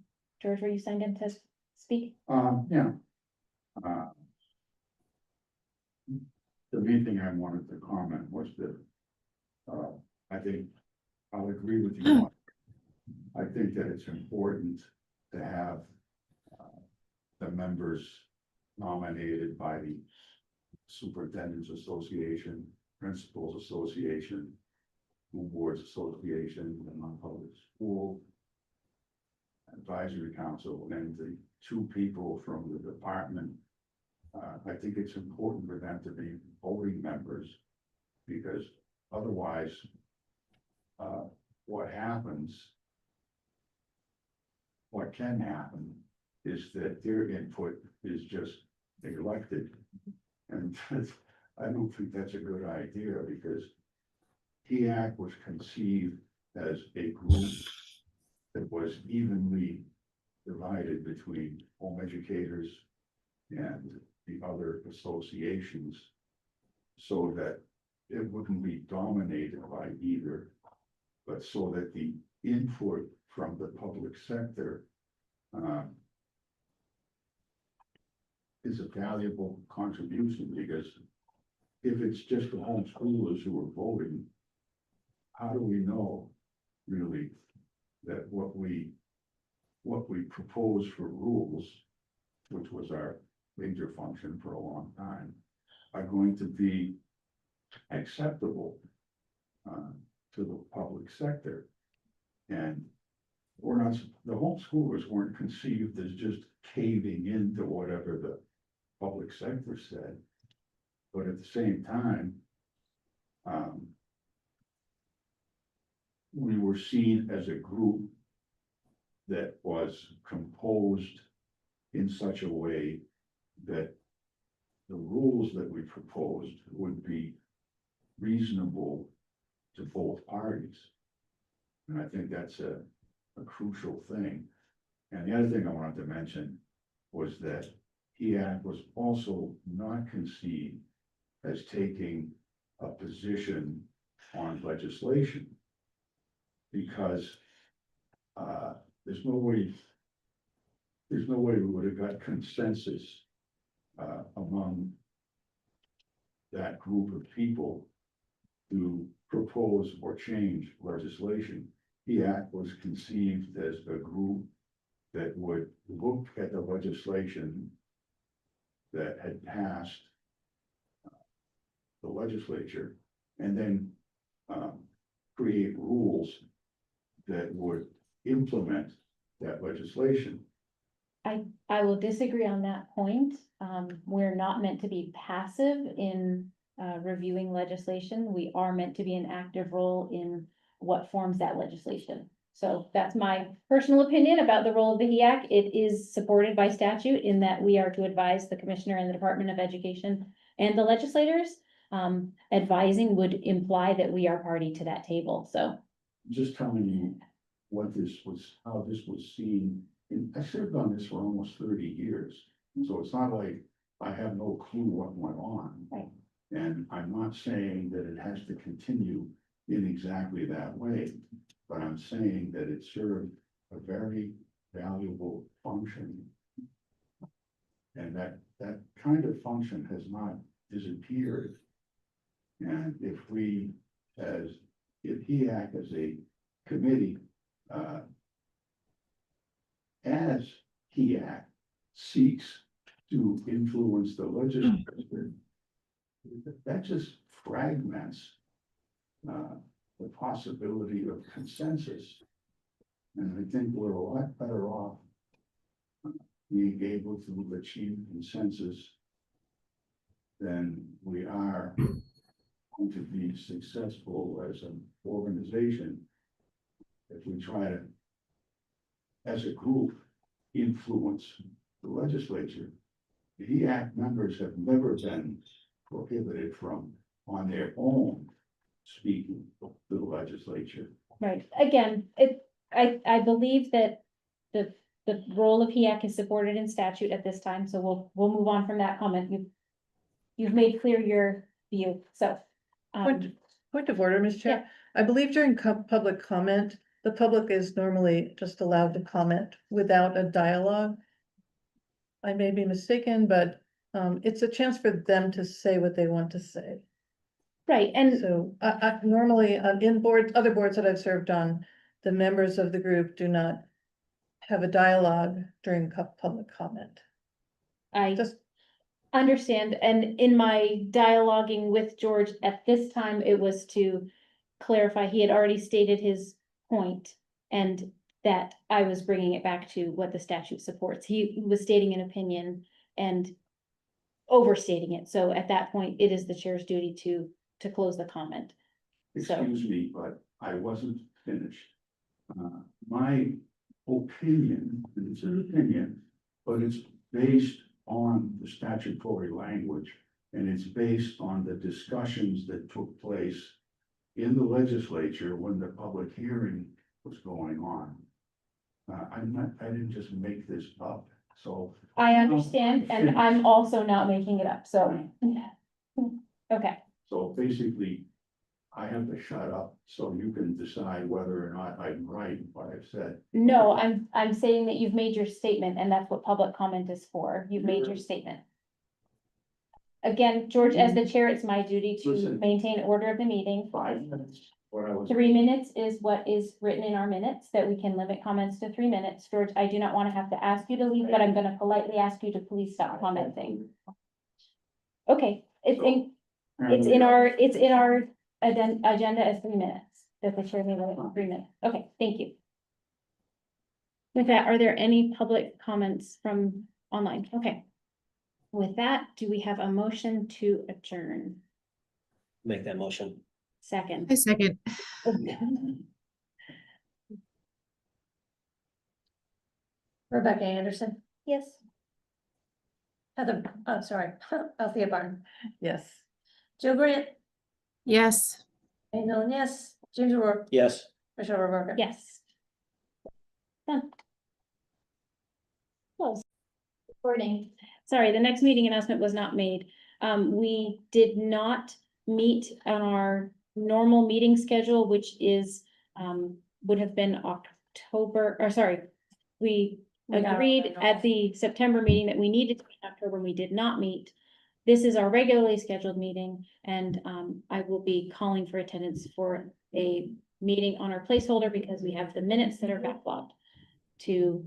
George, were you signed in to speak? Yeah. The main thing I wanted to comment was that, I think I'll agree with you. I think that it's important to have the members nominated by the Superintendent's Association, Principals Association, School Boards Association, the non-public school Advisory Council, and the two people from the department. I think it's important for them to be voting members, because otherwise, what can happen is that their input is just neglected. And I don't think that's a good idea, because HEAC was conceived as a group that was evenly divided between home educators and the other associations, so that it wouldn't be dominated by either, but so that the input from the public sector is a valuable contribution, because if it's just the homeschoolers who are voting, how do we know really that what we propose for rules, which was our major function for a long time, are going to be acceptable to the public sector? And we're not, the homeschoolers weren't conceived as just caving into whatever the public sector said. But at the same time, we were seen as a group that was composed in such a way that the rules that we proposed would be reasonable to both parties. And I think that's a crucial thing. And the other thing I wanted to mention was that HEAC was also not conceived as taking a position on legislation. Because, there's no way we would have got consensus, among that group of people to propose or change legislation. HEAC was conceived as a group that would look at the legislation that had passed the legislature and then create rules that would implement that legislation. I will disagree on that point. We're not meant to be passive in reviewing legislation. We are meant to be an active role in what forms that legislation. So that's my personal opinion about the role of the HEAC. It is supported by statute in that we are to advise the commissioner and the Department of Education and the legislators. Advising would imply that we are party to that table, so. Just telling you what this was, how this was seen. And I served on this for almost 30 years, so it's not like I have no clue what went on. Right. And I'm not saying that it has to continue in exactly that way, but I'm saying that it served a very valuable function. And that kind of function has not disappeared. And if HEAC as a committee, as HEAC seeks to influence the legislature, that just fragments the possibility of consensus. And I think we're a lot better off being able to achieve consensus than we are going to be successful as an organization if we try to, as a group, influence the legislature. The HEAC members have never been prohibited from, on their own, speaking to the legislature. Right, again, I believe that the role of HEAC is supported in statute at this time, so we'll move on from that comment. You've made clear your view, so. Point of order, Ms. Chair. I believe during public comment, the public is normally just allowed to comment without a dialogue. I may be mistaken, but it's a chance for them to say what they want to say. Right, and So I normally in other boards that I've served on, the members of the group do not have a dialogue during public comment. I Just understand, and in my dialoguing with George at this time, it was to clarify, he had already stated his point, and that I was bringing it back to what the statute supports. He was stating an opinion and overstating it, so at that point, it is the chair's duty to close the comment. So- Excuse me, but I wasn't finished. My opinion, and it's an opinion, but it's based on the statutory language, and it's based on the discussions that took place in the legislature when the public hearing was going on. I didn't just make this up, so. I understand, and I'm also not making it up, so. Okay, So basically, I have to shut up so you can decide whether or not I'm right in what I've said. no, I'm saying that you've made your statement, and that's what public comment is for. You've made your statement. Again, George, as the chair, it's my duty to Listen. maintain order of the meeting. 5 minutes. What I was. 3 minutes is what is written in our minutes, that we can limit comments to 3 minutes. George, I do not want to have to ask you to leave, but I'm gonna politely ask you to please stop commenting. Okay, it's in our agenda as 3 minutes, that the chair may limit on 3 minutes. Okay, thank you. With that, are there any public comments from online? Okay. With that, do we have a motion to adjourn? Make that motion. Second. I second. Rebecca Anderson, Yes. Heather, oh, sorry, Althea Barton, yes. Jill Grant, Yes. Jane Millen, yes, James O'Rourke, Yes. Michelle Roberta. Yes. Done. Close. Recording. Sorry, the next meeting announcement was not made. We did not meet on our normal meeting schedule, which is, would have been October, or sorry, we agreed at the September meeting that we needed to meet in October, and we did not meet. This is our regularly scheduled meeting, and I will be calling for attendance for a meeting on our placeholder because we have the minutes that are backlogged to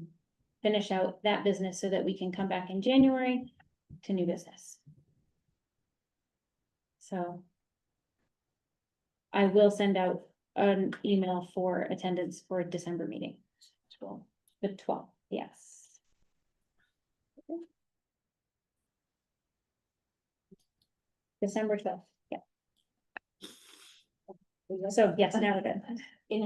finish out that business so that we can come back in January to new business. So I will send out an email for attendance for December meeting. The 12th, yes. December 12th, yeah. So yes, now we're good.